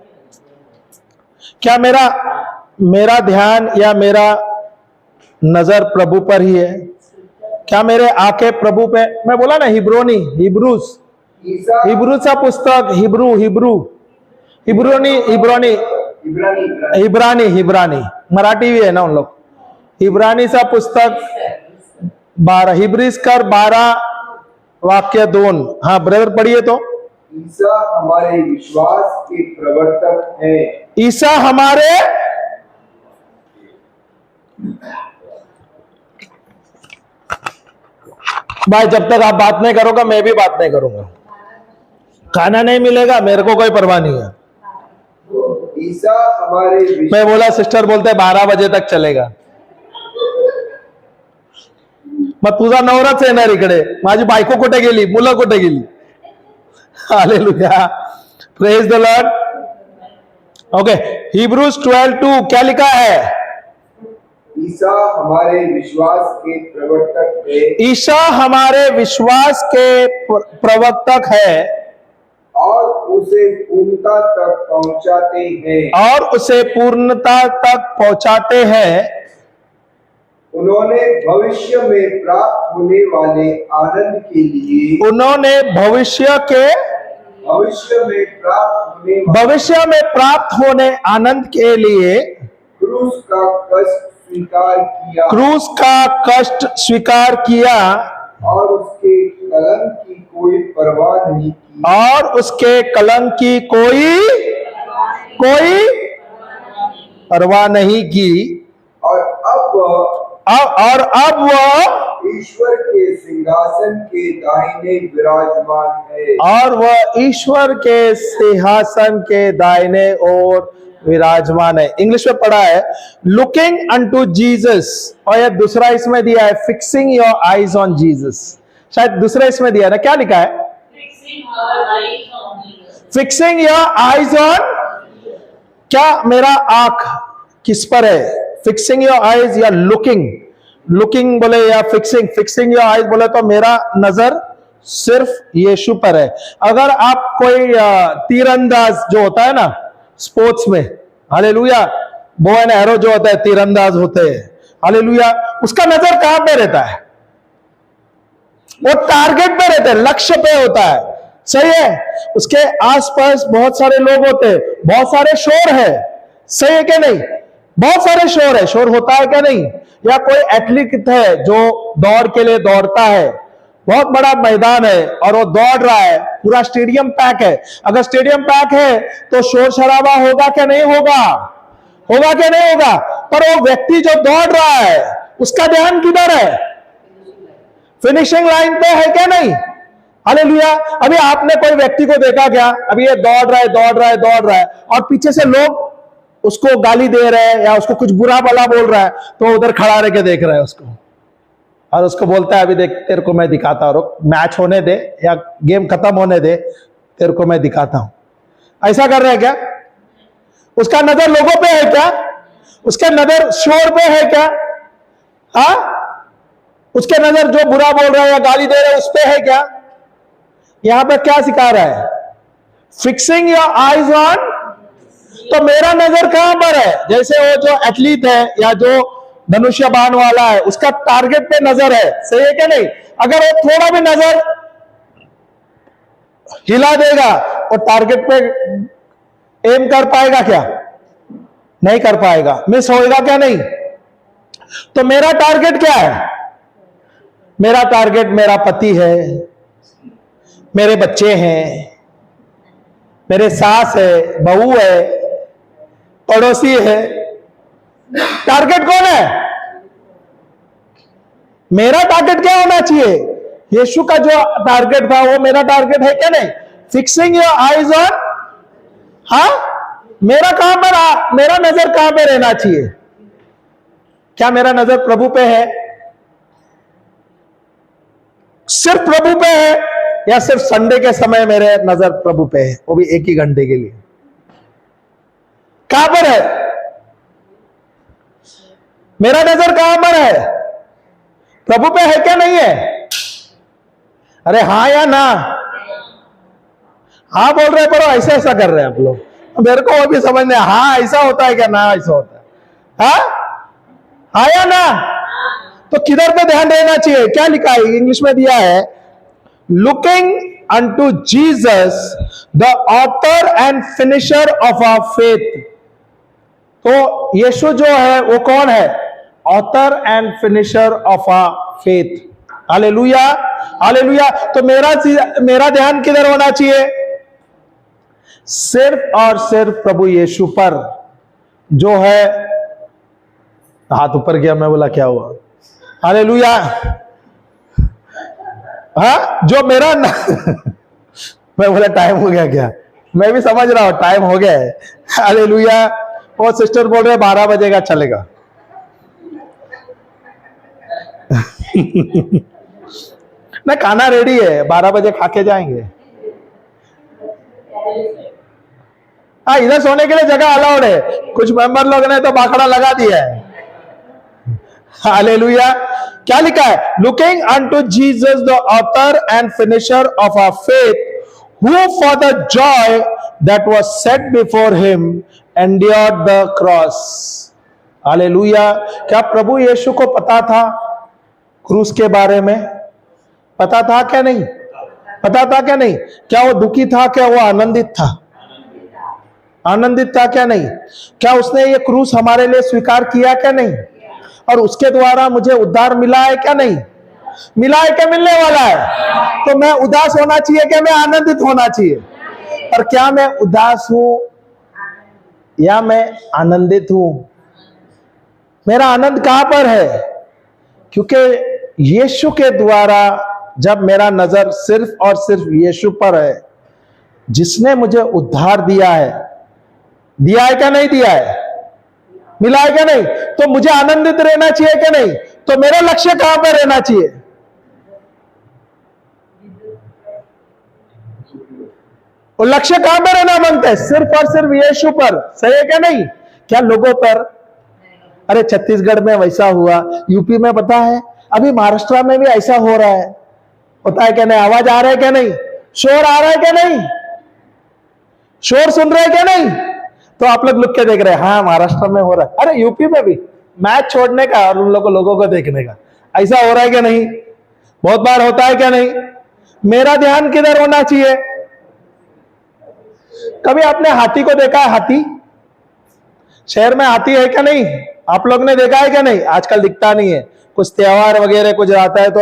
क्या मेरा ध्यान या मेरा नजर प्रभु पर ही है? क्या मेरे आंखें प्रभु पे? मैं बोला ना हिब्रूस सा पुस्तक, हिब्रानी मराठी भी है ना उन लोग। हिब्रानी सा पुस्तक 12 हिब्रीस कर 12 वाक्य 2। हाँ ब्रदर पढ़िए तो। ईसा हमारे विश्वास के प्रवर्तक है। ईसा हमारे भाई, जब तक आप बात नहीं करोगे मैं भी बात नहीं करूंगा। खाना नहीं मिलेगा मेरे को कोई परवाह नहीं है। ईसा हमारे मैं बोला, सिस्टर बोलते 12 बजे तक चलेगा। मग तुझा नवराच येणार इकडे, माझी बायको कुठे गेली, मुलं कुठे गेली? Hallelujah, praise the Lord. Okay, Hebrews 12:2 क्या लिखा है? ईसा हमारे विश्वास के प्रवर्तक है। ईसा हमारे विश्वास के प्रवर्तक है और उसे पूर्णता तक पहुंचाते हैं। उन्होंने भविष्य में प्राप्त होने वाले आनंद के लिए प्राप्त होने आनंद के लिए क्रूस का कष्ट स्वीकार किया और उसके कलंक की कोई परवाह नहीं की। और अब वह ईश्वर के सिंहासन के दाहिने ओर विराजमान है। इंग्लिश में पढ़ा है लुकिंग अनटू जीसस, और यह दूसरा इसमें दिया है fixing your eyes on Jesus. शायद दूसरा इसमें दिया है ना, क्या लिखा है? फिक्सिंग योर आइज ऑन, क्या मेरा आंख किस पर है? फिक्सिंग योर आइज या लुकिंग बोले या फिक्सिंग योर आइज बोले तो मेरा नजर सिर्फ यीशु पर है। अगर आप कोई तीरंदाज जो होता है ना स्पोर्ट्स में, हालेलुया, बो एंड एरो जो होता है, तीरंदाज होते हैं, हालेलुया, उसका नजर कहां पे रहता है? वो टारगेट पे रहता है, लक्ष्य पे होता है, सही है। उसके आसपास बहुत सारे लोग होते हैं, बहुत सारे शोर है, सही है क्या नहीं? बहुत सारे शोर है, शोर होता है क्या नहीं? या कोई एथलीट है जो दौड़ के लिए दौड़ता है, बहुत बड़ा मैदान है और वो दौड़ रहा है, पूरा स्टेडियम पैक है। अगर स्टेडियम पैक है तो शोर शराबा होगा क्या नहीं होगा? होगा क्या नहीं होगा? पर वो व्यक्ति जो दौड़ रहा है उसका ध्यान किधर है? फिनिशिंग लाइन पे है क्या नहीं? हालेलुया। अभी आपने कोई व्यक्ति को देखा क्या? अभी ये दौड़ रहा है और पीछे से लोग उसको गाली दे रहे हैं या उसको कुछ बुरा भला बोल रहा है, तो उधर खड़ा रह के देख रहा है उसको, और उसको बोलता है अभी देख तेरे को मैं दिखाता हूं, रुक, मैच होने दे या गेम खत्म होने दे, तेरे को मैं दिखाता हूं। ऐसा कर रहे हैं क्या? उसका नजर लोगों पे है क्या? उसका नजर शोर पे है क्या? हाँ, उसके नजर जो बुरा बोल रहा है या गाली दे रहा है उस पे है क्या? यहां पे क्या सिखा रहा है? फिक्सिंग योर आइज ऑन, तो मेरा नजर कहां पर है? जैसे वो जो एथलीट है या जो धनुष्य बाण वाला है, उसका टारगेट पे नजर है, सही है क्या नहीं? अगर वो थोड़ा भी नजर हिला देगा और टारगेट पे एम कर पाएगा क्या? नहीं कर पाएगा, मिस होएगा क्या नहीं? तो मेरा टारगेट क्या है? मेरा टारगेट मेरा पति है, मेरे बच्चे हैं, मेरे सास है, बहू है, पड़ोसी है। टारगेट कौन है? मेरा टारगेट क्या होना चाहिए? यीशु का जो टारगेट था वो मेरा टारगेट है क्या नहीं? फिक्सिंग योर आइज ऑन, हाँ, मेरा कहां पर, मेरा नजर कहां पे रहना चाहिए? क्या मेरा नजर प्रभु पे है? सिर्फ प्रभु पे है या सिर्फ संडे के समय मेरे नजर प्रभु पे है, वो भी 1 ही घंटे के लिए? कहां पर है मेरा नजर? कहां पर है? प्रभु पे है क्या नहीं है? अरे हाँ या ना? हाँ बोल रहे हैं, पर ऐसा ऐसा कर रहे हैं आप लोग। मेरे को वो भी समझ नहीं, हाँ ऐसा होता है क्या, ना ऐसा होता है, हाँ आया ना। तो किधर पे ध्यान देना चाहिए, क्या लिखा है इंग्लिश में दिया है, looking unto Jesus the author and finisher of our faith. तो यीशु जो है वो कौन है, author and finisher of our faith. Hallelujah, hallelujah. तो मेरा ध्यान किधर होना चाहिए, सिर्फ और सिर्फ प्रभु यीशु पर, जो है, हाथ ऊपर किया, मैं बोला क्या हुआ, हालेलुया। हाँ जो मेरा मैं बोला टाइम हो गया क्या, मैं भी समझ रहा हूं टाइम हो गया है, हालेलुया। और सिस्टर बोल रहे 12 बजे का चलेगा। नहीं खाना रेडी है, 12 बजे खा के जाएंगे। हाँ इधर सोने के लिए जगह अलाउड है, कुछ मेंबर लोग ने तो बाखड़ा लगा दिया है। हालेलुया। क्या लिखा है, looking unto Jesus the author and finisher of our faith, who for the joy that was set before him endured the cross। Hallelujah. क्या प्रभु यीशु को पता था क्रूस के बारे में, पता था क्या नहीं, पता था क्या नहीं, क्या वो दुखी था, क्या वो आनंदित था, आनंदित था क्या नहीं, क्या उसने ये क्रूस हमारे लिए स्वीकार किया क्या नहीं, और उसके द्वारा मुझे उद्धार मिला है क्या नहीं, मिला है क्या मिलने वाला है। तो मैं उदास होना चाहिए क्या मैं आनंदित होना चाहिए, और क्या मैं उदास हूं या मैं आनंदित हूं, मेरा आनंद कहां पर है, क्योंकि यीशु के द्वारा जब मेरा नजर सिर्फ और सिर्फ यीशु पर है, जिसने मुझे उद्धार दिया है क्या नहीं दिया है, मिला है क्या नहीं, तो मुझे आनंदित रहना चाहिए क्या नहीं। तो मेरा लक्ष्य कहां पर रहना चाहिए, वो लक्ष्य कहां पर रहना मांगता है, सिर्फ और सिर्फ यीशु पर, सही है क्या नहीं, क्या लोगों पर। अरे छत्तीसगढ़ में वैसा हुआ, यूपी में पता है, अभी महाराष्ट्र में भी ऐसा हो रहा है, होता है क्या नहीं, आवाज आ रहा है क्या नहीं, शोर आ रहा है क्या नहीं, शोर सुन रहे हैं क्या नहीं। तो आप लोग लुक के देख रहे हैं, हाँ महाराष्ट्र में हो रहा है, अरे यूपी में भी मैच छोड़ने का और उन लोगों को देखने का, ऐसा हो रहा है क्या नहीं, बहुत बार होता है क्या नहीं। मेरा ध्यान किधर होना चाहिए। कभी आपने हाथी को देखा है, हाथी शहर में हाथी है क्या नहीं, आप लोग ने देखा है क्या नहीं, आजकल दिखता नहीं है, कुछ त्योहार वगैरह कुछ आता है तो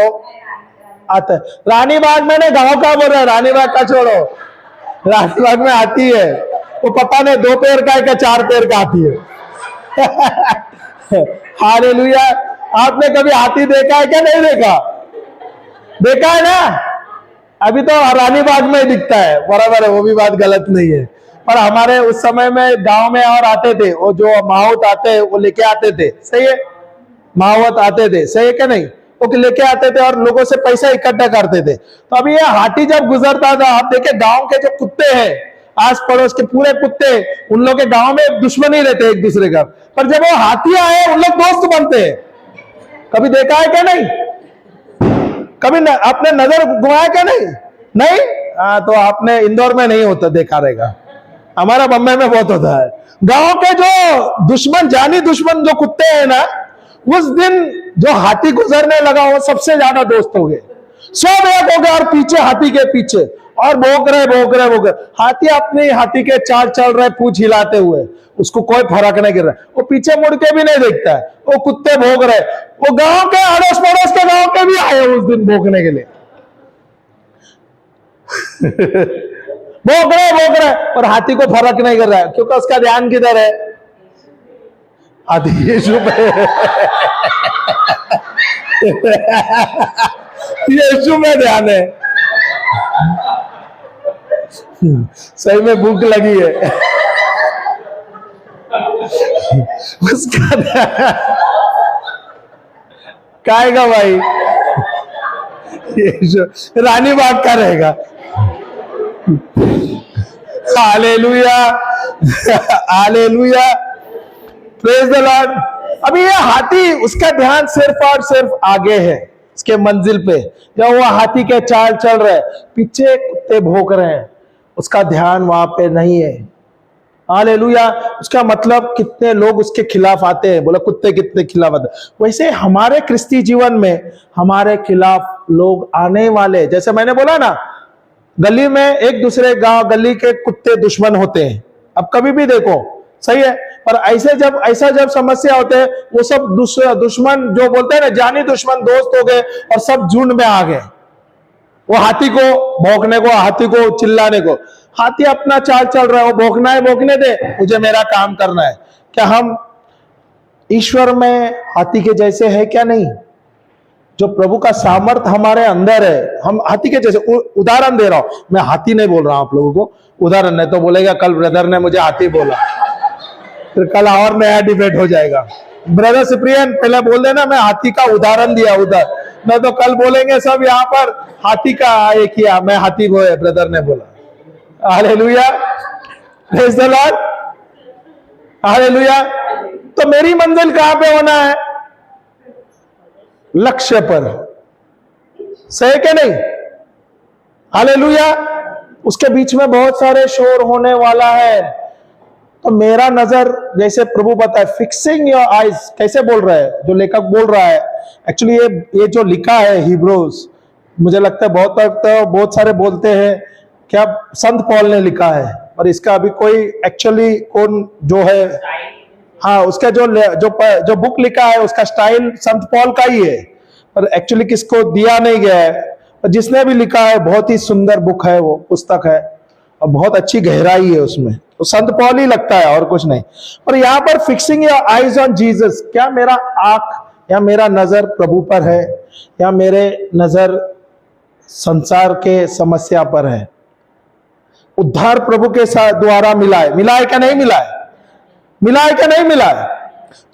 आता है। रानी बाग में नहीं, गांव का बोल रहा है, रानी बाग का छोड़ो, रानी बाग में हाथी है, वो पता नहीं 2 पैर का है क्या 4 पैर का हाथी है। हालेलुया। आपने कभी हाथी देखा है क्या नहीं देखा, देखा है ना, अभी तो रानी बाग में ही दिखता है, बराबर है, वो भी बात गलत नहीं है। पर हमारे उस समय में गांव में और आते थे, वो जो माहौत आते हैं वो लेके आते थे, सही है, माहौत आते थे, सही है क्या नहीं, वो लेके आते थे और लोगों से पैसा इकट्ठा करते थे। तो अभी ये हाथी जब गुजरता था, आप देखे गांव के जो कुत्ते हैं, आस पड़ोस के पूरे कुत्ते, उन लोग के गांव में दुश्मनी रहते एक दूसरे का, पर जब वो हाथी आए उन लोग दोस्त बनते हैं। कभी देखा है क्या नहीं, कभी आपने नजर घुमाया क्या नहीं, नहीं हाँ, तो आपने इंदौर में नहीं होता देखा रहेगा, हमारा बम्बई में बहुत होता है। गांव के जो दुश्मन, जानी दुश्मन जो कुत्ते हैं ना, उस दिन जो हाथी गुजरने लगा वो सबसे ज्यादा दोस्त हो गए, सब एक हो गए और पीछे हाथी के पीछे और भौंक रहे। हाथी अपने हाथी के चाल चल रहे, पूंछ हिलाते हुए, उसको कोई फर्क नहीं गिर रहा, वो पीछे मुड़ के भी नहीं देखता है, वो कुत्ते भौंक रहे। वो गांव के अड़ोस पड़ोस के गांव के भी आए उस दिन भौंकने के लिए। भौंक रहे और हाथी को फर्क नहीं कर रहा है, क्योंकि उसका ध्यान किधर है, हाथी यीशु पे। यीशु में ध्यान है। सही में भूख लगी है। उसका खाएगा भाई, यीशु रानी बाग का रहेगा। Hallelujah, hallelujah, praise the Lord. अभी ये हाथी, उसका ध्यान सिर्फ और सिर्फ आगे है, उसके मंजिल पे। जब वो हाथी के चाल चल रहे, पीछे कुत्ते भौंक रहे हैं, उसका ध्यान वहां पे नहीं है। हालेलुया। उसका मतलब कितने लोग उसके खिलाफ आते हैं, बोला कुत्ते कितने खिलाफ आते हैं। वैसे हमारे क्रिस्ती जीवन में हमारे खिलाफ लोग आने वाले, जैसे मैंने बोला ना, गली में एक दूसरे गांव गली के कुत्ते दुश्मन होते हैं। अब कभी भी देखो, सही है, पर ऐसा जब समस्या होते हैं, वो सब दुश्मन जो बोलते हैं ना, जानी दुश्मन दोस्त हो गए और सब झुंड में आ गए। वो हाथी को भौंकने को, हाथी को चिल्लाने को, हाथी अपना चाल चल रहा है, वो भौंकना है भौंकने दे, मुझे मेरा काम करना है। क्या हम ईश्वर में हाथी के जैसे है क्या? नहीं। जो प्रभु का सामर्थ हमारे अंदर है, हम हाथी के जैसे। उदाहरण दे रहा हूं मैं, हाथी नहीं बोल रहा हूं आप लोगों को, उदाहरण। नहीं तो बोलेगा कल ब्रदर ने मुझे हाथी बोला, फिर कल और नया डिबेट हो जाएगा। ब्रदर सुप्रियन पहले बोल देना मैं हाथी का उदाहरण दिया उधर, मैं तो कल बोलेंगे सब यहाँ पर हाथी का ये किया, मैं हाथी बोले ब्रदर ने बोला। Hallelujah, praise the Lord, hallelujah. तो मेरी मंजिल कहां पे होना है? लक्ष्य पर, सही के नहीं? हालेलुया। उसके बीच में बहुत सारे शोर होने वाला है, तो मेरा नजर, जैसे प्रभु बताए, फिक्सिंग योर आइज, कैसे बोल रहा है जो लेखक बोल रहा है, एक्चुअली ये जो लिखा है हिब्रूज, मुझे लगता है बहुत सारे बोलते हैं क्या संत पॉल ने लिखा है, और इसका अभी कोई एक्चुअली कौन जो है, हाँ, उसका जो बुक लिखा है उसका स्टाइल संत पॉल का ही है, पर एक्चुअली किसको दिया नहीं गया है। पर जिसने भी लिखा है बहुत ही सुंदर बुक है, वो पुस्तक है, और बहुत अच्छी गहराई है उसमें, तो संत पॉल ही लगता है और कुछ नहीं। पर यहाँ पर fixing your eyes on Jesus, क्या मेरा आंख या मेरा नजर प्रभु पर है, या मेरे नजर संसार के समस्या पर है? उद्धार प्रभु के साथ द्वारा मिला है क्या नहीं मिला है? मिला है क्या नहीं मिला है?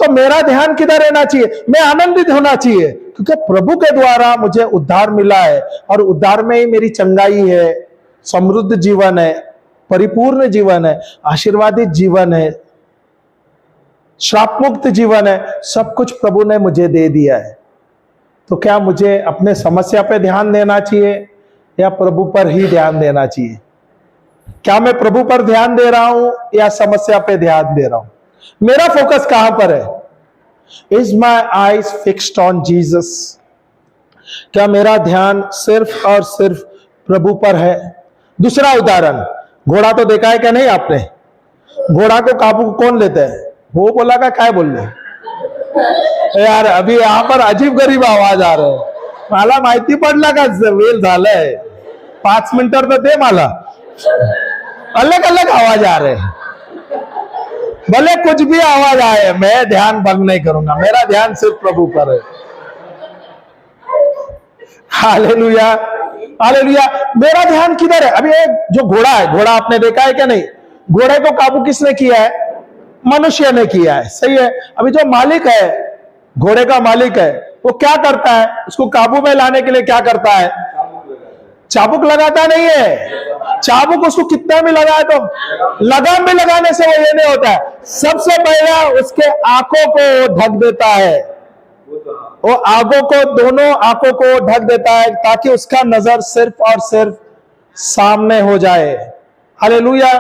तो मेरा ध्यान किधर रहना चाहिए? मैं आनंदित होना चाहिए, क्योंकि प्रभु के द्वारा मुझे उद्धार मिला है, और उद्धार में ही मेरी चंगाई है, समृद्ध जीवन है, परिपूर्ण जीवन है, आशीर्वादित जीवन है, श्राप मुक्त जीवन है, सब कुछ प्रभु ने मुझे दे दिया है। तो क्या मुझे अपने समस्या पे ध्यान देना चाहिए या प्रभु पर ही ध्यान देना चाहिए? क्या मैं प्रभु पर ध्यान दे रहा हूं या समस्या पे ध्यान दे रहा हूं? मेरा फोकस कहां पर है? Is my eyes fixed on Jesus? क्या मेरा ध्यान सिर्फ और सिर्फ प्रभु पर है? दूसरा उदाहरण, घोड़ा तो देखा है क्या नहीं आपने? घोड़ा को काबू कौन लेते हैं? वो बोला क्या बोल रहे यार, अभी यहां पर अजीब गरीब आवाज आ रहे है, मला माहिती पडला का वेल झालाय, 5 मिनिटं तर दे मला, अलग अलग आवाज आ रहे हैं। भले कुछ भी आवाज आए, मैं ध्यान भंग नहीं करूंगा, मेरा ध्यान सिर्फ प्रभु पर है। Hallelujah, hallelujah. मेरा ध्यान किधर है? अभी जो घोड़ा है, घोड़ा आपने देखा है क्या नहीं? घोड़े को काबू किसने किया है? मनुष्य ने किया है, सही है। अभी जो मालिक है, घोड़े का मालिक है, वो क्या करता है? उसको काबू में लाने के लिए क्या करता है? चाबुक लगाता नहीं है। चाबुक उसको कितना भी लगाए तो लगाम भी लगाने से वो ये नहीं होता है। सबसे पहला उसके आंखों को ढक देता है, वो आंखों को, दोनों आंखों को ढक देता है, ताकि उसका नजर सिर्फ और सिर्फ सामने हो जाए। हालेलुया।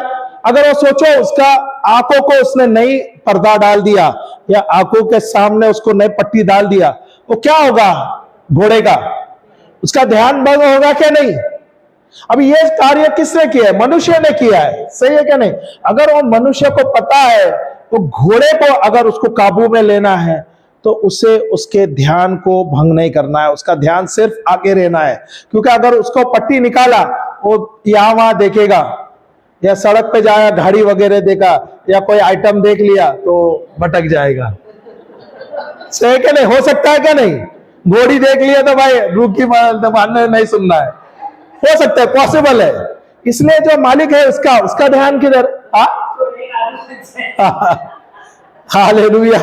अगर वो सोचो उसका आंखों को उसने नई पर्दा डाल दिया या आंखों के सामने उसको नई पट्टी डाल दिया, तो क्या होगा घोड़े का? उसका ध्यान भंग होगा क्या नहीं? अभी ये कार्य किसने किया है? मनुष्य ने किया है, सही है क्या नहीं? अगर वो मनुष्य को पता है तो घोड़े को अगर उसको काबू में लेना है तो उसे उसके ध्यान को भंग नहीं करना है, उसका ध्यान सिर्फ आगे रहना है। क्योंकि अगर उसको पट्टी निकाला, वो यहां वहां देखेगा, या सड़क पे जाया गाड़ी वगैरह देखा या कोई आइटम देख लिया तो भटक जाएगा, सही क्या नहीं? हो सकता है क्या नहीं? घोड़ी देख लिया तो भाई रुकी मानने नहीं सुनना है, हो सकता है, पॉसिबल है। इसलिए जो मालिक है उसका ध्यान किधर? हालेलुया।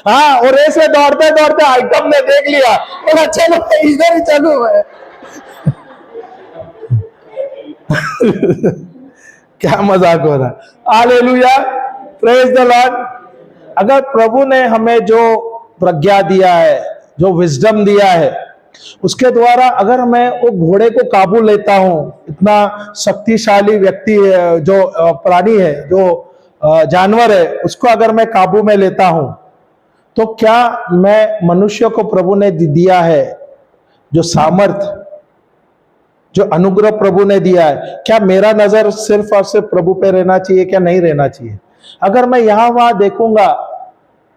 हाँ, और ऐसे दौड़ते दौड़ते आइटम ने देख लिया, बोला चलो इधर ही चलूं मैं। क्या मजाक हो रहा है। Hallelujah, praise the Lord. अगर प्रभु ने हमें जो प्रज्ञा दिया है, जो विजडम दिया है, उसके द्वारा अगर मैं वो घोड़े को काबू लेता हूं, इतना शक्तिशाली व्यक्ति है, जो प्राणी है, जो जानवर है, उसको अगर मैं काबू में लेता हूं, तो क्या मैं मनुष्य को प्रभु ने दिया है जो सामर्थ, जो अनुग्रह प्रभु ने दिया है, क्या मेरा नजर सिर्फ और सिर्फ प्रभु पे रहना चाहिए, क्या नहीं रहना चाहिए? अगर मैं यहां वहां देखूंगा,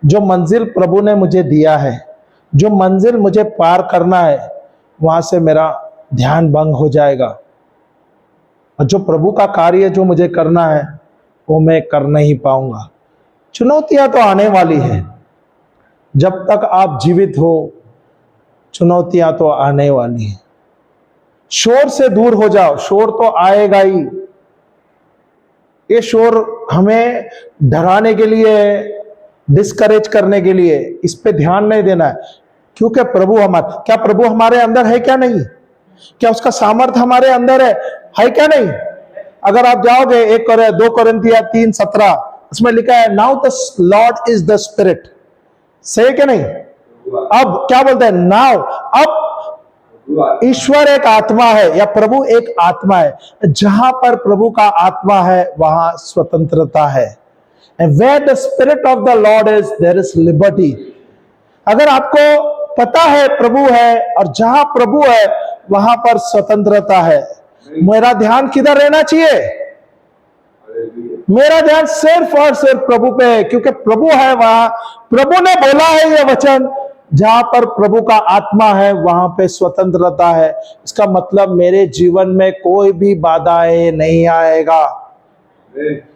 जो मंजिल प्रभु ने मुझे दिया है, जो मंजिल मुझे पार करना है, वहां से मेरा ध्यान भंग हो जाएगा, और जो प्रभु का कार्य जो मुझे करना है वो मैं कर नहीं पाऊंगा। चुनौतियां तो आने वाली है, जब तक आप जीवित हो चुनौतियां तो आने वाली है। शोर से दूर हो जाओ, शोर तो आएगा ही। ये शोर हमें डराने के लिए, डिस्करेज करने के लिए, इस पे ध्यान नहीं देना है, क्योंकि क्या प्रभु हमारे अंदर है क्या नहीं? क्या उसका सामर्थ्य हमारे अंदर है क्या नहीं? अगर आप जाओगे 2 कोरिन्थिया 3:17, उसमें लिखा है now the Lord is the spirit. सही क्या नहीं? अब क्या बोलते हैं? नाउ, अब ईश्वर एक आत्मा है, या प्रभु एक आत्मा है। जहां पर प्रभु का आत्मा है वहां स्वतंत्रता है। And where the spirit of the Lord is, there is liberty. अगर आपको पता है प्रभु है, और जहां प्रभु है वहां पर स्वतंत्रता है। मेरा ध्यान किधर रहना चाहिए? मेरा ध्यान सिर्फ और सिर्फ प्रभु पे है, क्योंकि प्रभु है वहां। प्रभु ने बोला है ये वचन, जहां पर प्रभु का आत्मा है वहां पे स्वतंत्रता है। इसका मतलब मेरे जीवन में कोई भी बाधाएं नहीं आएगा।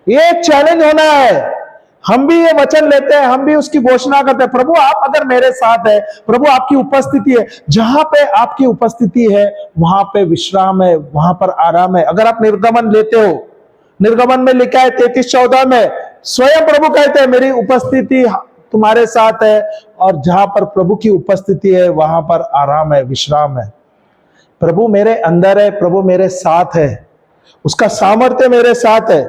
ये एक चैलेंज होना है। हम भी ये वचन लेते हैं, हम भी उसकी घोषणा करते हैं, प्रभु आप अगर मेरे साथ है, प्रभु आपकी उपस्थिति है, जहां पे आपकी उपस्थिति है वहां पे विश्राम है, वहां पर आराम है। अगर आप निर्गमन लेते हो, निर्गमन में लिखा है 33:14 में, स्वयं प्रभु कहते हैं मेरी उपस्थिति तुम्हारे साथ है, और जहां पर प्रभु की उपस्थिति है वहां पर आराम है, विश्राम है। प्रभु मेरे अंदर है, प्रभु मेरे साथ है, उसका सामर्थ्य मेरे साथ है।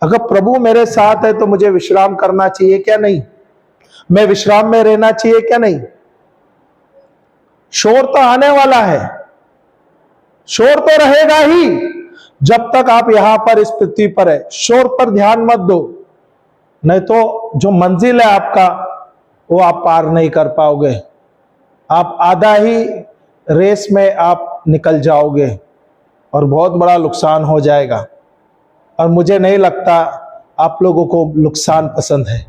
अगर प्रभु मेरे साथ है तो मुझे विश्राम करना चाहिए क्या नहीं? मैं विश्राम में रहना चाहिए क्या नहीं? शोर तो आने वाला है, शोर तो रहेगा ही जब तक आप यहां पर इस पृथ्वी पर है। शोर पर ध्यान मत दो, नहीं तो जो मंजिल है आपका वो आप पार नहीं कर पाओगे। आप आधा ही रेस में आप निकल जाओगे और बहुत बड़ा नुकसान हो जाएगा। और मुझे नहीं लगता आप लोगों को नुकसान पसंद है।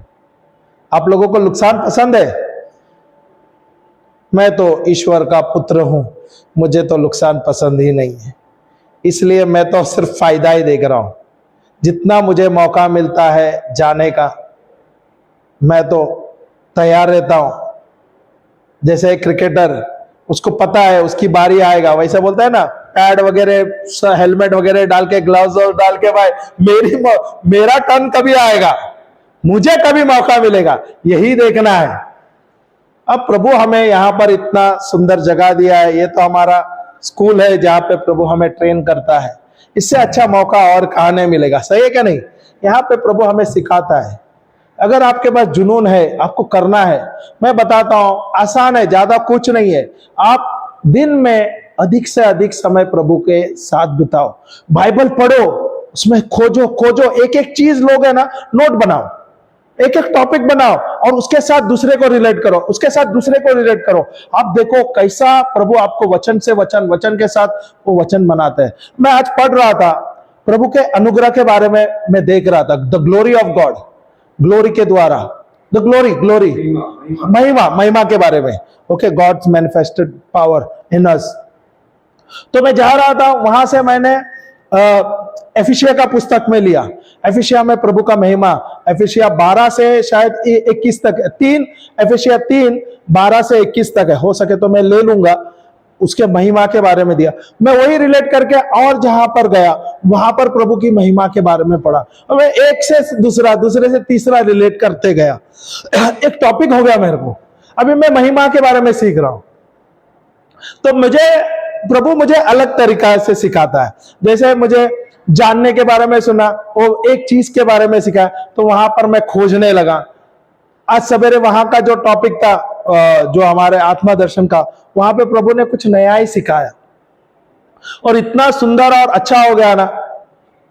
आप लोगों को नुकसान पसंद है? मैं तो ईश्वर का पुत्र हूं, मुझे तो नुकसान पसंद ही नहीं है। इसलिए मैं तो सिर्फ फायदा ही देख रहा हूं। जितना मुझे मौका मिलता है जाने का, मैं तो तैयार रहता हूं। जैसे क्रिकेटर, उसको पता है उसकी बारी आएगा, वैसे बोलता है ना, पैड वगैरह, हेलमेट वगैरह डाल के, ग्लव्स डाल के, भाई मेरा टर्न कभी आएगा, मुझे कभी मौका मिलेगा, यही देखना है। अब प्रभु हमें यहाँ पर इतना सुंदर जगह दिया है, ये तो हमारा स्कूल है जहाँ पे प्रभु हमें ट्रेन करता है। इससे अच्छा मौका और कहाँ नहीं मिलेगा। सही है क्या नहीं? यहाँ पे प्रभु हमें सिखाता है। अगर आपके पास जुनून है, आपको करना है, मैं बताता हूं, आसान है, ज्यादा कुछ नहीं है। आप दिन में अधिक से अधिक समय प्रभु के साथ बिताओ, बाइबल पढ़ो, उसमें खोजो, एक एक चीज लोगे ना, नोट बनाओ, एक एक टॉपिक बनाओ और उसके साथ दूसरे को रिलेट करो, उसके साथ दूसरे को रिलेट करो। आप देखो कैसा प्रभु आपको वचन से वचन के साथ वो वचन बनाते हैं। मैं आज पढ़ रहा था, प्रभु के अनुग्रह के बारे में मैं देख रहा था, the glory of God, glory के द्वारा, द ग्लोरी, महिमा के बारे में। Okay, God's manifested power in us. तो मैं जा रहा था, वहां से मैंने एफिशिया का पुस्तक में लिया। एफिशिया में प्रभु का महिमा, एफिशिया 12 से शायद 21 तक, एफिशिया 3 12 से 21 तक है। हो सके तो मैं ले लूंगा, उसके महिमा के बारे में दिया। मैं वही रिलेट करके और जहां पर गया वहां पर प्रभु की महिमा के बारे में पढ़ा, और मैं एक से दूसरा, दूसरे से तीसरा रिलेट करते गया। एक टॉपिक हो गया मेरे को। अभी मैं महिमा के बारे में सीख रहा हूं, तो प्रभु मुझे अलग तरीका से सिखाता है। जैसे मुझे जानने के बारे में सुना, वो एक चीज के बारे में सिखाया, तो वहां पर मैं खोजने लगा। आज सवेरे वहां का जो टॉपिक था जो हमारे आत्मा दर्शन का, वहां पे प्रभु ने कुछ नया ही सिखाया और इतना सुंदर और अच्छा हो गया ना,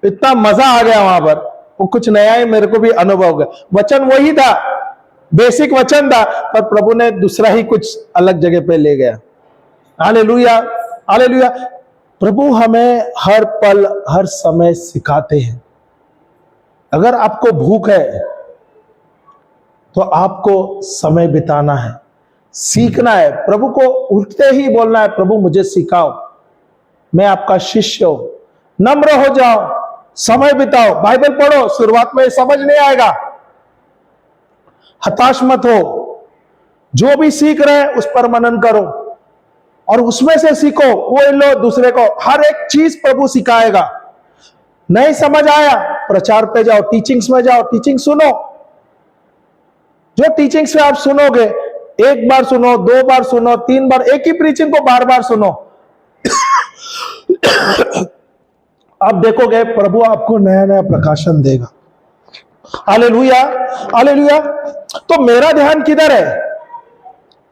इतना मजा आ गया वहां पर। वो कुछ नया ही मेरे को भी अनुभव हो गया। वचन वही था, बेसिक वचन था, पर प्रभु ने दूसरा ही कुछ अलग जगह पे ले गया। Hallelujah, hallelujah. प्रभु हमें हर पल हर समय सिखाते हैं। अगर आपको भूख है तो आपको समय बिताना है, सीखना है। प्रभु को उठते ही बोलना है, प्रभु मुझे सिखाओ, मैं आपका शिष्य हूं। नम्र हो जाओ, समय बिताओ, बाइबल पढ़ो। शुरुआत में समझ नहीं आएगा, हताश मत हो। जो भी सीख रहे हैं उस पर मनन करो और उसमें से सीखो, वो लो दूसरे को। हर एक चीज प्रभु सिखाएगा। नहीं समझ आया, प्रचार पे जाओ, टीचिंग्स में जाओ, टीचिंग सुनो। जो टीचिंग्स में आप सुनोगे, एक बार सुनो, 2 बार सुनो, 3 बार, एक ही प्रीचिंग को बार बार सुनो, आप देखोगे प्रभु आपको नया नया प्रकाशन देगा। Hallelujah, hallelujah. तो मेरा ध्यान किधर है?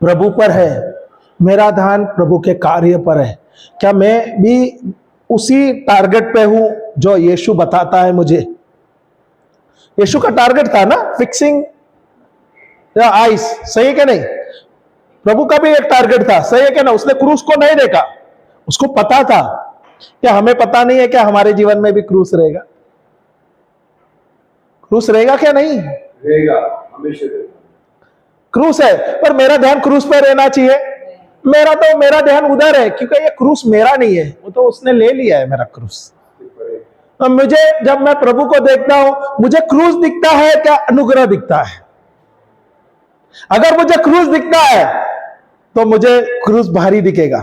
प्रभु पर है। मेरा ध्यान प्रभु के कार्य पर है। क्या मैं भी उसी टारगेट पे हूं जो यीशु बताता है मुझे? यीशु का टारगेट था ना, फिक्सिंग द आइज, सही है क्या नहीं? प्रभु का भी एक टारगेट था, सही है क्या ना? उसने क्रूस को नहीं देखा, उसको पता था। क्या हमें पता नहीं है क्या हमारे जीवन में भी क्रूस रहेगा? क्रूस रहेगा क्या? नहीं रहेगा, हमेशा रहेगा। क्रूस है, पर मेरा ध्यान क्रूस पर रहना चाहिए। मेरा ध्यान उधर है, क्योंकि ये क्रूस मेरा नहीं है, वो तो उसने ले लिया है मेरा क्रूस। तो मुझे, जब मैं प्रभु को देखता हूं, मुझे क्रूस दिखता है क्या अनुग्रह दिखता है? अगर मुझे क्रूस दिखता है तो मुझे क्रूस भारी दिखेगा,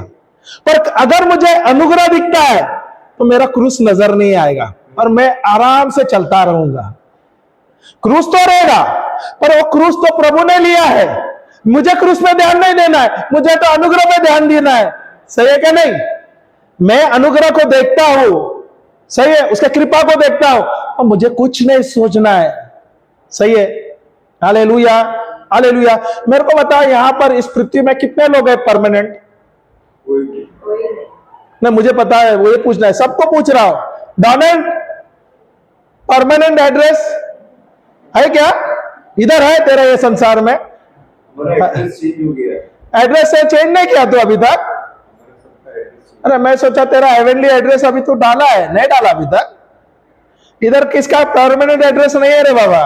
पर अगर मुझे अनुग्रह दिखता है तो मेरा क्रूस नजर नहीं आएगा और मैं आराम से चलता रहूंगा। क्रूस तो रहेगा, पर वो क्रूस तो प्रभु ने लिया है। मुझे क्रूस पे ध्यान नहीं देना है, मुझे तो अनुग्रह पे ध्यान देना है। सही है क्या नहीं? मैं अनुग्रह को देखता हूं, सही है, उसके कृपा को देखता हूं, और मुझे कुछ नहीं सोचना है। सही है, हालेलुया, हालेलुया। मेरे को बताओ, यहां पर इस पृथ्वी में कितने लोग हैं परमानेंट? नहीं, मुझे पता है, वो ये पूछना है, सबको पूछ रहा हूं। डोनाल्ड, परमानेंट एड्रेस है क्या? इधर है तेरा ये संसार में? एड्रेस से चेंज नहीं किया तू अभी तक? अरे मैं सोचा तेरा हेवनली एड्रेस अभी तू डाला है, नहीं डाला अभी तक। इधर किसका परमानेंट एड्रेस नहीं है रे बाबा।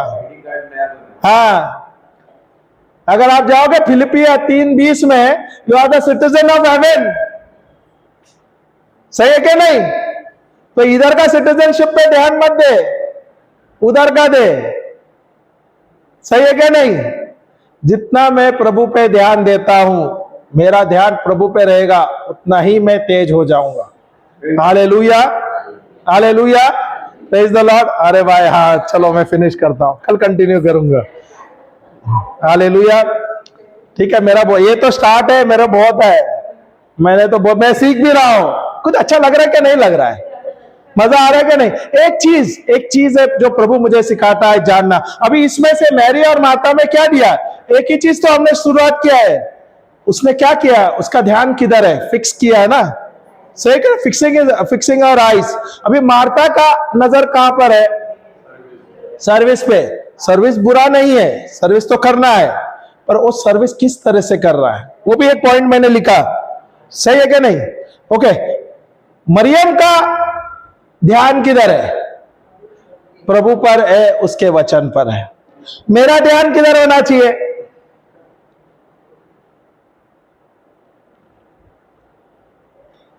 हाँ, अगर आप जाओगे फिलिपिया 3:20 में, you are the citizen of heaven. सही है क्या नहीं? तो इधर का सिटीजनशिप पे ध्यान मत दे, उधर का दे। सही है क्या नहीं? जितना मैं प्रभु पे ध्यान देता हूं, मेरा ध्यान प्रभु पे रहेगा, उतना ही मैं तेज हो जाऊंगा। Hallelujah, hallelujah, praise the Lord. अरे भाई हाँ, चलो मैं फिनिश करता हूं, कल कंटिन्यू करूंगा। हालेलुया, ठीक है। मेरा ये तो स्टार्ट है, मेरा बहुत है, मैं सीख भी रहा हूं। कुछ अच्छा लग रहा है क्या नहीं लग रहा है? मजा आ रहा है क्या नहीं? एक चीज है जो प्रभु मुझे सिखाता है जानना। अभी इसमें से मैरी और माता में क्या दिया? एक ही चीज तो हमने शुरुआत किया है। उसने क्या किया? उसका ध्यान किधर है? फिक्स किया है ना? सही है, फिक्सिंग और आइज। अभी मार्था का नजर कहां पर है? सर्विस पे। सर्विस बुरा नहीं है, सर्विस तो करना है, पर वो सर्विस किस तरह से कर रहा है, वो भी एक पॉइंट मैंने लिखा। सही है क्या नहीं? ओके। मरियम का ध्यान किधर है? प्रभु पर है, उसके वचन पर है। मेरा ध्यान किधर होना चाहिए?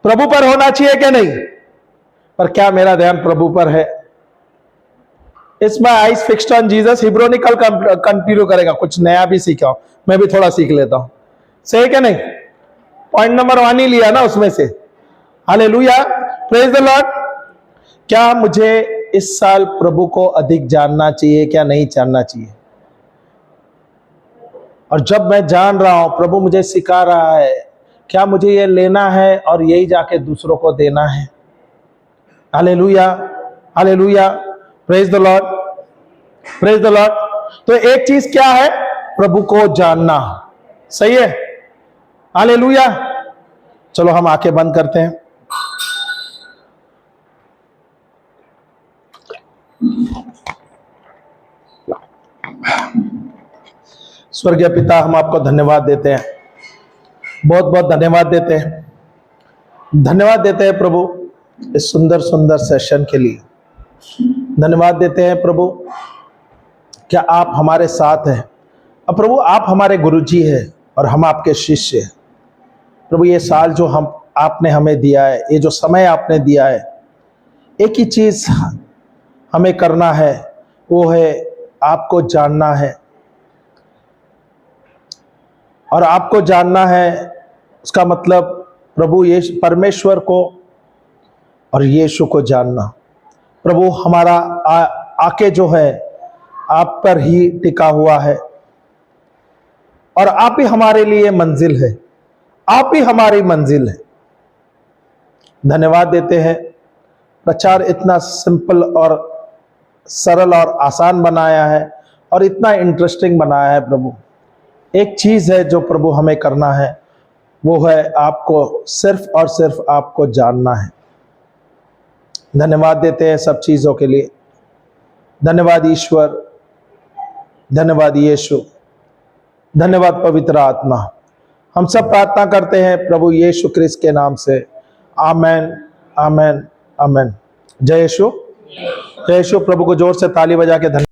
प्रभु पर होना चाहिए क्या नहीं? पर क्या मेरा ध्यान प्रभु पर है? It's my eyes fixed on Jesus. हिब्रोनी कल कंटिन्यू करेगा, कुछ नया भी सीखा, मैं भी थोड़ा सीख लेता हूं। सही क्या नहीं? पॉइंट नंबर 1 ही लिया ना उसमें से। Hallelujah, praise the Lord. क्या मुझे इस साल प्रभु को अधिक जानना चाहिए, क्या नहीं जानना चाहिए? और जब मैं जान रहा हूं, प्रभु मुझे सिखा रहा है, क्या मुझे ये लेना है और यही जाके दूसरों को देना है? Hallelujah, hallelujah, praise the Lord, praise the Lord. तो एक चीज क्या है? प्रभु को जानना। सही है, हालेलुया। चलो हम आंखें बंद करते हैं। स्वर्गीय पिता, हम आपको धन्यवाद देते हैं, बहुत बहुत धन्यवाद देते हैं, धन्यवाद देते हैं प्रभु इस सुंदर सुंदर सेशन के लिए। धन्यवाद देते हैं प्रभु, क्या आप हमारे साथ हैं। अब प्रभु आप हमारे गुरुजी हैं और हम आपके शिष्य हैं। प्रभु ये साल जो आपने हमें दिया है, ये जो समय आपने दिया है, एक ही चीज हमें करना है, वो है आपको जानना है। और आपको जानना है उसका मतलब प्रभु ये परमेश्वर को और यीशु को जानना। प्रभु हमारा आके जो है आप पर ही टिका हुआ है और आप ही हमारे लिए मंजिल है, आप ही हमारी मंजिल है। धन्यवाद देते हैं, प्रचार इतना सिंपल और सरल और आसान बनाया है और इतना इंटरेस्टिंग बनाया है। प्रभु एक चीज है जो प्रभु हमें करना है, वो है आपको सिर्फ और सिर्फ आपको जानना है। धन्यवाद देते हैं सब चीजों के लिए। धन्यवाद ईश्वर, धन्यवाद यीशु, धन्यवाद पवित्र आत्मा। हम सब प्रार्थना करते हैं प्रभु यीशु क्रिस्त के नाम से, आमेन, आमेन, आमेन। जय यीशु, जय यीशु। प्रभु को जोर से ताली बजा के धन्यवाद।